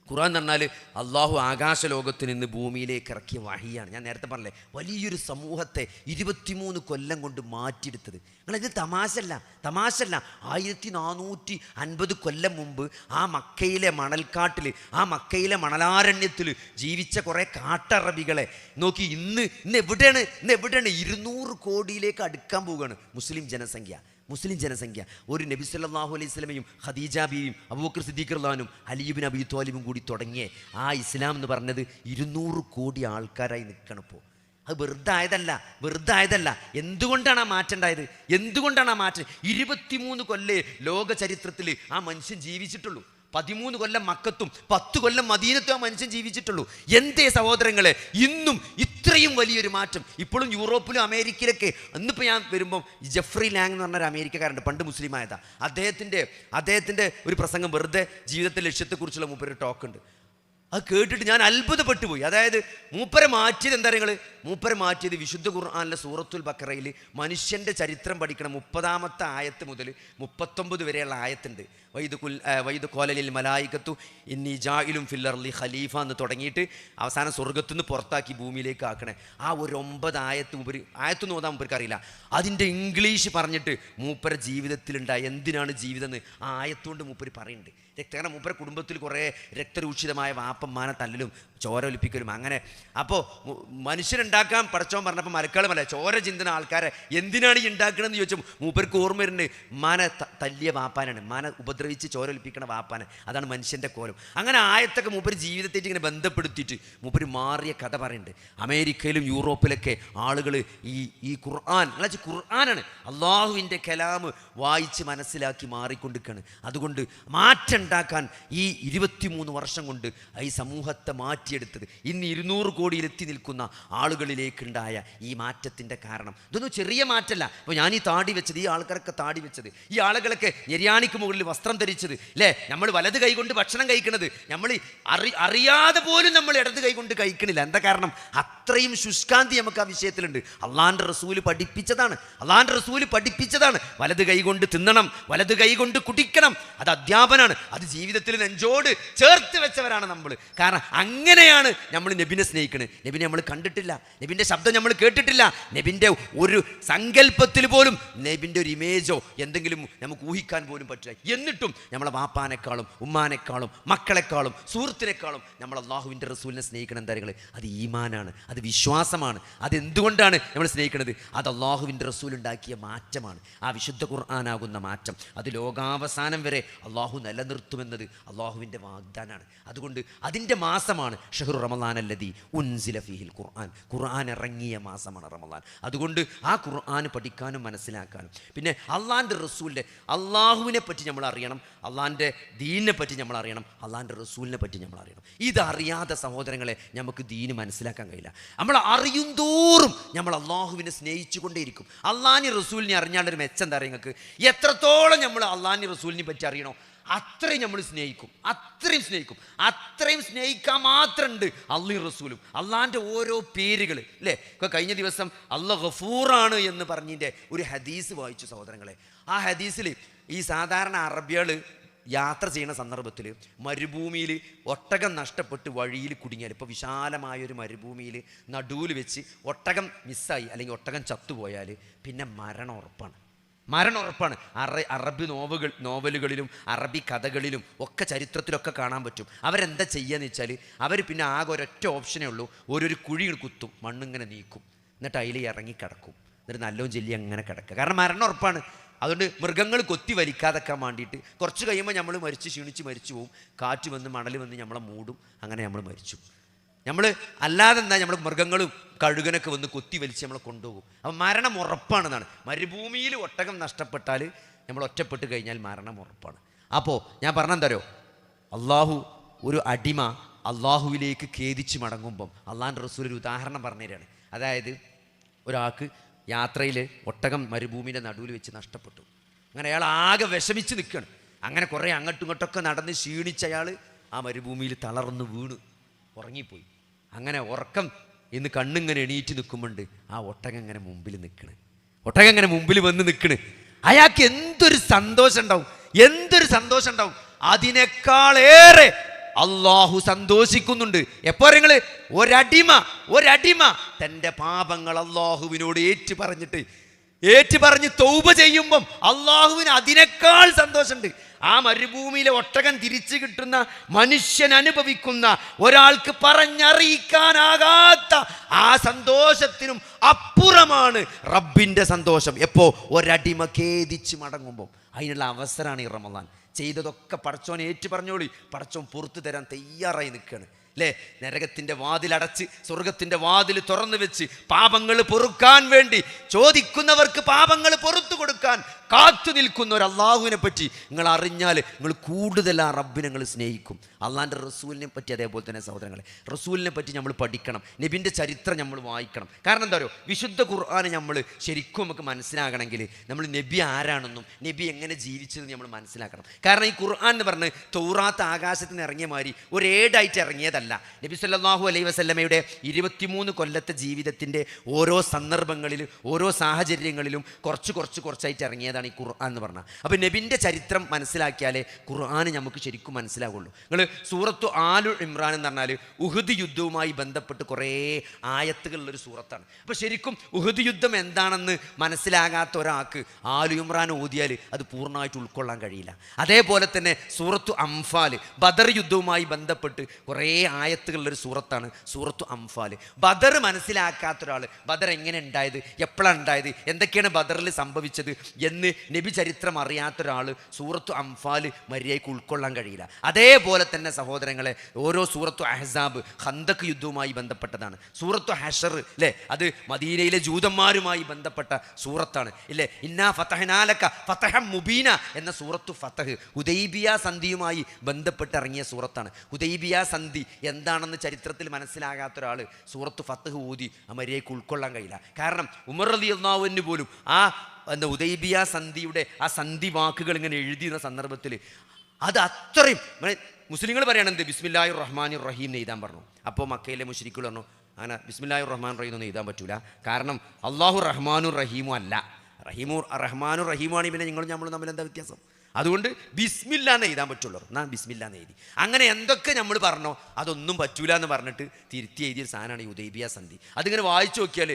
ഖുർആൻ എന്ന് പറഞ്ഞാൽ അള്ളാഹു ആകാശലോകത്ത് നിന്ന് ഭൂമിയിലേക്ക് ഇറക്കിയ വഹിയാണ്. ഞാൻ നേരത്തെ പറഞ്ഞില്ലേ, വലിയൊരു സമൂഹത്തെ 23 കൊല്ലം കൊണ്ട് മാറ്റിയെടുത്തത്. നിങ്ങളിത് തമാശല്ല. 1450 കൊല്ലം മുമ്പ് ആ മക്കയിലെ മണൽക്കാട്ടിൽ, ആ മക്കയിലെ മണലാരണ്യത്തിൽ ജീവിച്ച കുറേ കാട്ടറബികളെ നോക്കി ഇന്ന് എവിടെയാണ് 200 കോടിയിലേക്ക് അടുക്കാൻ പോവുകയാണ് മുസ്ലിം ജനസംഖ്യ. ഒരു നബി സല്ലല്ലാഹു അലൈഹി വസല്ലമയും ഖദീജ ബീവിയും അബൂബക്കർ സിദ്ദീഖ് റളിയല്ലാഹു അലി ഇബ്നു അബീ ത്വാലിബും കൂടി തുടങ്ങിയ ആ ഇസ്ലാം എന്ന് പറഞ്ഞത് 200 കോടി ആൾക്കാരായി നിൽക്കണിപ്പോൾ. അത് വെറുതെ ആയതല്ല. എന്തുകൊണ്ടാണ് ആ മാറ്റം ഉണ്ടായത്? 23 കൊല്ലേ ലോക ചരിത്രത്തിൽ ആ മനുഷ്യൻ ജീവിച്ചിട്ടുള്ളൂ. 13 കൊല്ലം മക്കത്തും 10 കൊല്ലം മദീനത്തും ആ മനുഷ്യൻ ജീവിച്ചിട്ടുള്ളൂ. എന്തേ സഹോദരങ്ങളെ ഇന്നും ഇത്രയും വലിയൊരു മാറ്റം? ഇപ്പോഴും യൂറോപ്പിലും അമേരിക്കയിലൊക്കെ. ഇന്നിപ്പോൾ ഞാൻ വരുമ്പം ജെഫ്രി ലാങ് എന്ന് പറഞ്ഞൊരു അമേരിക്കക്കാരുണ്ട്, പണ്ട് മുസ്ലിം ആയതാ. അദ്ദേഹത്തിൻ്റെ ഒരു പ്രസംഗം, വെറുതെ ജീവിതത്തെ ലക്ഷ്യത്തെക്കുറിച്ചുള്ള മൂപ്പര് ടോക്ക് ഉണ്ട്. അത് കേട്ടിട്ട് ഞാൻ അത്ഭുതപ്പെട്ടു പോയി. അതായത് മൂപ്പരെ മാറ്റിയത് എന്താ പറയുക? മൂപ്പരെ മാറ്റിയത് വിശുദ്ധ ഖുർആനിലെ സൂറത്തുൽ ബഖറയിൽ മനുഷ്യൻ്റെ ചരിത്രം പഠിക്കണം 30-ാമത്തെ ആയത്ത് മുതൽ 39 വരെയുള്ള ആയത്തുണ്ട്. വൈദ് ഖാലലിൽ മലായികത്തു ഇന്നി ജാഇലും ഫിൽ അർളി ഖലീഫ എന്ന് തുടങ്ങിയിട്ട് അവസാനം സ്വർഗത്തുനിന്ന് പുറത്താക്കി ഭൂമിയിലേക്ക് ആക്കണേ. ആ ഒരു 9 ആയത്ത് നോതാൻ മൂപ്പർക്ക് അറിയില്ല. അതിൻ്റെ ഇംഗ്ലീഷ് പറഞ്ഞിട്ട് മൂപ്പരെ ജീവിതത്തിലുണ്ടായ എന്തിനാണ് ജീവിതം എന്ന് ആ ആയത്തുകൊണ്ട് മൂപ്പര് പറയുന്നുണ്ട്. കാരണം മൂപ്പരെ കുടുംബത്തിൽ കുറേ രക്തരൂക്ഷിതമായ വാപ്പന്മാനെ തല്ലലും ചോര ഒലിപ്പിക്കലും അങ്ങനെ. അപ്പോൾ മനുഷ്യനുണ്ടാക്കാൻ പടച്ചോൻ പറഞ്ഞപ്പോൾ മരക്കളുമല്ല ചോര ചിന്തന ആൾക്കാരെ എന്തിനാണ് ഈ ഉണ്ടാക്കണമെന്ന് ചോദിച്ചാൽ മൂപ്പർക്ക് ഓർമ്മ വരുന്നുണ്ട്, മാനെ തല്ലിയ വാപ്പാനാണ്, മാനെ ഉപദ്രവിച്ച് ചോര ഒലിപ്പിക്കണ വാപ്പാനെ. അതാണ് മനുഷ്യൻ്റെ കോലം. അങ്ങനെ ആയത്തൊക്കെ മൂപ്പര് ജീവിതത്തേക്ക് ഇങ്ങനെ ബന്ധപ്പെടുത്തിയിട്ട് മൂപ്പര് മാറിയ കഥ പറയുന്നുണ്ട്. അമേരിക്കയിലും യൂറോപ്പിലൊക്കെ ആളുകൾ ഈ ഖുർആനാണ് അള്ളാഹുവിൻ്റെ കലാമ് വായിച്ച് മനസ്സിലാക്കി മാറിക്കൊണ്ടിരിക്കുകയാണ്. അതുകൊണ്ട് ഉണ്ടാക്കാൻ ഈ 23 വർഷം കൊണ്ട് ഈ സമൂഹത്തെ മാറ്റിയെടുത്തത് ഇന്ന് 200 കോടിയിലെത്തി നിൽക്കുന്ന ആളുകളിലേക്കുണ്ടായ ഈ മാറ്റത്തിൻ്റെ കാരണം ഇതൊന്നും ചെറിയ മാറ്റമല്ല. അപ്പോൾ ഞാൻ ഈ താടി വെച്ചത്, ഈ ആൾക്കാരൊക്കെ താടി വെച്ചത്, ഈ ആളുകളൊക്കെ ഞെരിയാണിക്ക് മുകളിൽ വസ്ത്രം ധരിച്ചത്, അല്ലേ? നമ്മൾ വലത് കൈ കൊണ്ട് ഭക്ഷണം കഴിക്കുന്നത് നമ്മൾ അറിയാതെ പോലും നമ്മൾ ഇടത് കൈ കൊണ്ട് കഴിക്കണില്ല. എന്താ കാരണം? അത്രയും ശുഷ്കാന്തി നമുക്ക് ആ വിഷയത്തിലുണ്ട്. അള്ളാൻ്റെ റസൂല് പഠിപ്പിച്ചതാണ്. വലത് കൈ കൊണ്ട് തിന്നണം, വലത് കൈ കൊണ്ട് കുടിക്കണം. അത് അധ്യാപനാണ്. അത് ജീവിതത്തിൽ നെഞ്ചോട് ചേർത്ത് വെച്ചവരാണ് നമ്മൾ. കാരണം അങ്ങനെയാണ് നമ്മൾ നബിനെ സ്നേഹിക്കുന്നത്. നബിനെ നമ്മൾ കണ്ടിട്ടില്ല, നബിൻ്റെ ശബ്ദം നമ്മൾ കേട്ടിട്ടില്ല, നബിൻ്റെ ഒരു സങ്കല്പത്തിൽ പോലും നബിൻ്റെ ഒരു ഇമേജോ എന്തെങ്കിലും നമുക്ക് ഊഹിക്കാൻ പോലും പറ്റില്ല. എന്നിട്ടും നമ്മളെ വാപ്പാനേക്കാളും ഉമ്മാനേക്കാളും മക്കളെക്കാളും സുഹൃത്തിനേക്കാളും നമ്മൾ അള്ളാഹുവിൻ്റെ റസൂലിനെ സ്നേഹിക്കണം. എന്താ പറയുക? അത് ഈമാനാണ്, അത് വിശ്വാസമാണ്. അതെന്തുകൊണ്ടാണ് നമ്മൾ സ്നേഹിക്കുന്നത്? അത് അള്ളാഹുവിൻ്റെ റസൂൽ ഉണ്ടാക്കിയ മാറ്റമാണ്. ആ വിശുദ്ധ ഖുർആനാകുന്ന മാറ്റം അത് ലോകാവസാനം വരെ അള്ളാഹു നിലനിർത്തുമെന്നത് അള്ളാഹുവിൻ്റെ വാഗ്ദാനാണ്. അതുകൊണ്ട് അതിൻ്റെ മാസമാണ് ഷഹ്റു റമളാൻ അല്ലദീ ഉൻസില ഫീഹിൽ ഖുർആൻ. ഖുർആൻ ഇറങ്ങിയ മാസമാണ് റമളാൻ. അതുകൊണ്ട് ആ ഖുർആൻ പഠിക്കാനും മനസ്സിലാക്കാനും പിന്നെ അള്ളാൻ്റെ റസൂലിൻ്റെ അള്ളാഹുവിനെ പറ്റി നമ്മൾ അറിയണം, അള്ളാൻ്റെ ദീനിനെ പറ്റി നമ്മൾ അറിയണം, അള്ളാൻ്റെ റസൂലിനെ പറ്റി നമ്മൾ അറിയണം. ഇതറിയാതെ സഹോദരങ്ങളെ നമുക്ക് ദീന് മനസ്സിലാക്കാൻ കഴിയില്ല. നമ്മൾ അറിയും തോറും നമ്മൾ അള്ളാഹുവിനെ സ്നേഹിച്ചു കൊണ്ടേയിരിക്കും. അള്ളാഹി റസൂലിനെ അറിഞ്ഞാലൊരു മെച്ചം എന്താ പറയുക? നിങ്ങൾക്ക് എത്രത്തോളം നമ്മൾ അള്ളാഹി റസൂലിനെ പറ്റി അറിയണോ അത്രയും നമ്മൾ സ്നേഹിക്കും. അത്രയും സ്നേഹിക്കാൻ മാത്രമുണ്ട് അള്ളാഹും റസൂലും. അള്ളാഹിൻ്റെ ഓരോ പേരുകൾ, അല്ലേ? ഇപ്പോൾ കഴിഞ്ഞ ദിവസം അള്ളാഹ് ഗഫൂറാണ് എന്ന് പറഞ്ഞതിൻ്റെ ഒരു ഹദീസ് വായിച്ചു സഹോദരങ്ങളെ. ആ ഹദീസിൽ ഈ സാധാരണ അറബികൾ യാത്ര ചെയ്യുന്ന സന്ദർഭത്തിൽ മരുഭൂമിയിൽ ഒട്ടകം നഷ്ടപ്പെട്ട് വഴിയിൽ കുടുങ്ങിയാൽ, ഇപ്പോൾ വിശാലമായൊരു മരുഭൂമിയിൽ നടുവിൽ വെച്ച് ഒട്ടകം മിസ്സായി അല്ലെങ്കിൽ ഒട്ടകം ചത്തുപോയാൽ പിന്നെ മരണം ഉറപ്പാണ്. അറബി നോവലുകളിലും അറബി കഥകളിലും ഒക്കെ ചരിത്രത്തിലൊക്കെ കാണാൻ പറ്റും. അവരെന്താ ചെയ്യുകയെന്ന് വെച്ചാൽ അവർ പിന്നെ ആകെ ഒരൊറ്റ ഓപ്ഷനേ ഉള്ളൂ. ഓരോരു കുഴികൾ കുത്തും, മണ്ണിങ്ങനെ നീക്കും, എന്നിട്ട് അതിൽ ഇറങ്ങി കിടക്കും, എന്നിട്ട് നല്ലോണം ചെല്ലി അങ്ങനെ കിടക്കുക. കാരണം മരണം ഉറപ്പാണ്. അതുകൊണ്ട് മൃഗങ്ങൾ കൊത്തി വലിക്കാതെക്കാൻ വേണ്ടിയിട്ട് കുറച്ച് കഴിയുമ്പോൾ നമ്മൾ ക്ഷീണിച്ച് മരിച്ചു പോവും. കാറ്റ് വന്ന് മണൽ വന്ന് നമ്മളെ മൂടും, അങ്ങനെ നമ്മൾ മരിച്ചു. നമ്മൾ അല്ലാതെ എന്താ നമ്മൾ മൃഗങ്ങളും കഴുകനൊക്കെ വന്ന് കൊത്തി വലിച്ച് നമ്മളെ കൊണ്ടുപോകും. അപ്പം മരണം ഉറപ്പാണെന്നാണ്. മരുഭൂമിയിൽ ഒട്ടകം നഷ്ടപ്പെട്ടാൽ നമ്മൾ ഒറ്റപ്പെട്ട് കഴിഞ്ഞാൽ മരണം ഉറപ്പാണ്. അപ്പോൾ ഞാൻ പറഞ്ഞെന്താരോ, അള്ളാഹു ഒരു അടിമ അള്ളാഹുവിലേക്ക് ഖേദിച്ച് മടങ്ങുമ്പം അള്ളാഹുൻ്റെ റസൂൽ ഒരു ഉദാഹരണം പറഞ്ഞു തരാണ്. അതായത് ഒരാൾക്ക് യാത്രയിൽ ഒട്ടകം മരുഭൂമിയുടെ നടുവിൽ വെച്ച് നഷ്ടപ്പെട്ടു. അങ്ങനെ അയാൾ ആകെ വിഷമിച്ച് നിൽക്കുകയാണ്. അങ്ങനെ കുറേ അങ്ങോട്ടും ഇങ്ങോട്ടൊക്കെ നടന്ന് ക്ഷീണിച്ച അയാൾ ആ മരുഭൂമിയിൽ തളർന്ന് വീണ് ഉറങ്ങിപ്പോയി. അങ്ങനെ ഉറക്കം ഇന്ന് കണ്ണിങ്ങനെ എണീറ്റ് നിൽക്കുമ്പോണ്ട് ആ ഒട്ടകം ഇങ്ങനെ മുമ്പിൽ വന്ന് നിൽക്കണ്. അയാൾക്ക് എന്തൊരു സന്തോഷം ഉണ്ടാവും. അതിനേക്കാളേറെ അള്ളാഹു സന്തോഷിക്കുന്നുണ്ട്. എപ്പോ നിങ്ങള് ഒരടിമ തൻ്റെ പാപങ്ങൾ അള്ളാഹുവിനോട് ഏറ്റുപറഞ്ഞ് തൗബ ചെയ്യുമ്പം അള്ളാഹുവിന് അതിനേക്കാൾ സന്തോഷമുണ്ട്. ആ മരുഭൂമിയിലെ ഒട്ടകം തിരിച്ചു കിട്ടുന്ന മനുഷ്യൻ അനുഭവിക്കുന്ന ഒരാൾക്ക് പറഞ്ഞറിയിക്കാനാകാത്ത ആ സന്തോഷത്തിനും അപ്പുറമാണ് റബ്ബിൻ്റെ സന്തോഷം. എപ്പോ ഒരടിമ ഖേദിച്ച് മടങ്ങുമ്പോൾ അതിനുള്ള അവസരമാണ് ഈ റമദാൻ. ചെയ്തതൊക്കെ പടച്ചോൻ ഏറ്റു പറഞ്ഞോളി, പടച്ചോൻ പുറത്തു തരാൻ തയ്യാറായി നിൽക്കുകയാണ് അല്ലേ. നരകത്തിൻ്റെ വാതിലടച്ച് സ്വർഗത്തിൻ്റെ വാതിൽ തുറന്നു വെച്ച് പാപങ്ങൾ പൊറുക്കാൻ വേണ്ടി ചോദിക്കുന്നവർക്ക് പാപങ്ങൾ പൊറുത്തു കൊടുക്കാൻ കാത്തു നിൽക്കുന്ന ഒരു അള്ളാഹുവിനെ പറ്റി നിങ്ങൾ അറിഞ്ഞാൽ നിങ്ങൾ കൂടുതൽ ആ റബ്ബിനെ നിങ്ങൾ സ്നേഹിക്കും. അള്ളാഹിൻ്റെ റസൂലിനെ പറ്റി അതേപോലെ തന്നെ സഹോദരങ്ങളെ, റസൂലിനെ പറ്റി നമ്മൾ പഠിക്കണം, നബിൻ്റെ ചരിത്രം നമ്മൾ വായിക്കണം. കാരണം എന്താ പറയുക, വിശുദ്ധ ഖുർആൻ നമ്മൾ ശരിക്കും നമുക്ക് മനസ്സിലാകണമെങ്കിൽ നമ്മൾ നബി ആരാണെന്നും നബി എങ്ങനെ ജീവിച്ചതെന്ന് നമ്മൾ മനസ്സിലാക്കണം. കാരണം ഈ ഖുർആൻ എന്ന് പറഞ്ഞ് തൗറാത്ത് ആകാശത്ത് നിന്ന് ഇറങ്ങിയ മാതിരി ഒരേടായിട്ട് ഇറങ്ങിയതല്ല. നബി സല്ലല്ലാഹു അലൈഹി വസല്ലമയുടെ 23 കൊല്ലത്തെ ജീവിതത്തിൻ്റെ ഓരോ സന്ദർഭങ്ങളിലും ഓരോ സാഹചര്യങ്ങളിലും കുറച്ചായിട്ട് ഇറങ്ങിയതാണ് ഈ ഖുർആൻ എന്ന് പറഞ്ഞാൽ. അപ്പോൾ നബിൻ്റെ ചരിത്രം മനസ്സിലാക്കിയാലേ ഖുർആൻ നമുക്ക് ശരിക്കും മനസ്സിലാകുള്ളൂ. നിങ്ങൾ സൂറത്തു ആലു ഇമ്രാൻ എന്ന് പറഞ്ഞാൽ ഉഹുദ് യുദ്ധവുമായി ബന്ധപ്പെട്ട് കുറേ ആയത്തുകളുള്ളൊരു സൂറത്താണ്. അപ്പോൾ ശരിക്കും ഉഹുദ് യുദ്ധം എന്താണെന്ന് മനസ്സിലാകാത്ത ഒരാൾക്ക് ആലു ഇമ്രാൻ ഓതിയാൽ അത് പൂർണ്ണമായിട്ട് ഉൾക്കൊള്ളാൻ കഴിയില്ല. അതേപോലെ തന്നെ സൂറത്തു അംഫാൽ ബദർ യുദ്ധവുമായി ബന്ധപ്പെട്ട് കുറേ ആയത്തുകളുള്ളൊരു സൂറത്താണ് സൂറത്തു അംഫാൽ. ബദർ മനസ്സിലാക്കാത്ത ഒരാൾ ബദർ എങ്ങനെ ഉണ്ടായത്, എപ്പോഴാണ് ഉണ്ടായത്, എന്തൊക്കെയാണ് ബദറിൽ സംഭവിച്ചത് എന്ന് നബി ചരിത്രം അറിയാത്ത ഒരാൾ സൂറത്തു അംഫാൽ മര്യാദയ്ക്ക് ഉൾക്കൊള്ളാൻ കഴിയില്ല. അതേപോലെ തന്നെ സഹോദരങ്ങളെ, ഓരോ സൂറത്തു അഹ്സാബ് ഖന്തക്ക് യുദ്ധവുമായി ബന്ധപ്പെട്ടതാണ്. സൂറത്തു ഹഷർ അല്ലേ, അത് മദീനയിലെ ജൂതന്മാരുമായി ബന്ധപ്പെട്ട സൂറത്താണ് ഇല്ലേ. ഇന്നാ ഫതഹ്നാലക ഫതഹം മുബീന എന്ന സൂറത്തു ഫതഹ് ഹുദൈബിയ സന്ധിയുമായി ബന്ധപ്പെട്ട് ഇറങ്ങിയ സൂറത്താണ്. ഹുദൈബിയ സന്ധി എന്താണെന്ന് ചരിത്രത്തിൽ മനസ്സിലാകാത്ത ഒരാൾ സൂറത്ത് ഫതഹ് ഊതി മര്യാദയ്ക്ക് ഉൾക്കൊള്ളാൻ കഴിയില്ല. കാരണം ഉമർ റളിയല്ലാഹു അൻഹു പോലും ആ ഹുദൈബിയ സന്ധിയുടെ ആ സന്ധി വാക്കുകൾ ഇങ്ങനെ എഴുതിയിരുന്ന സന്ദർഭത്തിൽ അത് അത്രയും മുസ്ലിങ്ങൾ പറയണത് ബിസ്മില്ലാഹിർ റഹ്മാനിർ റഹീം എന്ന് എഴുതാൻ പറഞ്ഞു. അപ്പോൾ മക്കയിലെ മുശ്രിക്കുകൾ പറഞ്ഞു അങ്ങനെ ബിസ്മില്ലാഹിർ റഹ്മാൻ റഹീം ഒന്നും എഴുതാൻ പറ്റൂല, കാരണം അള്ളാഹു റഹ്മാനും റഹീമും അല്ല. റഹ്മാനും റഹീമാണ് പിന്നെ നിങ്ങളും നമ്മളും തമ്മിൽ എന്താ വ്യത്യാസം? അതുകൊണ്ട് ബിസ്മില്ല എന്ന് എഴുതാൻ പറ്റുള്ളൂ. ഞാൻ ബിസ്മില്ല എന്ന് എഴുതി. അങ്ങനെ എന്തൊക്കെ നമ്മൾ പറഞ്ഞോ അതൊന്നും പറ്റൂല എന്ന് പറഞ്ഞിട്ട് തിരുത്തി എഴുതിയ സാധനമാണ് ഈ ഹുദൈബിയ സന്ധി. അതിങ്ങനെ വായിച്ചു നോക്കിയാൽ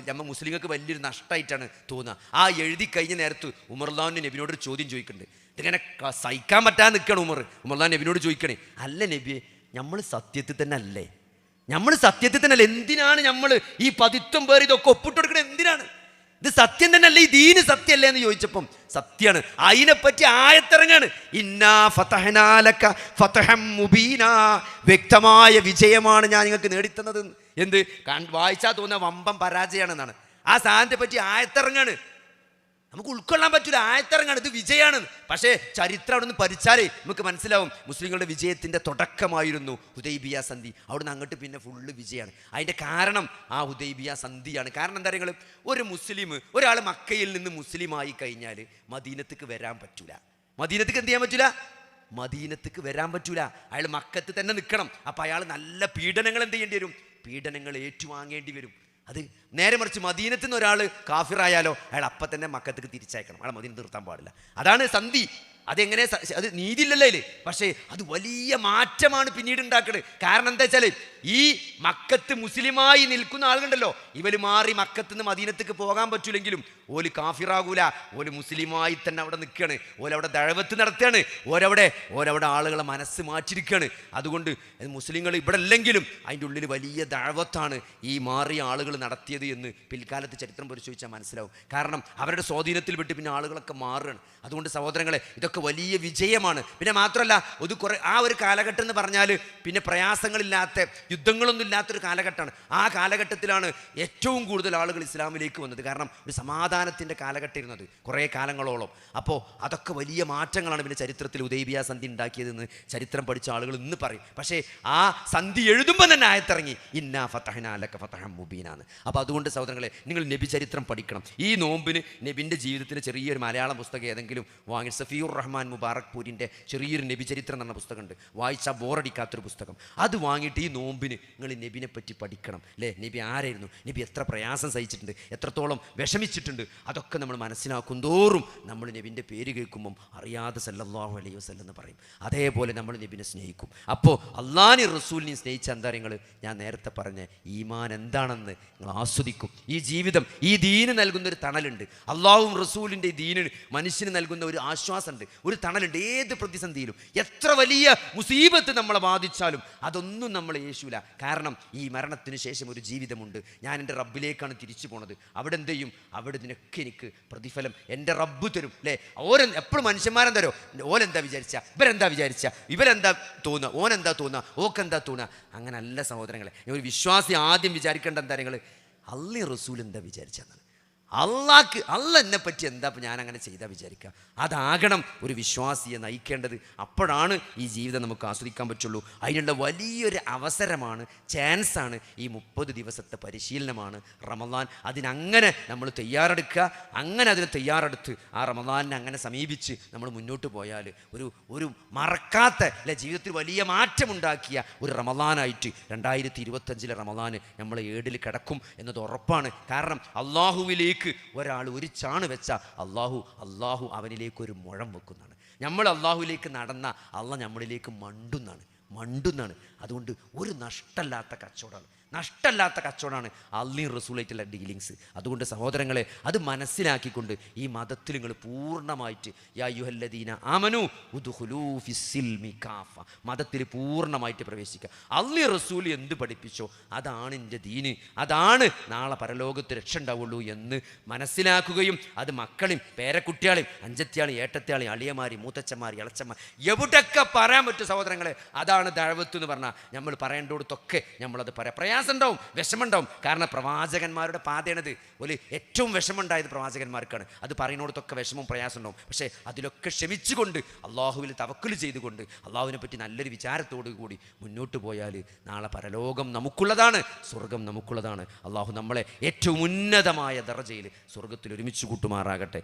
നമ്മൾ മുസ്ലിങ്ങൾക്ക് വലിയൊരു നഷ്ടമായിട്ടാണ് തോന്നുക. ആ എഴുതി കഴിഞ്ഞ നേരത്ത് ഉമർലാവിൻ്റെ നബിനോട് ഒരു ചോദ്യം ചോദിക്കുന്നുണ്ട്. ഇതിങ്ങനെ സഹിക്കാൻ പറ്റാതെ നിൽക്കണം ഉമർലാൻ നബിനോട് ചോദിക്കണേ, അല്ല നബിയെ നമ്മൾ സത്യത്തിൽ തന്നെ അല്ലേ? എന്തിനാണ് നമ്മൾ ഈ പതിത്വം പേർ ഇതൊക്കെ ഒപ്പിട്ടെടുക്കണേ? എന്തിനാണ്? ഇത് സത്യം തന്നെ അല്ലേ? ഈ ദീന് സത്യമല്ലേ എന്ന് ചോദിച്ചപ്പം സത്യമാണ്. അതിനെപ്പറ്റി ആയത്തിറങ്ങാണ്. ഇന്നാ ഫതഹ്നാലക ഫതഹം മുബീന, വ്യക്തമായ വിജയമാണ് ഞാൻ നിങ്ങൾക്ക് നേടിത്തന്നത്. എന്ത് വായിച്ചാൽ തോന്നുന്ന വമ്പം പരാജയമാണെന്നാണ്. ആ സാധനത്തെ പറ്റി ആയത്തിറങ്ങാണ്. നമുക്ക് ഉൾക്കൊള്ളാൻ പറ്റില്ല. ആയത്തിറങ്ങാണ്, ഇത് വിജയമാണ്. പക്ഷേ ചരിത്രം അവിടെ നിന്ന് പഠിച്ചാലേ നമുക്ക് മനസ്സിലാവും മുസ്ലിങ്ങളുടെ വിജയത്തിൻ്റെ തുടക്കമായിരുന്നു ഹുദൈബിയ സന്ധി. അവിടുന്ന് അങ്ങോട്ട് പിന്നെ ഫുള്ള് വിജയമാണ്. അതിൻ്റെ കാരണം ആ ഹുദൈബിയ സന്ധിയാണ്. കാരണം എന്താ പറയുക, ഒരു മുസ്ലിം ഒരാൾ മക്കയിൽ നിന്ന് മുസ്ലിമായി കഴിഞ്ഞാൽ മദീനത്തേക്ക് വരാൻ പറ്റൂല. മദീനത്തേക്ക് എന്ത് ചെയ്യാൻ പറ്റൂല? മദീനത്തേക്ക് വരാൻ പറ്റൂല. അയാൾ മക്കത്ത് തന്നെ നിൽക്കണം. അപ്പം അയാൾ നല്ല പീഡനങ്ങൾ എന്ത് ചെയ്യേണ്ടി വരും? പീഡനങ്ങൾ ഏറ്റുവാങ്ങേണ്ടി വരും. അത് നേരെ മറിച്ച് മദീനത്തിൽ നിന്ന് ഒരാൾ കാഫിറായാലോ അയാൾ അപ്പം തന്നെ മക്കത്തേക്ക് തിരിച്ചയക്കണം. അയാൾ മദീന നിർത്താൻ പാടില്ല. അതാണ് സന്ധി. അതെങ്ങനെ? അത് നീതിയില്ലല്ലോ അതിൽ. പക്ഷേ അത് വലിയ മാറ്റമാണ് പിന്നീട് ഉണ്ടാക്കുന്നത്. കാരണം എന്താ വെച്ചാൽ ഈ മക്കത്ത് മുസ്ലിമായി നിൽക്കുന്ന ആളുകളുണ്ടല്ലോ, ഇവർ മാറി മക്കത്ത് നിന്ന് മദീനത്തേക്ക് പോകാൻ പറ്റൂലെങ്കിലും ഓല് കാഫിറാകൂല. ഓല് മുസ്ലിമായി തന്നെ അവിടെ നിൽക്കുകയാണ്. ഓലവിടെ ദഅവത്ത് നടത്തുകയാണ്. ഓരവിടെ ആളുകളെ മനസ്സ് മാറ്റിയിരിക്കുകയാണ്. അതുകൊണ്ട് മുസ്ലിങ്ങൾ ഇവിടെ അല്ലെങ്കിലും അതിൻ്റെ ഉള്ളിൽ വലിയ ദഅവത്താണ് ഈ മാറിയ ആളുകൾ നടത്തിയത് എന്ന് പിൽക്കാലത്ത് ചരിത്രം പരിശോധിച്ചാൽ മനസ്സിലാവും. കാരണം അവരുടെ സ്വാധീനത്തിൽ വിട്ട് പിന്നെ ആളുകളൊക്കെ മാറുകയാണ്. അതുകൊണ്ട് സഹോദരങ്ങളെ, ഇതൊക്കെ വലിയ വിജയമാണ്. പിന്നെ മാത്രമല്ല, ആ ഒരു കാലഘട്ടം എന്ന് പറഞ്ഞാൽ പിന്നെ പ്രയാസങ്ങളില്ലാത്ത, യുദ്ധങ്ങളൊന്നും ഇല്ലാത്തൊരു കാലഘട്ടമാണ്. ആ കാലഘട്ടത്തിലാണ് ഏറ്റവും കൂടുതൽ ആളുകൾ ഇസ്ലാമിലേക്ക് വന്നത്. കാരണം ഒരു സമാധാനത്തിൻ്റെ കാലഘട്ടം ഇരുന്നത് കുറേ കാലങ്ങളോളം. അപ്പോൾ അതൊക്കെ വലിയ മാറ്റങ്ങളാണ് പിന്നെ ചരിത്രത്തിൽ ഹുദൈബിയ സന്ധി ഉണ്ടാക്കിയതെന്ന് ചരിത്രം പഠിച്ച ആളുകൾ ഇന്ന് പറയും. പക്ഷേ ആ സന്ധി എഴുതുമ്പോൾ തന്നെ ആയത്തിറങ്ങി ഇന്നാ ഫതഹ്നാലക ഫതഹം മുബീനാന്ന്. അപ്പോൾ അതുകൊണ്ട് സഹോദരങ്ങളെ, നിങ്ങൾ നബി ചരിത്രം പഠിക്കണം. ഈ നോമ്പിന് നബിൻ്റെ ജീവിതത്തിന് ചെറിയൊരു മലയാളം പുസ്തകം ഏതെങ്കിലും വാങ്ങി, സഫീർ അബ്ദുറഹ്മാൻ മുബാറക് പൂരിൻ്റെ ചെറിയൊരു നബി ചരിത്രം എന്ന പുസ്തകമുണ്ട്, വായിച്ചാൽ ബോറടിക്കാത്തൊരു പുസ്തകം. അത് വാങ്ങിയിട്ട് ഈ നോമ്പിന് നിങ്ങൾ നബിനെ പറ്റി പഠിക്കണം അല്ലേ. നബി ആരായിരുന്നു, നബി എത്ര പ്രയാസം സഹിച്ചിട്ടുണ്ട്, എത്രത്തോളം വിഷമിച്ചിട്ടുണ്ട്, അതൊക്കെ നമ്മൾ മനസ്സിലാക്കും തോറും നമ്മൾ നബിൻ്റെ പേര് കേൾക്കുമ്പം അറിയാതെ സല്ലല്ലാഹു അലൈഹി വസല്ലം എന്ന് പറയും. അതേപോലെ നമ്മൾ നബിനെ സ്നേഹിക്കും. അപ്പോൾ അള്ളാഹുവിനെ റസൂലിനെയും സ്നേഹിച്ച എന്താ നിങ്ങൾ, ഞാൻ നേരത്തെ പറഞ്ഞ ഈമാൻ എന്താണെന്ന് നിങ്ങൾ ആസ്വദിക്കും. ഈ ജീവിതം, ഈ ദീന് നൽകുന്നൊരു തണലുണ്ട്. അള്ളാഹുവും റസൂലിൻ്റെ ഈ ദീനിന് മനുഷ്യന് നൽകുന്ന ഒരു ആശ്വാസമുണ്ട്, ഒരു തണലുണ്ട്. ഏത് പ്രതിസന്ധിയിലും എത്ര വലിയ മുസീബത്ത് നമ്മളെ ബാധിച്ചാലും അതൊന്നും നമ്മളെ യേശൂല. കാരണം ഈ മരണത്തിന് ശേഷം ഒരു ജീവിതമുണ്ട്. ഞാൻ എൻ്റെ റബ്ബിലേക്കാണ് തിരിച്ചു പോണത്. അവിടെ എന്ത് ചെയ്യും, അവിടെ നിനക്ക് എനിക്ക് പ്രതിഫലം എൻ്റെ റബ്ബ് തരും അല്ലേ. എപ്പോഴും മനുഷ്യന്മാരെന്തരോ ഓലെന്താ വിചാരിച്ച, ഇവരെന്താ വിചാരിച്ച, ഇവരെന്താ തോന്നുക, ഓനെന്താ തോന്നുക, ഓക്കെന്താ തോന്നുക. അങ്ങനെ അല്ല സഹോദരങ്ങളെ. ഒരു വിശ്വാസി ആദ്യം വിചാരിക്കേണ്ട എന്താ, നിങ്ങൾ അള്ളി റസൂൽ എന്താ വിചാരിച്ചെന്നാണ്. അല്ല എന്നെ പറ്റി എന്താ ഞാൻ അങ്ങനെ ചെയ്താൽ വിചാരിക്കുക. അതാകണം ഒരു വിശ്വാസിയെ നയിക്കേണ്ടത്. അപ്പോഴാണ് ഈ ജീവിതം നമുക്ക് ആസ്വദിക്കാൻ പറ്റുള്ളൂ. അതിനുള്ള വലിയൊരു അവസരമാണ്, ചാൻസാണ് ഈ 30 ദിവസത്തെ പരിശീലനമാണ് റമദാൻ. അതിനങ്ങനെ നമ്മൾ തയ്യാറെടുക്കുക. അങ്ങനെ അതിന് തയ്യാറെടുത്ത് ആ റമദാനിനെ അങ്ങനെ സമീപിച്ച് നമ്മൾ മുന്നോട്ട് പോയാൽ ഒരു മറക്കാത്ത അല്ലെ, ജീവിതത്തിൽ വലിയ മാറ്റമുണ്ടാക്കിയ ഒരു റമദാനായിട്ട് 2025 റമദാൻ നമ്മളെ ഏടിൽ കിടക്കും എന്നത് ഉറപ്പാണ്. കാരണം അള്ളാഹുവിലേക്ക് ഒരാൾ ഒരു ചാണ് വെച്ചാൽ അള്ളാഹു അവനിലേക്ക് ഒരു മുഴം വെക്കുന്നതാണ്. നമ്മൾ അള്ളാഹുവിലേക്ക് നടന്ന അള്ളാഹ് നമ്മളിലേക്ക് മണ്ടുന്നാണ്. അതുകൊണ്ട് ഒരു നഷ്ടമില്ലാത്ത കച്ചവടമാണ് അള്ളാഹു റസൂലായിട്ടുള്ള ഡീലിങ്സ്. അതുകൊണ്ട് സഹോദരങ്ങളെ, അത് മനസ്സിലാക്കിക്കൊണ്ട് ഈ മതത്തിൽ നിങ്ങൾ പൂർണ്ണമായിട്ട് യാ അയ്യുഹല്ലദീന ആമനൂ ഉദ്ഖുലൂ ഫിസ്സിൽമി കാഫ, മതത്തിൽ പൂർണ്ണമായിട്ട് പ്രവേശിക്കുക. അള്ളാഹു റസൂൽ എന്ത് പഠിപ്പിച്ചോ അതാണ് എൻ്റെ ദീന്, അതാണ് നാളെ പരലോകത്ത് രക്ഷ ഉണ്ടാവുള്ളൂ എന്ന് മനസ്സിലാക്കുകയും അത് മക്കളെയും പേരക്കുട്ടികളെയും അഞ്ചത്തിയാളെയും ഏട്ടത്തിയാളെയും അളിയമാരെയും മൂത്തച്ഛന്മാർ ഇളച്ചന്മാർ എവിടെയൊക്കെ പറയാൻ പറ്റും സഹോദരങ്ങളെ, അതാണ് ദഅവത്ത് എന്ന് പറഞ്ഞാൽ നമ്മൾ പറയേണ്ടടുത്തൊക്കെ നമ്മളത് പറയാം. പ്രയാസമുണ്ടാവും, വിഷമമുണ്ടാവും. കാരണം പ്രവാചകന്മാരുടെ പാതയാണത്. ഒരു ഏറ്റവും വിഷമമുണ്ടായത് പ്രവാചകന്മാർക്കാണ്. അത് പറയുന്നിടത്തൊക്കെ വിഷമവും പ്രയാസം ഉണ്ടാവും. പക്ഷേ അതിലൊക്കെ ക്ഷമിച്ചുകൊണ്ട് അള്ളാഹുവിൽ തവക്കുൽ ചെയ്തുകൊണ്ട് അള്ളാഹുവിനെ പറ്റി നല്ലൊരു വിചാരത്തോടു കൂടി മുന്നോട്ട് പോയാൽ നാളെ പരലോകം നമുക്കുള്ളതാണ്, സ്വർഗം നമുക്കുള്ളതാണ്. അള്ളാഹു നമ്മളെ ഏറ്റവും ഉന്നതമായ ദറജയിൽ സ്വർഗത്തിൽ ഒരുമിച്ച് കൂട്ടുമാറാകട്ടെ.